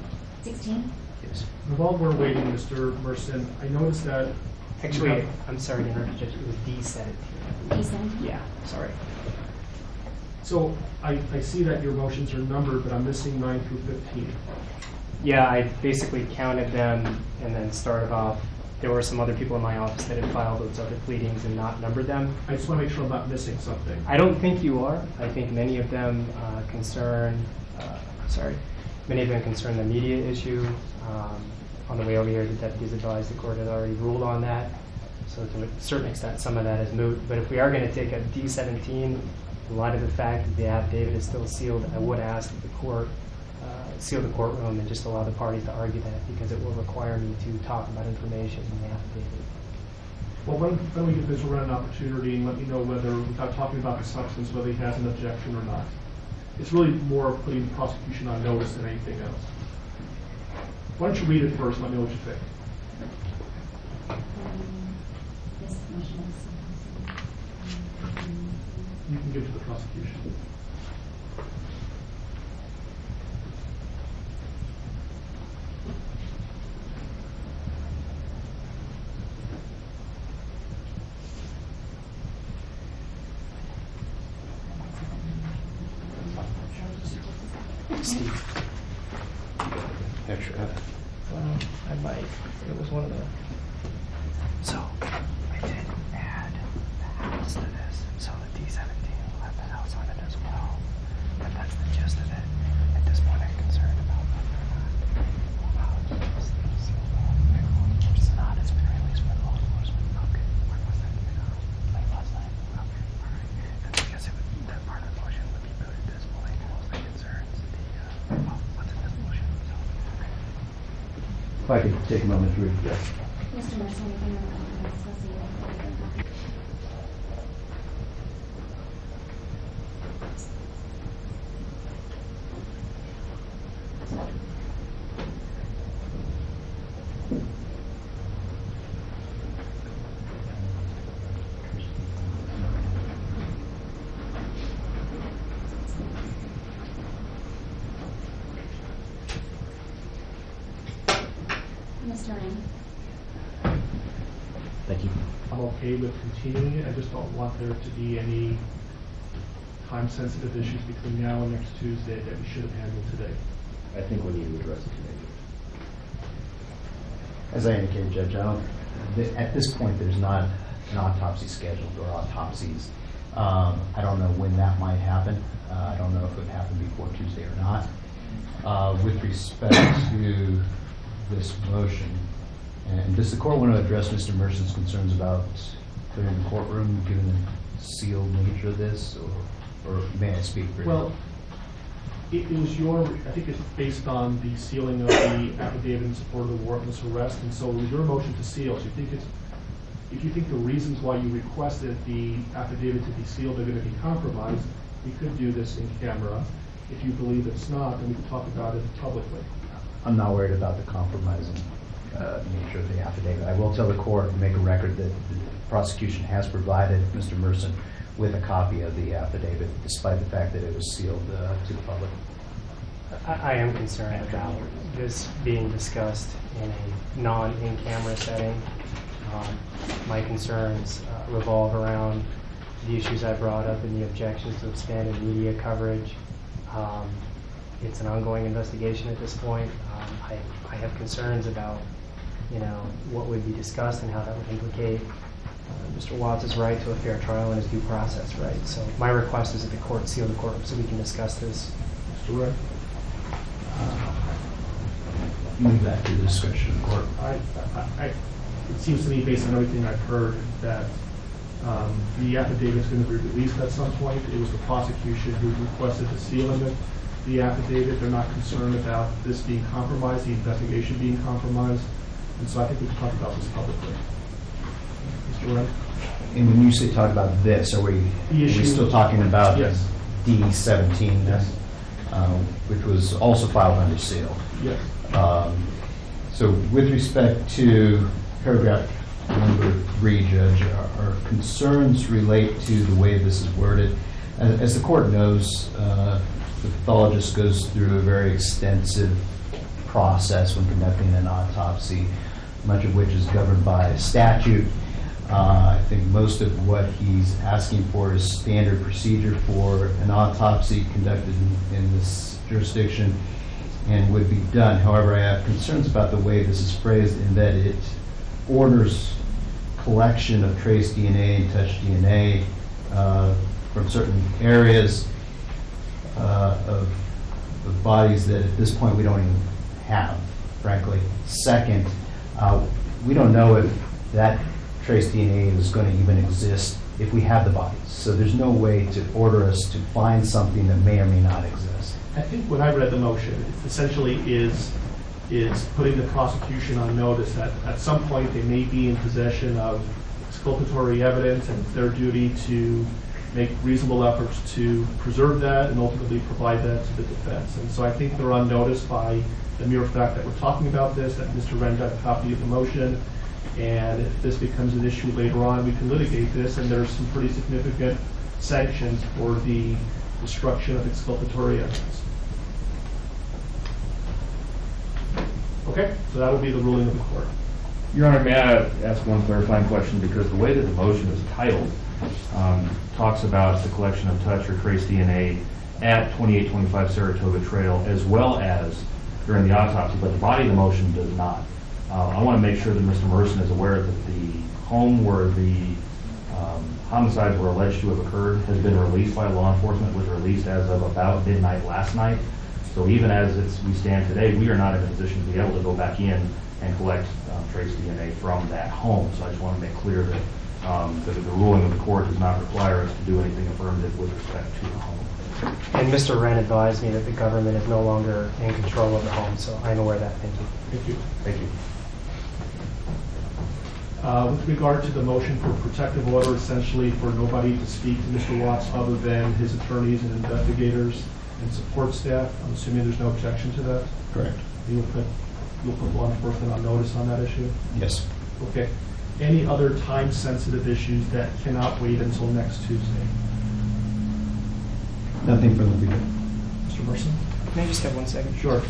16? Yes. While we're waiting, Mr. Merson, I noticed that... Actually, I'm sorry to interrupt, Judge. It was D17. D17? Yeah, sorry. So I see that your motions are numbered, but I'm missing 9 through 15. Yeah, I basically counted them and then started off. There were some other people in my office that had filed those other pleadings and not numbered them. I just want to make sure I'm not missing something. I don't think you are. I think many of them concern the media issue. On the way over here, the deputies advised the court had already ruled on that. So to a certain extent, some of that is moot. But if we are going to take a D17, in light of the fact that the affidavit is still sealed, I would ask that the court seal the courtroom and just allow the parties to argue that, because it will require me to talk about information in the affidavit. Well, why don't we give Mr. Wren an opportunity and let me know whether, without talking about the substance, whether he has an objection or not. It's really more of putting the prosecution on notice than anything else. Why don't you read it first and let me know what you think. You can give to the prosecution. Steve. Extra. I might. It was one of the. So, I did add the house to this, so the D17 will have the house on it as well. But that's the gist of it. At this point, I'm concerned about whether or not it's not. It's been released by law enforcement. Okay. When was that? Late last night. Okay. All right. That's because that part of the motion would be voted this point. Mostly concerns what's in this motion. So, okay. If I could take a moment to read this. Mr. Mercer, anything on the Mr. Ryan. Thank you. I'm okay with continuing it. I just don't want there to be any time-sensitive issues between now and next Tuesday that we should have handled today. I think we need to address it today. As I indicated, Judge, at this point, there's not an autopsy scheduled or autopsies. I don't know when that might happen. I don't know if it would happen before Tuesday or not. With respect to this motion, and does the court want to address Mr. Merson's concerns about clearing the courtroom, given the sealed nature of this, or may I speak for Well, it was I think it's based on the sealing of the affidavit in support of the warrantless arrest, and so it was your motion to seal. So if you think the reasons why you requested the affidavit to be sealed are going to be compromised, we could do this in camera. If you believe it's not, then we can talk about it publicly. I'm not worried about the compromising. nature of the affidavit. I will tell the court and make a record that the prosecution has provided Mr. Merson with a copy of the affidavit, despite the fact that it was sealed to the public. I am concerned about this being discussed in a non-in-camera setting. My concerns revolve around the issues I brought up in the objections to expanded media coverage. It's an ongoing investigation at this point. I have concerns about, what would be discussed and how that would implicate Mr. Watts' right to a fair trial and his due process right. So my request is that the court seal the courtroom so we can discuss this. Mr. Wright? Move that to the discretion of the court. It seems to me, based on everything I've heard, that the affidavit is going to be released at some point. It was the prosecution who requested the sealing of the affidavit. They're not concerned about this being compromised, the investigation being compromised. And so I think we can talk about this publicly. Mr. Wright? And when you say talk about this, are we still talking about yes. D17, yes. Which was also filed under seal? Yes. So with respect to paragraph number 3, Judge, our concerns relate to the way this is worded. As the court knows, the pathologist goes through a very extensive process when conducting an autopsy, much of which is governed by statute. I think most of what he's asking for is standard procedure for an autopsy conducted in this jurisdiction and would be done. However, I have concerns about the way this is phrased in that it orders collection of trace DNA and touch DNA from certain areas of bodies that at this point we don't even have, frankly. Second, we don't know if that trace DNA is going to even exist if we have the bodies. So there's no way to order us to find something that may or may not exist. I think when I read the motion, it essentially is putting the prosecution on notice that at some point they may be in possession of exculpatory evidence, and it's their duty to make reasonable efforts to preserve that and ultimately provide that to the defense. And so I think they're on notice by the mere fact that we're talking about this, that Mr. Wren got a copy of the motion, and if this becomes an issue later on, we can litigate this, and there's some pretty significant sanctions for the destruction of exculpatory evidence. Okay, so that will be the ruling of the court. Your Honor, may I ask one clarifying question? Because the way that the motion is titled talks about the collection of touch or trace DNA at 2825 Saratoga Trail as well as during the autopsy, but the body of the motion does not. I want to make sure that Mr. Merson is aware that the home where the homicides were alleged to have occurred has been released by law enforcement, was released as of about midnight last night. So even as we stand today, we are not in a position to be able to go back in and collect trace DNA from that home. So I just want to make clear that the ruling of the court does not require us to do anything affirmative with respect to the home. And Mr. Wren advised me that the government is no longer in control of the home, so I'm aware of that. Thank you. Thank you. Thank you. With regard to the motion for protective order, essentially for nobody to speak to Mr. Watts other than his attorneys and investigators and support staff, I'm assuming there's no objection to that? Correct. You'll put law enforcement on notice on that issue? Yes. Okay. Any other time-sensitive issues that cannot wait until next Tuesday? Nothing from the people. Mr. Merson? May I just have 1 second? Sure.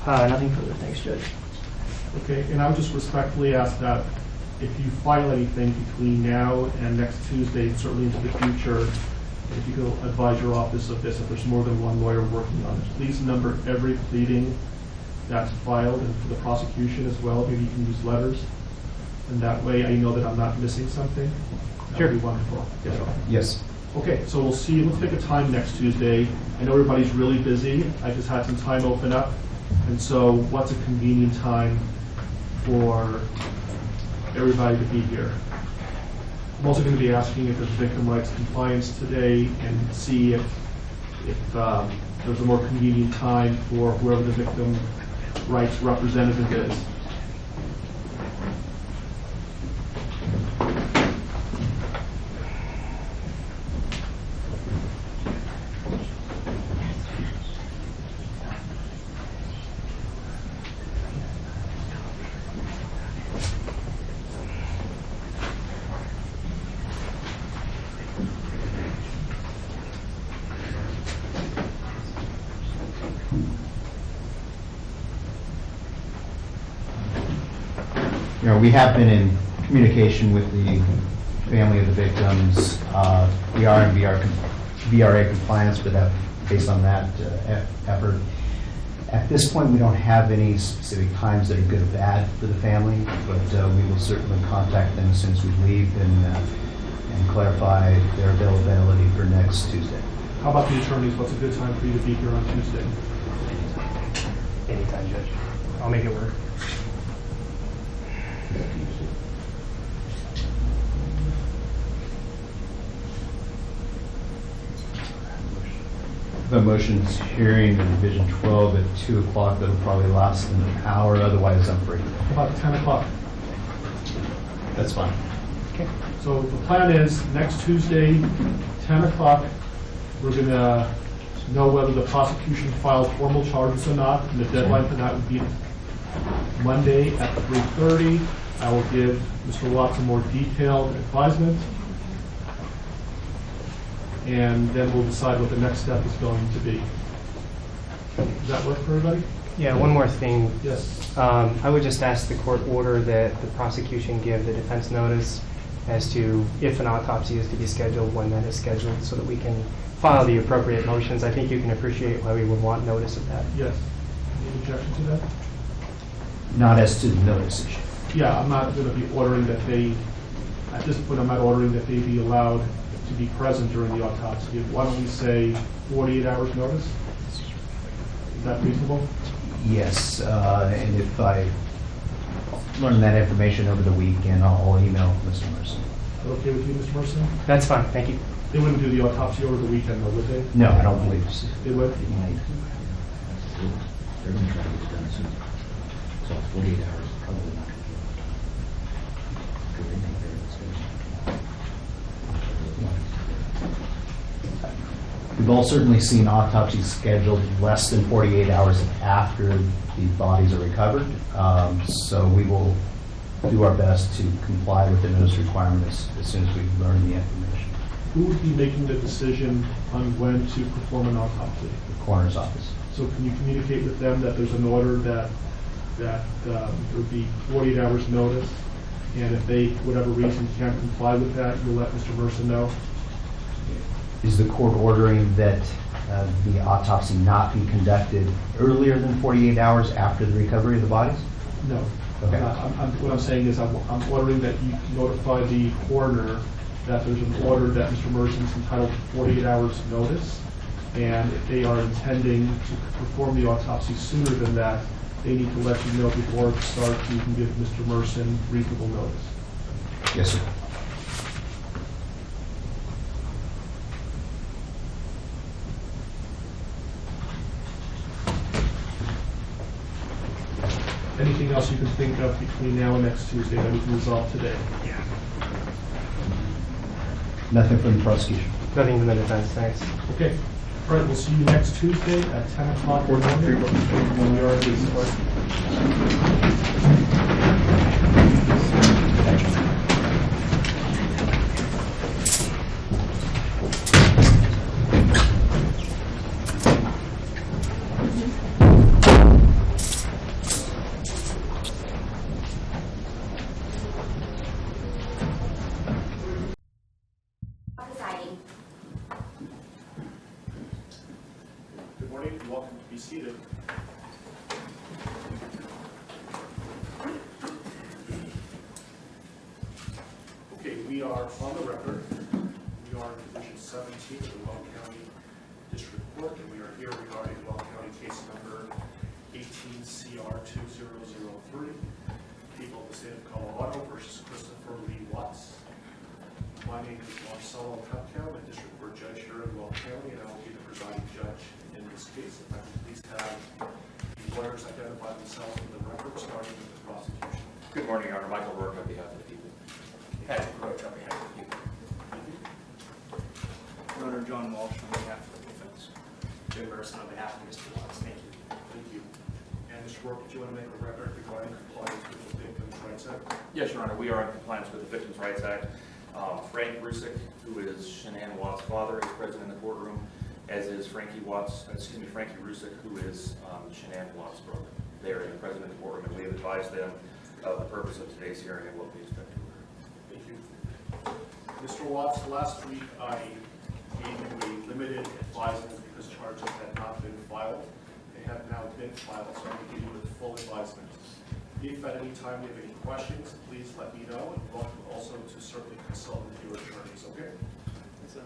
Nothing further. Thanks, Judge. Okay, and I would just respectfully ask that if you file anything between now and next Tuesday, certainly into the future, if you could advise your office of this, if there's more than one lawyer working on it, please number every pleading that's filed, and for the prosecution as well, maybe you can use letters. And that way I know that I'm not missing something. That would be wonderful. Yes. Yes. Okay, so we'll see. Let's pick a time next Tuesday. I know everybody's really busy. I just had some time open up. And so what's a convenient time for everybody to be here? I'm also going to be asking if there's victim rights compliance today and see if there's a more convenient time for whoever the victim rights representative is. we have been in communication with the family of the victims. We are in VRA compliance with that, based on that effort. At this point, we don't have any specific times that are good or bad for the family, but we will certainly contact them as soon as we leave and clarify their availability for next Tuesday. How about the attorneys? What's a good time for you to be here on Tuesday? Anytime, Judge. I'll make it work. The motion's hearing in Division 12 at 2 o'clock. That'll probably last an hour. Otherwise, I'm free. How about 10 o'clock? That's fine. Okay. So the plan is next Tuesday, 10 o'clock, we're going to know whether the prosecution filed formal charges or not, and the deadline for that would be Monday at 3:30. I will give Mr. Watts a more detailed advisement, and then we'll decide what the next step is going to be. Does that work for everybody? Yeah, one more thing. Yes. I would just ask the court order that the prosecution give the defense notice as to if an autopsy is to be scheduled, when that is scheduled, so that we can file the appropriate motions. I think you can appreciate why we would want notice of that. Yes. Any objection to that? Not as to the notice issue. Yeah, I'm not going to be ordering that they, at this point, I'm not ordering that they be allowed to be present during the autopsy. Why don't we say 48 hours notice? Is that reasonable? Yes, and if I learn that information over the weekend, I'll email Mr. Mercer. Is that okay with you, Mr. Mercer? That's fine, thank you. They wouldn't do the autopsy over the weekend, though, would they? No, I don't believe so. They would? They're going to try to get it done soon. So 48 hours is probably not going to be good. They make their decision. We've all certainly seen autopsies scheduled less than 48 hours after the bodies are recovered. So we will do our best to comply with the notice requirements as soon as we learn the information. Who would be making the decision on when to perform an autopsy? The coroner's office. So can you communicate with them that there's an order that there would be 48 hours notice, and if they, for whatever reason, can't comply with that, you'll let Mr. Mercer know? Is the court ordering that the autopsy not be conducted earlier than 48 hours after the recovery of the bodies? No. Okay. What I'm saying is I'm ordering that you notify the coroner that there's an order that Mr. Mercer is entitled to 48 hours notice, and if they are intending to perform the autopsy sooner than that, they need to let you know before it starts so you can give Mr. Mercer reasonable notice. Yes, sir. Anything else you can think of between now and next Tuesday that we can resolve today? Yeah. Nothing from the prosecution. Nothing from the defense, thanks. Okay. All right, we'll see you next Tuesday at 10 o'clock or Monday when we are at the court. Good morning, and welcome to be seated. Okay, we are on the record. We are in Division 17 of the Weld County District Court, and we are here regarding Weld County case number 18CR2003, people of the state of Colorado versus Christopher Lee Watts. My name is Marcelo Cuptown, a district court judge here in Weld County, and I will be the presiding judge in this case. If I could please have the lawyers identify themselves in the record, starting with the prosecution. Good morning, Your Honor. Michael Rourke on behalf of the people. Patrick Roach on behalf of the people. Your Honor, John Walsh on behalf of the defense. Jim Burson on behalf of Mr. Watts. Thank you. Thank you. And Mr. Rourke, do you want to make a record regarding compliance with the Victims' Rights Act? Yes, Your Honor. We are in compliance with the Victims' Rights Act. Frank Rusick, who is Shanann Watts' father, is present in the courtroom, as is Frankie Rusick, who is Shanann Watts' brother. They are present in the courtroom, and we have advised them of the purpose of today's hearing and what we expect to occur. Thank you. Mr. Watts, last week I gave you a limited advisement because charges had not been filed. They have now been filed, so I'm going to give you a full advisement. If at any time you have any questions, please let me know, and welcome also to certainly consult with your attorneys, okay? Yes, sir.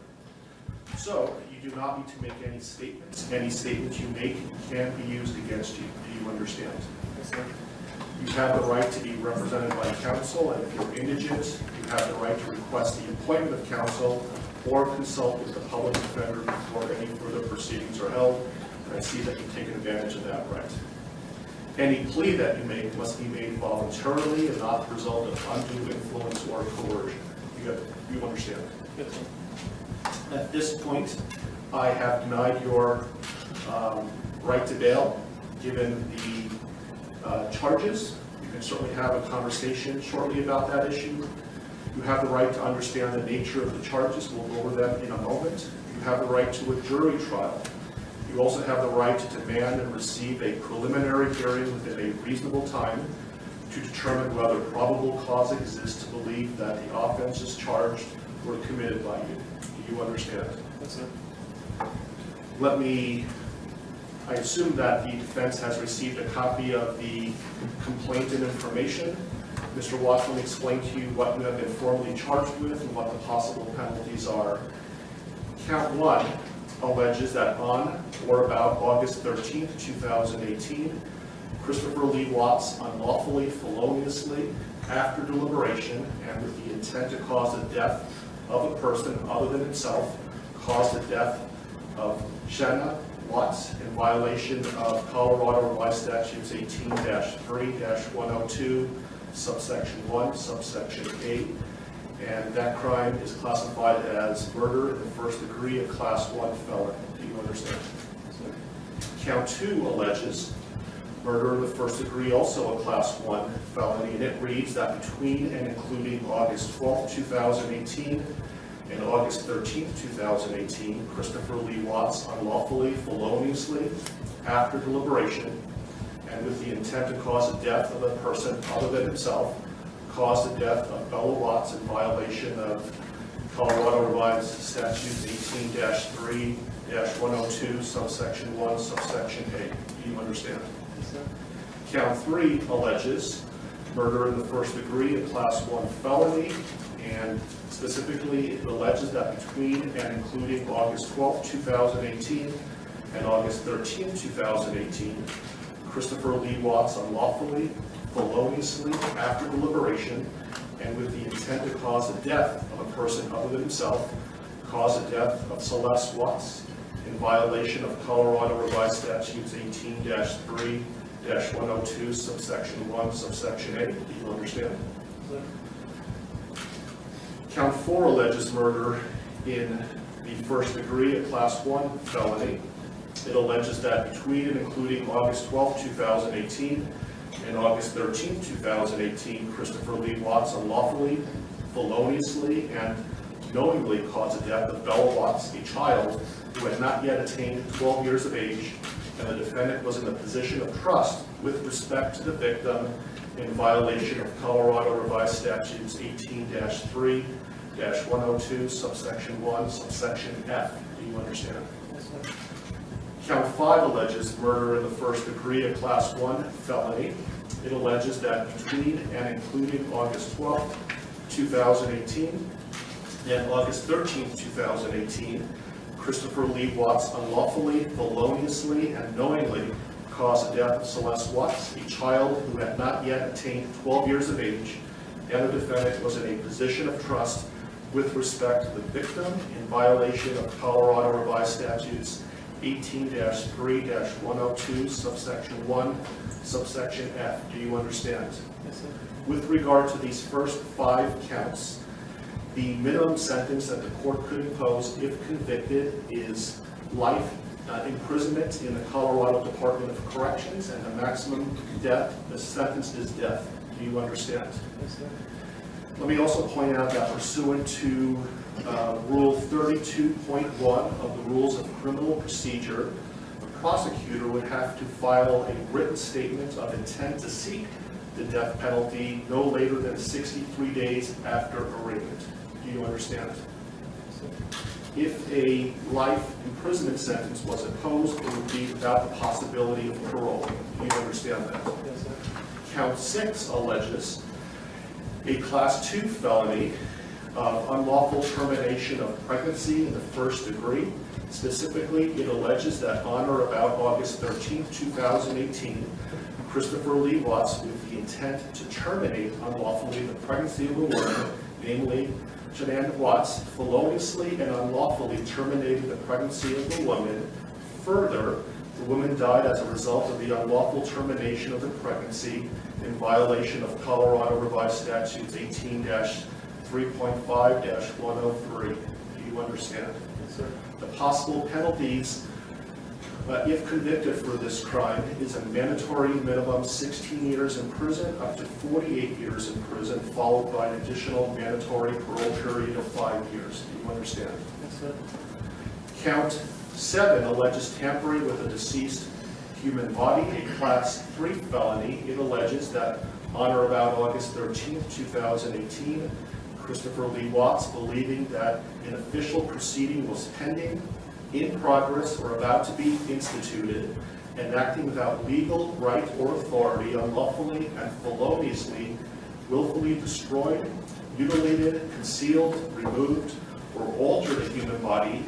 So, you do not need to make any statements. Any statements you make can be used against you. Do you understand? Yes, sir. You have the right to be represented by counsel, and if you're indigent, you have the right to request the appointment of counsel or consult with the public defender before any further proceedings are held, and I see that you've taken advantage of that right. Any plea that you make must be made voluntarily and not the result of undue influence or coercion. You understand? Yes, sir. At this point, I have denied your right to bail, given the charges. You can certainly have a conversation shortly about that issue. You have the right to understand the nature of the charges. We'll go over them in a moment. You have the right to a jury trial. You also have the right to demand and receive a preliminary hearing within a reasonable time to determine whether probable cause exists to believe that the offenses charged were committed by you. Do you understand? Yes, sir. I assume that the defense has received a copy of the complaint and information. Mr. Watts will explain to you what you have been formally charged with and what the possible penalties are. Count 1 alleges that on or about August 13, 2018, Christopher Lee Watts unlawfully, feloniously, after deliberation, and with the intent to cause the death of a person other than himself, caused the death of Shanna Watts in violation of Colorado Revised Statutes 18-3-102, subsection 1, subsection 8. And that crime is classified as murder in the first degree, a class 1 felony. Do you understand? Count 2 alleges murder in the first degree, also a class 1 felony, and it reads that between and including August 12, 2018 and August 13, 2018, Christopher Lee Watts unlawfully, feloniously, after deliberation, and with the intent to cause the death of a person other than himself, caused the death of Bella Watts in violation of Colorado Revised Statutes 18-3-102, subsection 1, subsection 8. Do you understand? Yes, sir. Count 3 alleges murder in the first degree, a class 1 felony, and specifically it alleges that between and including August 12, 2018 and August 13, 2018, Christopher Lee Watts unlawfully, feloniously, after deliberation, and with the intent to cause the death of a person other than himself, caused the death of Celeste Watts in violation of Colorado Revised Statutes 18-3-102, subsection 1, subsection 8. Do you understand? Count 4 alleges murder in the first degree, a class 1 felony. It alleges that between and including August 12, 2018 and August 13, 2018, Christopher Lee Watts unlawfully, feloniously, and knowingly caused the death of Bella Watts, a child who had not yet attained 12 years of age, and the defendant was in a position of trust with respect to the victim in violation of Colorado Revised Statutes 18-3-102, subsection 1, subsection F. Do you understand? Yes, sir. Count 5 alleges murder in the first degree, a class 1 felony. It alleges that between and including August 12, 2018 and August 13, 2018, Christopher Lee Watts unlawfully, feloniously, and knowingly caused the death of Celeste Watts, a child who had not yet attained 12 years of age, and the defendant was in a position of trust with respect to the victim in violation of Colorado Revised Statutes 18-3-102, subsection 1, subsection F. Do you understand? Yes, sir. With regard to these first 5 counts, the minimum sentence that the court could impose if convicted is life imprisonment in the Colorado Department of Corrections, and the maximum sentence is death. Do you understand? Yes, sir. Let me also point out that pursuant to Rule 32.1 of the Rules of Criminal Procedure, the prosecutor would have to file a written statement of intent to seek the death penalty no later than 63 days after arraignment. Do you understand? If a life imprisonment sentence was imposed, it would be without the possibility of parole. Do you understand that? Yes, sir. Count 6 alleges a Class 2 felony of unlawful termination of pregnancy in the first degree. Specifically, it alleges that on or about August 13, 2018, Christopher Lee Watts, with the intent to terminate unlawfully the pregnancy of a woman, namely Jeanette Watts, feloniously and unlawfully terminated the pregnancy of the woman. Further, the woman died as a result of the unlawful termination of the pregnancy in violation of Colorado Revised Statutes 18-3.5-103. Do you understand? Yes, sir. The possible penalties, if convicted for this crime, is a mandatory minimum 16 years in prison up to 48 years in prison, followed by an additional mandatory parole period of 5 years. Do you understand? Yes, sir. Count 7 alleges tampering with a deceased human body, a Class 3 felony. It alleges that on or about August 13, 2018, Christopher Lee Watts, believing that an official proceeding was pending, in progress, or about to be instituted, and acting without legal right or authority, unlawfully and feloniously, willfully destroyed, mutilated, concealed, removed, or altered a human body,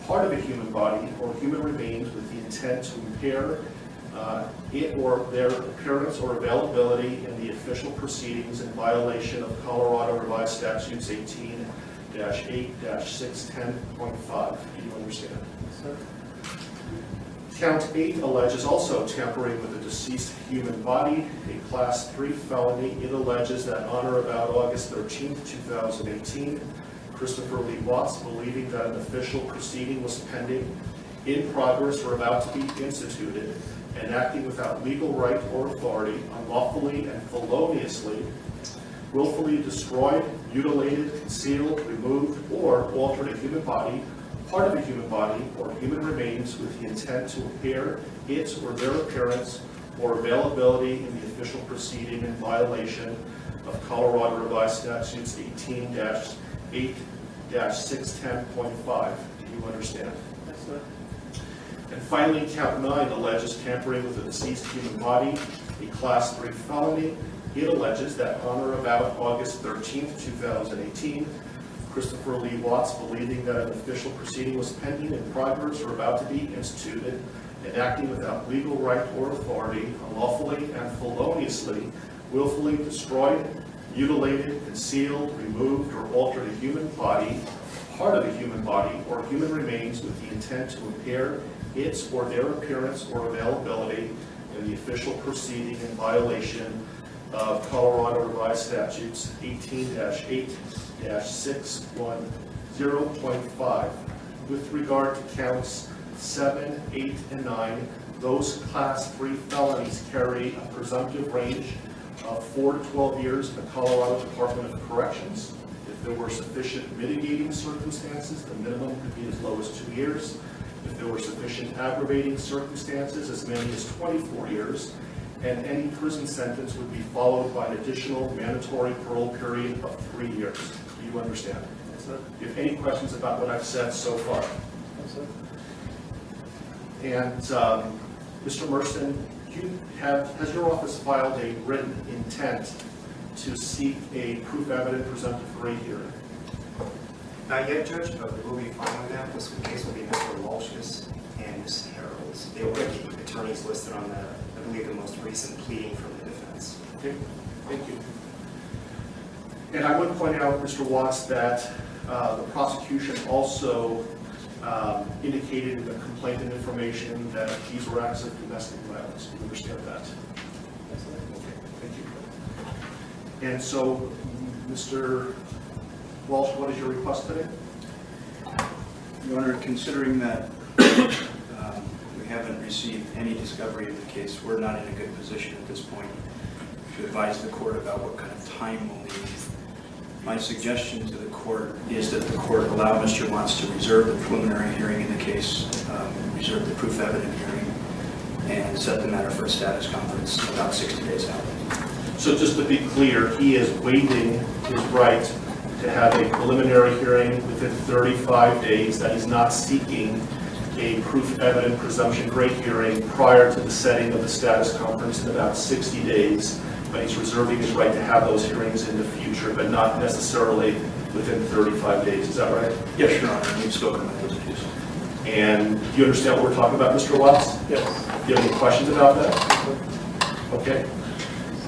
part of a human body, or human remains with the intent to impair it or their appearance or availability in the official proceedings in violation of Colorado Revised Statutes 18-8-610.5. Do you understand? Yes, sir. Count 8 alleges also tampering with a deceased human body, a Class 3 felony. It alleges that on or about August 13, 2018, Christopher Lee Watts, believing that an official proceeding was pending, in progress, or about to be instituted, and acting without legal right or authority, unlawfully and feloniously, willfully destroyed, mutilated, concealed, removed, or altered a human body, part of a human body, or human remains with the intent to impair its or their appearance or availability in the official proceeding in violation of Colorado Revised Statutes 18-8-610.5. Do you understand? Yes, sir. And finally, count 9 alleges tampering with a deceased human body, a Class 3 felony. It alleges that on or about August 13, 2018, Christopher Lee Watts, believing that an official proceeding was pending, in progress, or about to be instituted, and acting without legal right or authority, unlawfully and feloniously, willfully destroyed, mutilated, concealed, removed, or altered a human body, part of a human body, or human remains with the intent to impair its or their appearance or availability in the official proceeding in violation of Colorado Revised Statutes 18-8-610.5. With regard to counts 7, 8, and 9, those Class 3 felonies carry a presumptive range of 4 to 12 years in the Colorado Department of Corrections. If there were sufficient mitigating circumstances, the minimum could be as low as 2 years. If there were sufficient aggravating circumstances, as many as 24 years. And any prison sentence would be followed by an additional mandatory parole period of 3 years. Do you understand? Yes, sir. Do you have any questions about what I've said so far? Yes, sir. And Mr. Merson, has your office filed a written intent to seek a proof evident presumptive rate hearing? Not yet, Judge, but we will be filing that. This case will be Mr. Walsh's and Ms. Harold's. They were the attorneys listed on the, I believe, the most recent pleading from the defense. Okay, thank you. And I would point out, Mr. Watts, that the prosecution also indicated in the complaint and information that these were acts of domestic violence. Do you understand that? Yes, sir. Okay, thank you. And so, Mr. Walsh, what is your request today? Your Honor, considering that we haven't received any discovery of the case, we're not in a good position at this point to advise the court about what kind of time we'll need. My suggestion to the court is that the court allow Mr. Watts to reserve the preliminary hearing in the case, reserve the proof evident hearing, and set the matter for a status conference about 60 days out. So just to be clear, he is waiving his right to have a preliminary hearing within 35 days, that he's not seeking a proof evident presumption great hearing prior to the setting of the status conference in about 60 days, but he's reserving his right to have those hearings in the future, but not necessarily within 35 days. Is that right? Yes, Your Honor, we've spoken with those issues. And do you understand what we're talking about, Mr. Watts? Yes. Do you have any questions about that? Okay.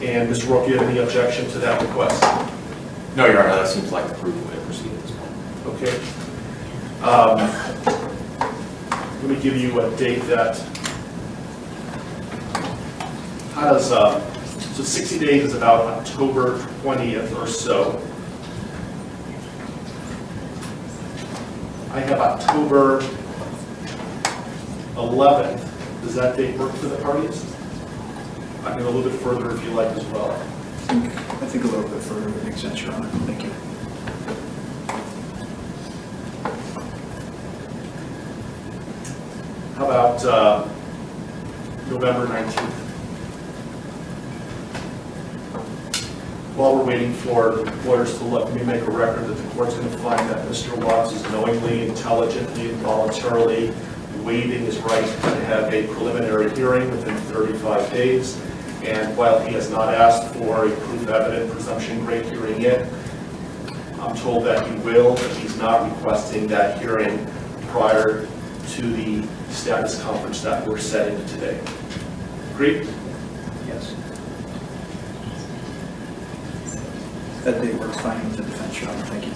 And Mr. Rourke, do you have any objection to that request? No, Your Honor, that seems like the prudent way to proceed at this point. Okay. Let me give you a date that, how does, so 60 days is about October 20th or so. I have October 11th. Does that date work for the parties? I can go a little bit further if you like as well. I think a little bit further would make sense, Your Honor. Thank you. How about November 19th? While we're waiting for lawyers to let me make a record that the court's going to find that Mr. Watts is knowingly, intelligently, and voluntarily waiving his right to have a preliminary hearing within 35 days. And while he has not asked for a proof evident presumption great hearing yet, I'm told that he will, but he's not requesting that hearing prior to the status conference that we're setting today. Agreed? Yes. That date works fine with the defense, Your Honor. Thank you.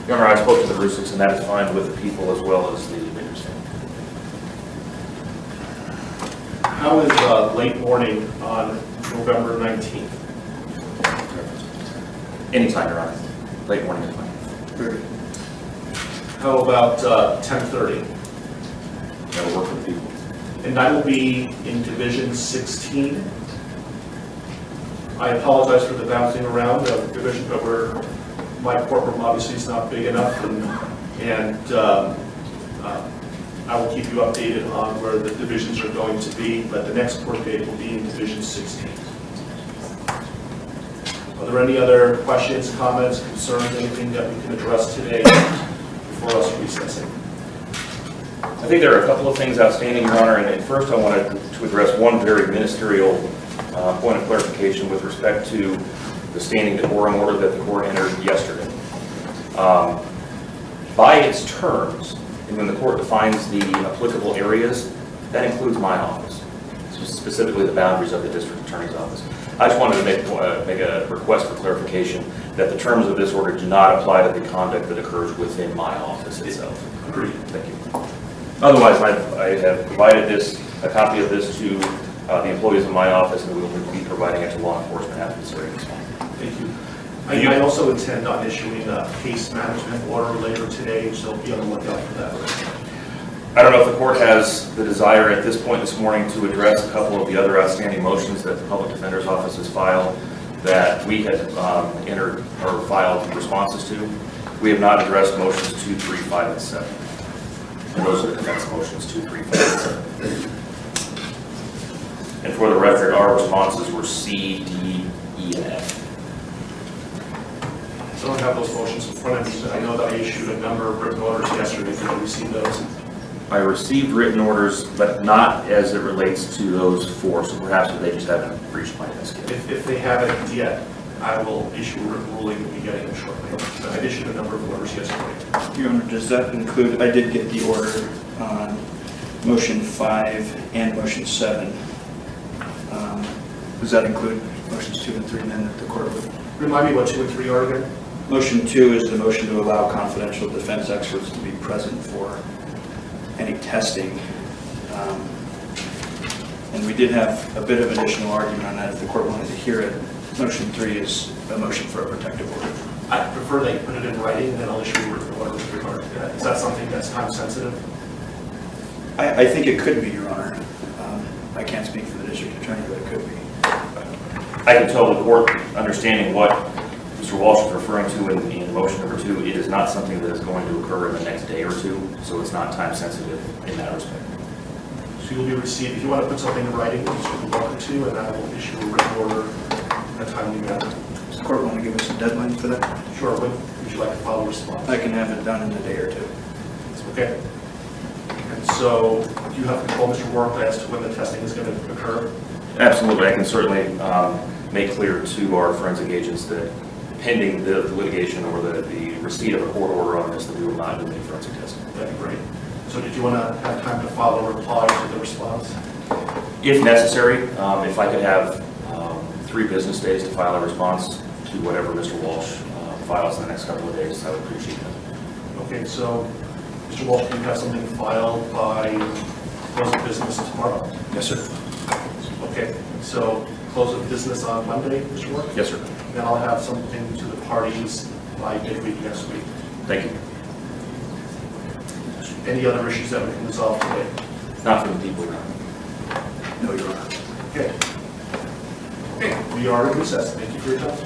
Your Honor, I spoke to the Rusiks, and that is fine with the people as well as the victims. How is late morning on November 19th? Anytime, Your Honor. Late morning is fine. Very good. How about 10:30? That'll work for the people. And that will be in Division 16. I apologize for the bouncing around of division, but my courtroom obviously is not big enough, and I will keep you updated on where the divisions are going to be, but the next court date will be in Division 16. Are there any other questions, comments, concerns, anything that we can address today before us recessing? I think there are a couple of things outstanding, Your Honor, and first I wanted to address one very ministerial point of clarification with respect to the standing decorum order that the court entered yesterday. By its terms, and when the court defines the applicable areas, that includes my office, specifically the boundaries of the district attorney's office. I just wanted to make a request for clarification that the terms of this order do not apply to the conduct that occurs within my office itself. Agreed. Thank you. Otherwise, I have provided a copy of this to the employees of my office, and we will be providing it to law enforcement after this hearing is on. Thank you. I also intend on issuing a case management order later today, so be on the lookout for that. I don't know if the court has the desire at this point this morning to address a couple of the other outstanding motions that the Public Defender's Office has filed that we had entered or filed responses to. We have not addressed motions 2, 3, 5, and 7. And those are the defense motions 2, 3, 5, and 7. And for the record, our responses were C, D, E, and F. I don't have those motions in front of me, but I know that I issued a number of written orders yesterday. Did you receive those? I received written orders, but not as it relates to those 4, so perhaps they just haven't reached my desk yet. If they haven't yet, I will issue a written ruling. We'll be getting them shortly. But I issued a number of orders yesterday. Your Honor, does that include, I did get the order on motion 5 and motion 7. Does that include motions 2 and 3 then that the court would? Remind me what 2 and 3 are again? Motion 2 is the motion to allow confidential defense experts to be present for any testing. And we did have a bit of additional argument on that if the court wanted to hear it. Motion 3 is a motion for a protective order. I prefer that you put it in writing, then I'll issue a written order with regard to that. Is that something that's time sensitive? I think it could be, Your Honor. I can't speak for the district attorney, but it could be. I can tell the court, understanding what Mr. Walsh is referring to in motion number 2, it is not something that is going to occur in the next day or 2, so it's not time sensitive in that respect. So you'll be received, if you want to put something in writing, you're certainly welcome to, and I will issue a written order in a timely manner. Does the court want to give us a deadline for that? Sure, when would you like to file a response? I can have it done in a day or two. Okay. And so, do you have control, Mr. Warren, as to when the testing is going to occur? Absolutely, I can certainly make clear to our forensic agents that pending the litigation or the receipt of a court order on this, that we will not do any forensic testing. That'd be great. So did you want to have time to file a reply to the response? If necessary, if I could have 3 business days to file a response to whatever Mr. Walsh files in the next couple of days, I would appreciate that. Okay, so Mr. Walsh, do you have something filed by close of business tomorrow? Yes, sir. Okay, so close of business on Monday, Mr. Warren? Yes, sir. Then I'll have something to the parties by midweek next week. Thank you. Any other issues that we can resolve today? Not for the people now. No, Your Honor. Okay. Okay, we are in recess. Thank you for your time.